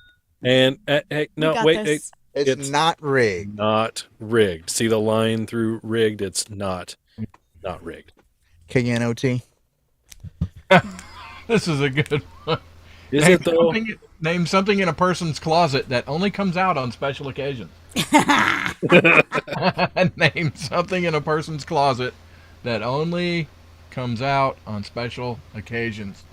[SPEAKER 4] And hey,
[SPEAKER 1] We
[SPEAKER 4] no,
[SPEAKER 1] got
[SPEAKER 4] wait,
[SPEAKER 1] this.
[SPEAKER 2] It's not rigged.
[SPEAKER 4] Not rigged. See the line through rigged? It's not rigged.
[SPEAKER 2] KNOT.
[SPEAKER 3] This is a good one.
[SPEAKER 4] Is it though?
[SPEAKER 3] Name something in a person's closet that only comes out on special occasions. Name something in a person's closet that only comes out on special occasions.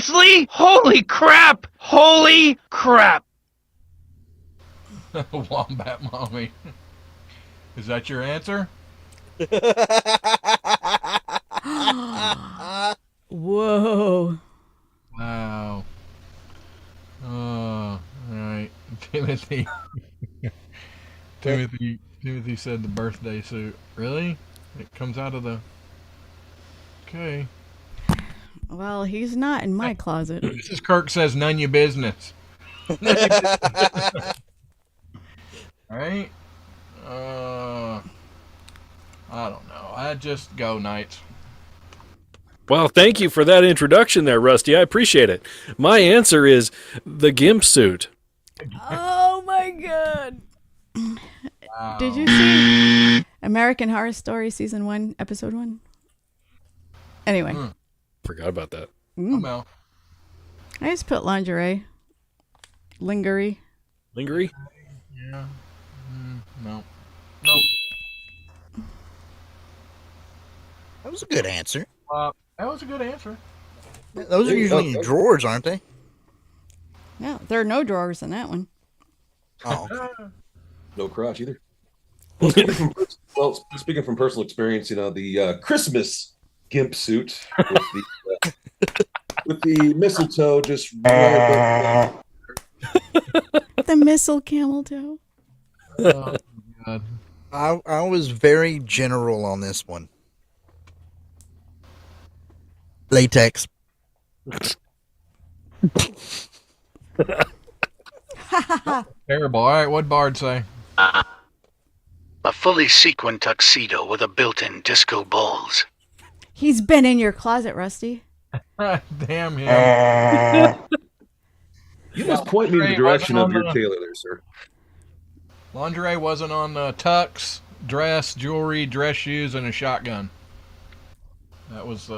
[SPEAKER 12] Seriously? Holy crap! Holy crap!
[SPEAKER 3] Wombat Mommy. Is that your answer?
[SPEAKER 1] Whoa.
[SPEAKER 3] Wow. All right. Timothy. Timothy said the birthday suit. Really? It comes out of the... Okay.
[SPEAKER 1] Well, he's not in my closet.
[SPEAKER 3] Mrs. Kirk says none your business. Right? I don't know. I'd just go Knights.
[SPEAKER 4] Well, thank you for that introduction there, Rusty. I appreciate it. My answer is the gimp suit.
[SPEAKER 1] Oh my god. Did you see American Horror Story Season 1, Episode 1? Anyway.
[SPEAKER 4] Forgot about that.
[SPEAKER 3] Well,
[SPEAKER 1] I just put lingerie. Lingerie.
[SPEAKER 4] Lingerie?
[SPEAKER 3] Yeah. No. Nope.
[SPEAKER 2] That was a good answer.
[SPEAKER 3] That was a good answer.
[SPEAKER 2] Those are usually in drawers, aren't they?
[SPEAKER 1] No, there are no drawers in that one.
[SPEAKER 2] Oh.
[SPEAKER 14] No crotch either. Speaking from personal experience, the Christmas gimp suit with the mistletoe just right above
[SPEAKER 1] The missile camel toe.
[SPEAKER 3] Oh, God.
[SPEAKER 2] I was very general on this one. Latex.
[SPEAKER 3] Terrible. All right, what'd Bard say?
[SPEAKER 15] A fully sequined tuxedo with a built-in disco balls.
[SPEAKER 1] He's been in your closet, Rusty.
[SPEAKER 3] Damn him.
[SPEAKER 14] You must point me in the direction of your tailor there, sir.
[SPEAKER 3] Lingerie wasn't on tux, dress, jewelry, dress shoes, and a shotgun. That was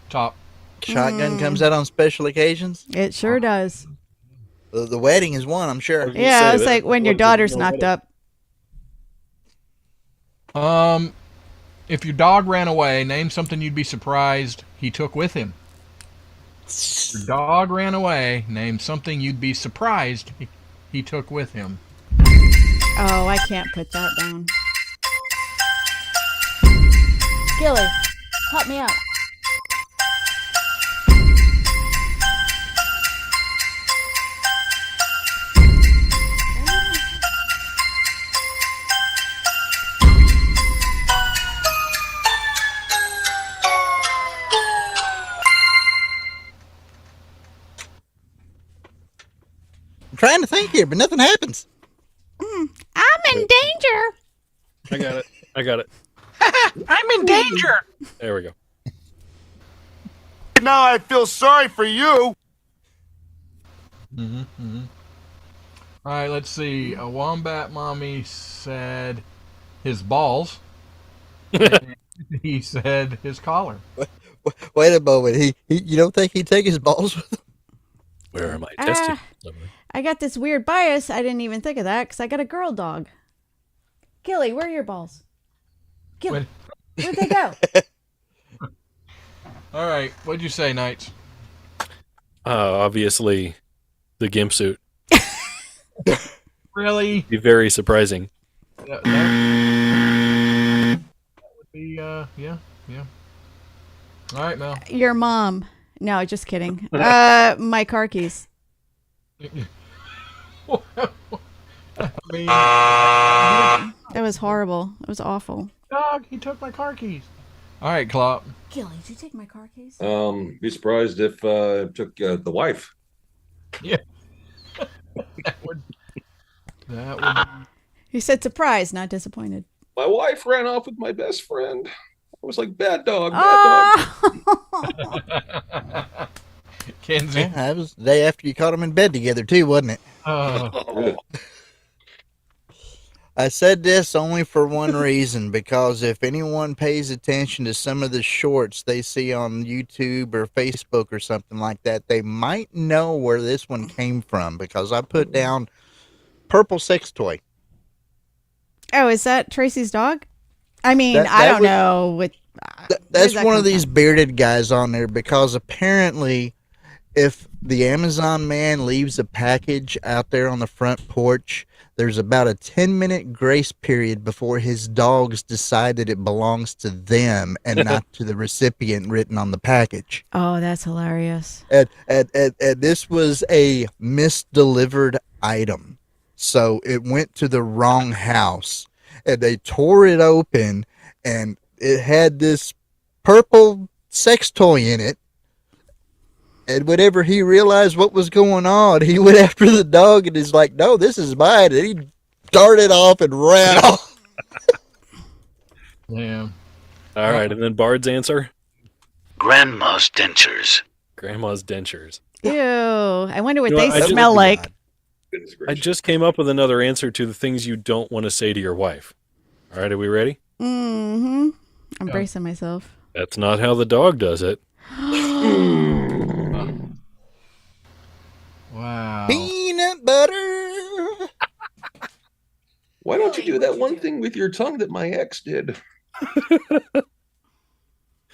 [SPEAKER 3] top.
[SPEAKER 2] Shotgun comes out on special occasions?
[SPEAKER 1] It sure does.
[SPEAKER 2] The wedding is one, I'm sure.
[SPEAKER 1] Yeah, it's like when your daughter's knocked up.
[SPEAKER 3] If your dog ran away, name something you'd be surprised he took with him. Your dog ran away, name something you'd be surprised he took with him.
[SPEAKER 1] Oh, I can't put that down. Gilly, help me out.
[SPEAKER 2] I'm trying to think here, but nothing happens.
[SPEAKER 1] I'm in danger.
[SPEAKER 4] I got it.
[SPEAKER 5] I'm in danger.
[SPEAKER 4] There we go.
[SPEAKER 5] Now I feel sorry for you.
[SPEAKER 3] All right, let's see. A Wombat Mommy said his balls. He said his collar.
[SPEAKER 2] Wait a moment. He you don't think he'd take his balls with him?
[SPEAKER 4] Where are my testicles?
[SPEAKER 1] I got this weird bias. I didn't even think of that because I got a girl dog. Gilly, where are your balls? Gilly, where'd they go?
[SPEAKER 3] All right, what'd you say, Knights?
[SPEAKER 4] Obviously, the gimp suit.
[SPEAKER 3] Really?
[SPEAKER 4] Be very surprising.
[SPEAKER 3] That would be, yeah. All right, Mel.
[SPEAKER 1] Your mom. No, just kidding. My car keys.
[SPEAKER 3] I mean,
[SPEAKER 1] That was horrible. It was awful.
[SPEAKER 3] dog, he took my car keys. All right, Klopp.
[SPEAKER 1] Gilly, did you take my car keys?
[SPEAKER 14] Be surprised if it took the wife.
[SPEAKER 3] Yeah. that would.
[SPEAKER 1] He said surprised, not disappointed.
[SPEAKER 14] My wife ran off with my best friend. I was like, bad dog, bad
[SPEAKER 1] dog.
[SPEAKER 3] Kenzie.
[SPEAKER 2] Yeah, that was the day after you caught them in bed together, too, wasn't it?
[SPEAKER 3] Oh.
[SPEAKER 2] I said this only for one reason, because if anyone pays attention to some of the shorts they see on YouTube or Facebook or something like that, they might know where this one came from, because I put down purple sex toy.
[SPEAKER 1] Oh, is that Tracy's dog? I mean,
[SPEAKER 2] That
[SPEAKER 1] I don't
[SPEAKER 2] was-
[SPEAKER 1] know. What?
[SPEAKER 2] That's
[SPEAKER 1] that
[SPEAKER 2] one
[SPEAKER 1] come
[SPEAKER 2] of these bearded guys on there, because apparently if the Amazon man leaves a package out there on the front porch, there's about a 10-minute grace period before his dogs decide that it belongs to them and not to the recipient written on the package.
[SPEAKER 1] Oh, that's hilarious.
[SPEAKER 2] And this was a misdelivered item. So it went to the wrong house, and they tore it open, and it had this purple sex toy in it. And whenever he realized what was going on, he went after the dog and is like, no, this is mine. And he darted off and ran off.
[SPEAKER 3] Yeah.
[SPEAKER 4] All right, and then Bard's answer?
[SPEAKER 15] Grandma's dentures.
[SPEAKER 4] Grandma's dentures.
[SPEAKER 1] Ew. I wonder what
[SPEAKER 4] You know
[SPEAKER 1] they
[SPEAKER 4] what, I just-
[SPEAKER 1] smell like.
[SPEAKER 4] I just came up with another answer to the things you don't want to say to your wife. All right, are we ready?
[SPEAKER 1] Mm-hmm. I'm
[SPEAKER 3] Yeah.
[SPEAKER 1] bracing myself.
[SPEAKER 4] That's not how the dog does it.
[SPEAKER 3] Wow.
[SPEAKER 2] Peanut butter.
[SPEAKER 14] Why don't you do that one thing with your tongue that my ex did?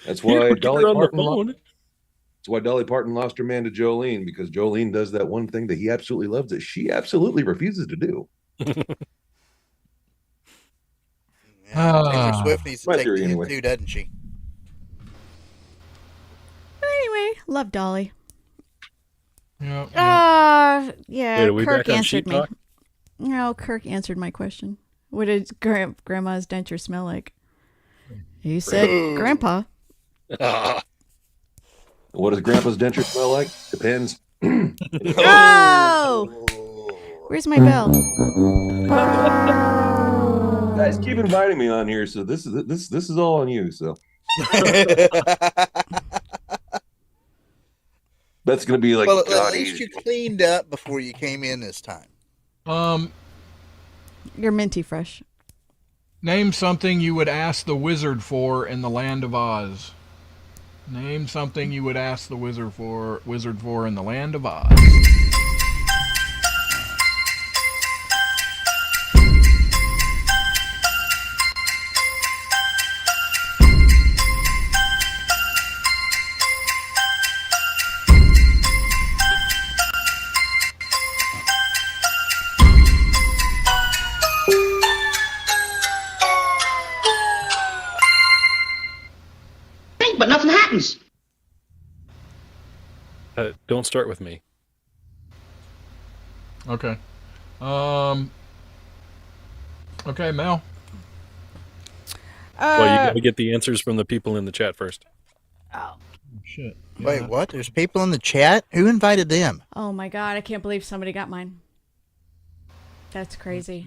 [SPEAKER 14] That's why
[SPEAKER 4] Keep
[SPEAKER 14] Dolly
[SPEAKER 4] her on the
[SPEAKER 14] Parton.
[SPEAKER 4] phone.
[SPEAKER 14] That's why Dolly Parton lost her man to Jolene, because Jolene does that one thing that he absolutely loves that she absolutely refuses to do.
[SPEAKER 2] Taylor Swift needs to
[SPEAKER 14] My
[SPEAKER 2] take
[SPEAKER 14] theory
[SPEAKER 2] the hit
[SPEAKER 14] anyway.
[SPEAKER 2] too, doesn't she?
[SPEAKER 1] Anyway, love Dolly.
[SPEAKER 3] Yeah.
[SPEAKER 1] Yeah,
[SPEAKER 4] Wait, are we
[SPEAKER 1] Kirk
[SPEAKER 4] back on
[SPEAKER 1] answered
[SPEAKER 4] sheep
[SPEAKER 1] me.
[SPEAKER 4] talk?
[SPEAKER 1] No, Kirk answered my question. What did Grandma's denture smell like? He said, Grandpa.
[SPEAKER 14] What does Grandpa's denture smell like? Depends.
[SPEAKER 1] Oh! Where's my bell?
[SPEAKER 14] Guys, keep inviting me on here, so this is all on you. So that's gonna be like,
[SPEAKER 2] well,
[SPEAKER 14] God,
[SPEAKER 2] at least you cleaned up before you came in this time.
[SPEAKER 1] You're minty fresh.
[SPEAKER 3] Name something you would ask the wizard for in the Land of Oz. Name something you would ask the wizard for in the Land of Oz.
[SPEAKER 13] But nothing happens.
[SPEAKER 4] Don't start with me.
[SPEAKER 3] Okay. Okay, Mel.
[SPEAKER 4] Well, you got to get the answers from the people in the chat first.
[SPEAKER 1] Oh.
[SPEAKER 3] Shit.
[SPEAKER 2] Wait, what? There's people in the chat? Who invited them?
[SPEAKER 1] Oh my God, I can't believe somebody got mine. That's crazy.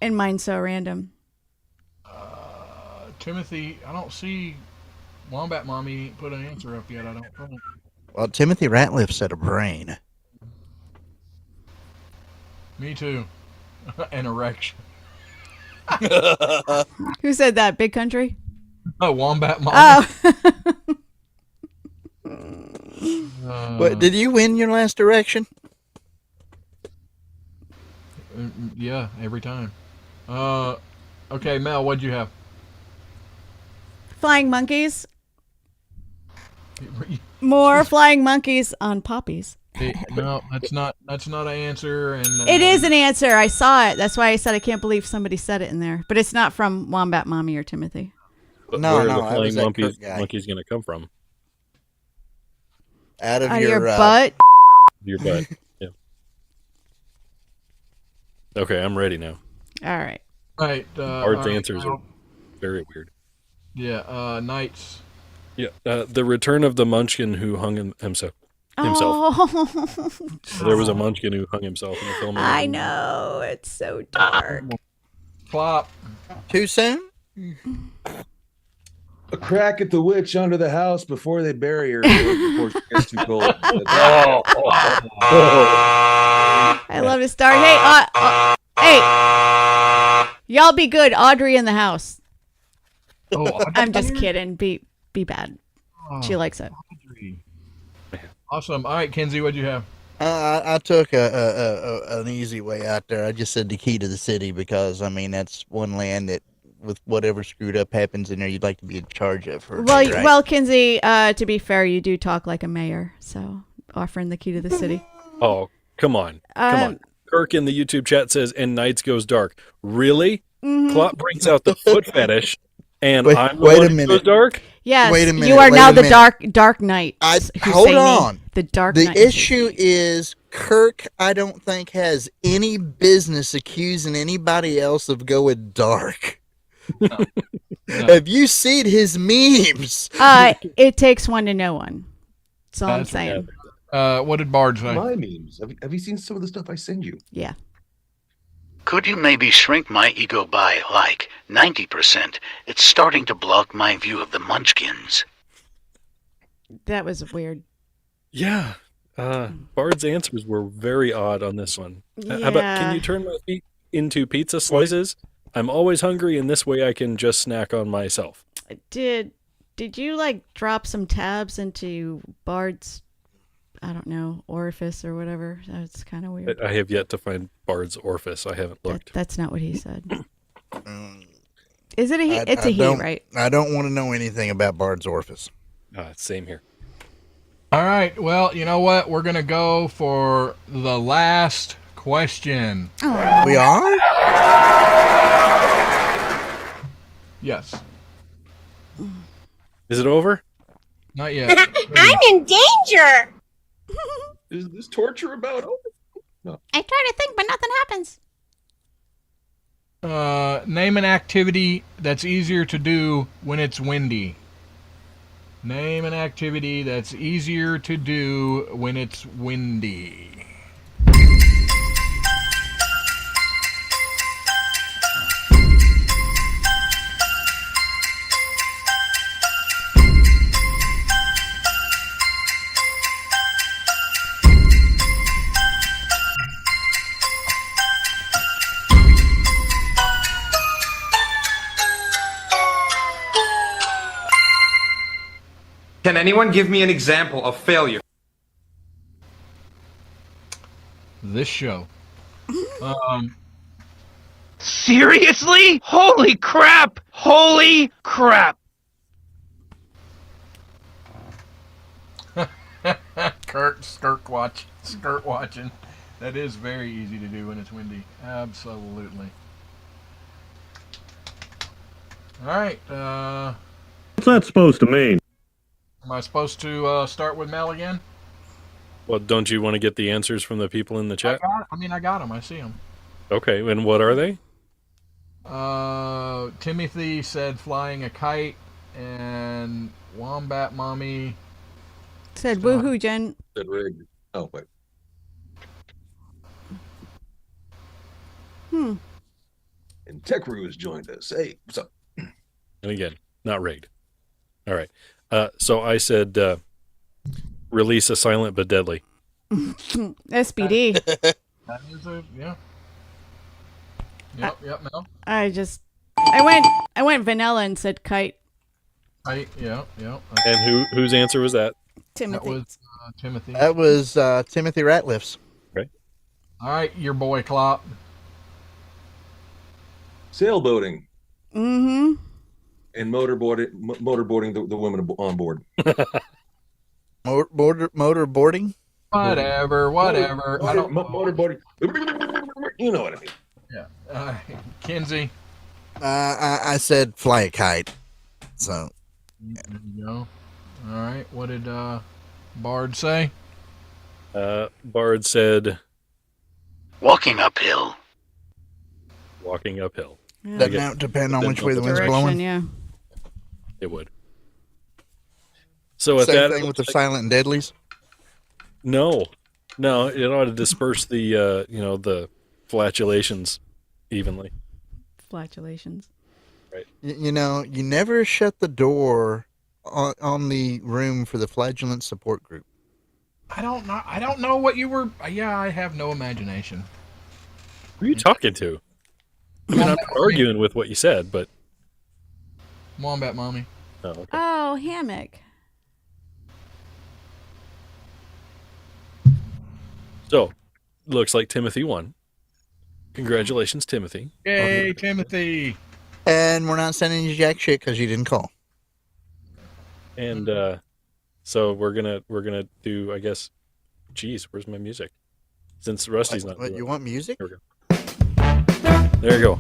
[SPEAKER 1] And mine's so random.
[SPEAKER 3] Timothy, I don't see Wombat Mommy put an answer up yet, I don't think.
[SPEAKER 2] Well, Timothy Ratliff said a brain.
[SPEAKER 3] Me too. An erection.
[SPEAKER 1] Who said that? Big Country?
[SPEAKER 3] Oh, Wombat Mommy.
[SPEAKER 1] Oh.
[SPEAKER 2] What, did you win your last erection?
[SPEAKER 3] Yeah, every time. Okay, Mel, what'd you have?
[SPEAKER 1] Flying monkeys. More flying monkeys on poppies.
[SPEAKER 3] No, that's not an answer. And
[SPEAKER 1] It is an answer. I saw it. That's why I said I can't believe somebody said it in there. But it's not from Wombat Mommy or Timothy.
[SPEAKER 4] But
[SPEAKER 2] No,
[SPEAKER 4] where
[SPEAKER 2] no,
[SPEAKER 4] are
[SPEAKER 2] I
[SPEAKER 4] the
[SPEAKER 2] was
[SPEAKER 4] flying
[SPEAKER 2] that Kirk guy.
[SPEAKER 4] monkeys going to come from?
[SPEAKER 2] Out of
[SPEAKER 1] Out
[SPEAKER 2] your,
[SPEAKER 1] of your butt.
[SPEAKER 4] Your butt. Yeah. Okay, I'm ready now.
[SPEAKER 1] All right.
[SPEAKER 3] Right.
[SPEAKER 4] Bard's answers are very weird.
[SPEAKER 3] Yeah. Knights.
[SPEAKER 4] Yeah. The return of the Munchkin who hung himself.
[SPEAKER 1] Oh.
[SPEAKER 4] There was a Munchkin who hung himself in the film.
[SPEAKER 1] I know. It's so dark.
[SPEAKER 3] Plop.
[SPEAKER 2] Too soon?
[SPEAKER 14] a crack at the witch under the house before they bury her before she gets too cold.
[SPEAKER 1] I love to start. Hey, y'all be good. Audrey in the house.
[SPEAKER 3] Oh,
[SPEAKER 1] I'm just kidding. Be bad. She likes it.
[SPEAKER 3] Awesome. All right, Kenzie, what'd you have?
[SPEAKER 2] I took an easy way out there. I just said the key to the city because, I mean, that's one land that with whatever screwed up happens in there, you'd like to be in charge of.
[SPEAKER 1] Well, Kinsey, to be fair, you do talk like a mayor, so offering the key to the city.
[SPEAKER 4] Oh, come on. Come on. Kirk in the YouTube chat says, and nights goes dark. Really?
[SPEAKER 1] Mm-hmm.
[SPEAKER 4] Klopp brings out the foot fetish, and
[SPEAKER 2] Wait-
[SPEAKER 4] I'm the
[SPEAKER 2] wait
[SPEAKER 4] one
[SPEAKER 2] a
[SPEAKER 4] who
[SPEAKER 2] minute.
[SPEAKER 4] goes dark?
[SPEAKER 1] Yes,
[SPEAKER 2] Wait a minute,
[SPEAKER 1] you are
[SPEAKER 2] wait
[SPEAKER 1] now
[SPEAKER 2] a
[SPEAKER 1] the
[SPEAKER 2] minute.
[SPEAKER 1] Dark Knight.
[SPEAKER 2] Hold on.
[SPEAKER 1] The Dark
[SPEAKER 2] The
[SPEAKER 1] Knight.
[SPEAKER 2] issue is Kirk, I don't think, has any business accusing anybody else of going dark. Have you seen his memes?
[SPEAKER 1] It takes one to know one. That's all I'm
[SPEAKER 3] That's
[SPEAKER 1] saying.
[SPEAKER 3] What did Bard say?
[SPEAKER 14] My memes. Have you seen some of the stuff I send you?
[SPEAKER 1] Yeah.
[SPEAKER 15] Could you maybe shrink my ego by, like, 90%? It's starting to block my view of the Munchkins.
[SPEAKER 1] That was weird.
[SPEAKER 4] Yeah. Bard's answers were very odd on this one. How about, can
[SPEAKER 1] Yeah.
[SPEAKER 4] you turn my feet into pizza slices? I'm always hungry, and this way I can just snack on myself.
[SPEAKER 1] Did you like drop some tabs into Bard's, I don't know, orifice or whatever? That's kind of weird.
[SPEAKER 4] I have yet to find Bard's orifice. I haven't looked.
[SPEAKER 1] That's not what he said. Is it a he? It's a he, right?
[SPEAKER 2] I don't want to know anything about Bard's orifice.
[SPEAKER 4] Same here.
[SPEAKER 3] All right. Well, you know what? We're gonna go for the last question.
[SPEAKER 1] Oh.
[SPEAKER 2] We are?
[SPEAKER 3] Yes.
[SPEAKER 4] Is it over?
[SPEAKER 3] Not yet.
[SPEAKER 9] I'm in danger.
[SPEAKER 14] Is this torture about over? No.
[SPEAKER 1] I try to think, but nothing happens.
[SPEAKER 3] Name an activity that's easier to do when it's windy. Name an activity that's easier to do when it's windy.
[SPEAKER 16] Can anyone give me an example of failure?
[SPEAKER 3] This show.
[SPEAKER 5] Seriously? Holy crap! Holy crap!
[SPEAKER 3] Skirt watching. That is very easy to do when it's windy. Absolutely. All right.
[SPEAKER 18] What's that supposed to mean?
[SPEAKER 3] Am I supposed to start with Mel again?
[SPEAKER 4] Well, don't you want to get the answers from the people in the chat?
[SPEAKER 3] I got them. I see them.
[SPEAKER 4] Okay, and what are they?
[SPEAKER 3] Timothy said flying a kite, and Wombat Mommy
[SPEAKER 1] said woohoo, Jen.
[SPEAKER 14] Said rigged. Oh, wait.
[SPEAKER 1] Hmm.
[SPEAKER 14] And Tekru has joined us. Hey, what's up?
[SPEAKER 4] And again, not rigged. All right. So I said release a silent but deadly.
[SPEAKER 1] SBD.
[SPEAKER 3] That is a, yeah. Yep, Mel.
[SPEAKER 1] I went vanilla and said kite.
[SPEAKER 3] Yeah.
[SPEAKER 4] And whose answer was that?
[SPEAKER 1] Timothy.
[SPEAKER 3] That was Timothy.
[SPEAKER 2] That was Timothy Ratliff's.
[SPEAKER 4] Right.
[SPEAKER 3] All right, your boy Klopp.
[SPEAKER 14] Sailboating.
[SPEAKER 1] Mm-hmm.
[SPEAKER 14] And motorboarding the women on board.
[SPEAKER 2] Motorboarding?
[SPEAKER 3] Whatever. I don't
[SPEAKER 14] motorboarding. You know what I mean.
[SPEAKER 3] Yeah. Kinsey.
[SPEAKER 2] I said fly a kite. So.
[SPEAKER 3] There you go. All right. What did Bard say?
[SPEAKER 4] Bard said
[SPEAKER 15] walking uphill.
[SPEAKER 4] Walking uphill.
[SPEAKER 1] Yeah.
[SPEAKER 2] Doesn't depend on which way the wind's blowing.
[SPEAKER 1] Yeah.
[SPEAKER 4] It would. So at
[SPEAKER 2] Same
[SPEAKER 4] that
[SPEAKER 2] thing with the silent and deadlies.
[SPEAKER 4] No, it ought to disperse the the flatulations evenly.
[SPEAKER 1] Flatulations.
[SPEAKER 4] Right.
[SPEAKER 2] You never shut the door on the room for the flagellant support group.
[SPEAKER 3] I don't know what you were. Yeah, I have no imagination.
[SPEAKER 4] Who are you talking to? I mean, I'm not arguing with what you said, but
[SPEAKER 3] Wombat Mommy.
[SPEAKER 4] Oh, okay.
[SPEAKER 1] Oh, hammock.
[SPEAKER 4] So, looks like Timothy won. Congratulations, Timothy.
[SPEAKER 3] Yay, Timothy!
[SPEAKER 2] And we're not sending you jack shit because you didn't call.
[SPEAKER 4] And so we're gonna do, I guess. Geez, where's my music? Since Rusty's not.
[SPEAKER 2] What, you want music?
[SPEAKER 4] Here we go. There you go.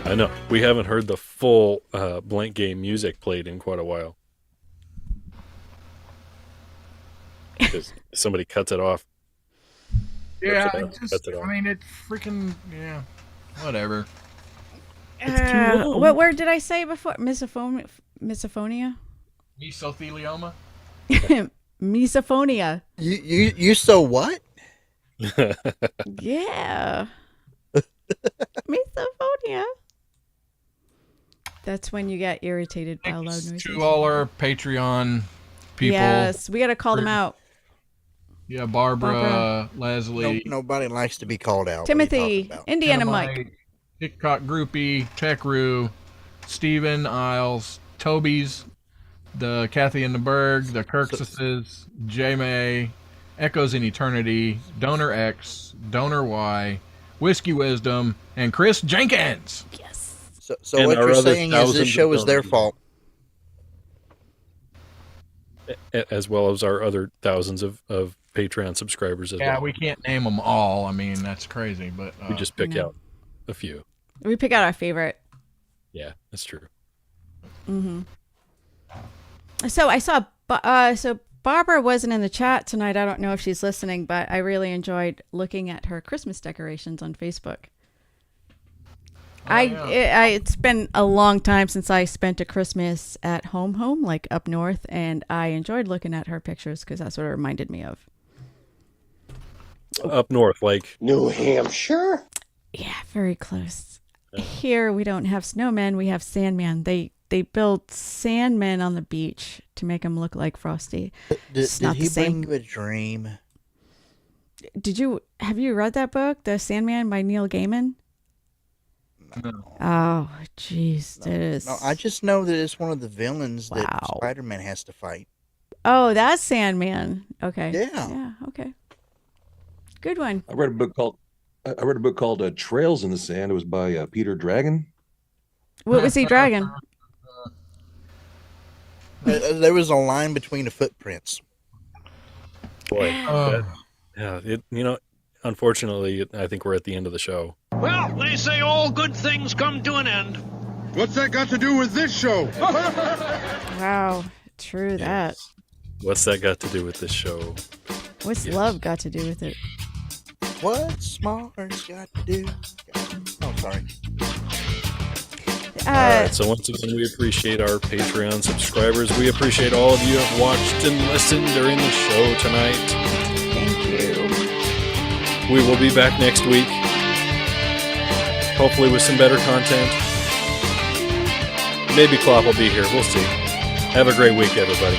[SPEAKER 4] I know. We haven't heard the full Blank Game music played in quite a while. Because somebody cuts it off.
[SPEAKER 3] Yeah,
[SPEAKER 4] Cuts it off.
[SPEAKER 3] I mean, it's freaking, yeah, whatever.
[SPEAKER 1] What word did I say before? Misophonia?
[SPEAKER 3] Mesothelioma?
[SPEAKER 1] Misophonia.
[SPEAKER 2] You so what?
[SPEAKER 1] Yeah. Misophonia. That's when you get irritated by loud noises.
[SPEAKER 3] To all our Patreon people.
[SPEAKER 1] Yes, we got to call them out.
[SPEAKER 3] Yeah, Barbara. Leslie.
[SPEAKER 2] Nobody likes to be called out.
[SPEAKER 1] Timothy, Indiana Mike.
[SPEAKER 3] TikTok Groupie, Tekru, Steven, Isles, Toby's, the Kathy and the Berg, the Kirkses, J May, Echoes in Eternity, Donor X, Donor Y, Whiskey Wisdom, and Chris Jenkins.
[SPEAKER 1] Yes.
[SPEAKER 2] So
[SPEAKER 4] And
[SPEAKER 2] what
[SPEAKER 4] our
[SPEAKER 2] you're
[SPEAKER 4] other
[SPEAKER 2] saying is this
[SPEAKER 4] thousands
[SPEAKER 2] show
[SPEAKER 4] of
[SPEAKER 2] is their
[SPEAKER 4] donors.
[SPEAKER 2] fault.
[SPEAKER 4] As well as our other thousands of Patreon subscribers as
[SPEAKER 3] Yeah,
[SPEAKER 4] well.
[SPEAKER 3] we can't name them all. I mean, that's crazy, but
[SPEAKER 4] We just pick
[SPEAKER 1] No.
[SPEAKER 4] out a few.
[SPEAKER 1] We pick out our favorite.
[SPEAKER 4] Yeah, that's true.
[SPEAKER 1] Mm-hmm. So I saw, so Barbara wasn't in the chat tonight. I don't know if she's listening, but I really enjoyed looking at her Christmas decorations on Facebook. It's been a long time since I spent a Christmas at home, like up north, and I enjoyed looking at her pictures because that's what it reminded me of.
[SPEAKER 4] Up north, like
[SPEAKER 19] New Hampshire?
[SPEAKER 1] Yeah, very close. Here we don't have snowmen, we have sandman. They build sandmen on the beach to make them look like Frosty.
[SPEAKER 2] Did
[SPEAKER 1] not
[SPEAKER 2] he
[SPEAKER 1] the same.
[SPEAKER 2] bring you a dream?
[SPEAKER 1] Have you read that book, The Sandman by Neil Gaiman?
[SPEAKER 3] No.
[SPEAKER 1] Oh, jeez, it is.
[SPEAKER 2] No, I just know that it's one of the villains that Spider-Man has to fight.
[SPEAKER 1] Oh, that's Sandman. Okay.
[SPEAKER 2] Yeah.
[SPEAKER 1] Yeah. Okay. Good one.
[SPEAKER 14] I read a book called Trails in the Sand. It was by Peter Dragon.
[SPEAKER 1] What was he dragging?
[SPEAKER 2] There was a line between the footprints.
[SPEAKER 4] boy. Unfortunately, I think we're at the end of the show.
[SPEAKER 20] Well, they say all good things come to an end. What's that got to do with this show?
[SPEAKER 1] Wow. True that.
[SPEAKER 4] What's that got to do with this show?
[SPEAKER 1] What's love got to do with it?
[SPEAKER 2] What's Mars got to do? Oh, sorry.
[SPEAKER 4] All right, so once again, we appreciate our Patreon subscribers. We appreciate all of you who have watched and listened during the show tonight.
[SPEAKER 1] Thank you.
[SPEAKER 4] We will be back next week, hopefully with some better content. Maybe Klopp will be here. We'll see. Have a great week, everybody.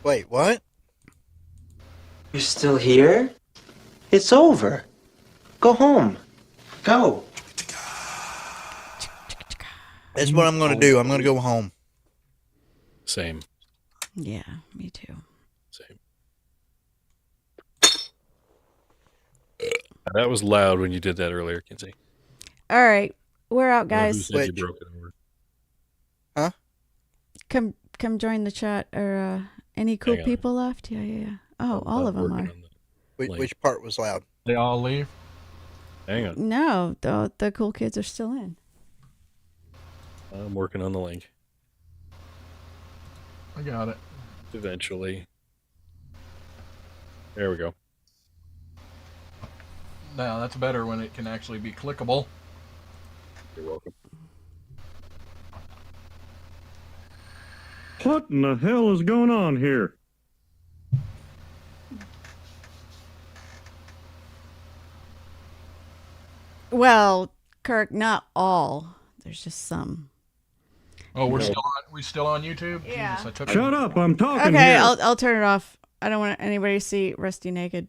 [SPEAKER 2] Wait, what?
[SPEAKER 19] You're still here? It's over. Go home. Go.
[SPEAKER 2] That's what I'm going to do. I'm going to go home.
[SPEAKER 4] Same.
[SPEAKER 1] Yeah, me too.
[SPEAKER 4] Same. That was loud when you did that earlier, Kinsey.
[SPEAKER 1] All right. We're out,
[SPEAKER 4] Who
[SPEAKER 1] guys.
[SPEAKER 4] said you broke it over?
[SPEAKER 2] Huh?
[SPEAKER 1] Come join the chat. Or any cool
[SPEAKER 4] Hang on.
[SPEAKER 1] people left? Yeah. Oh, all of them are.
[SPEAKER 2] Which part was loud?
[SPEAKER 3] They all leave?
[SPEAKER 4] Hang on.
[SPEAKER 1] No, the cool kids are still in.
[SPEAKER 4] I'm working on the link.
[SPEAKER 3] I got it.
[SPEAKER 4] Eventually. There we go.
[SPEAKER 3] Now, that's better when it can actually be clickable.
[SPEAKER 4] You're welcome.
[SPEAKER 18] What in the hell is going on here?
[SPEAKER 1] Well, Kirk, not all. There's just some.
[SPEAKER 3] Oh, we still on YouTube?
[SPEAKER 1] Yeah.
[SPEAKER 3] Jesus, I took
[SPEAKER 18] Shut up, I'm talking
[SPEAKER 1] Okay,
[SPEAKER 18] here.
[SPEAKER 1] I'll turn it off. I don't want anybody to see Rusty naked.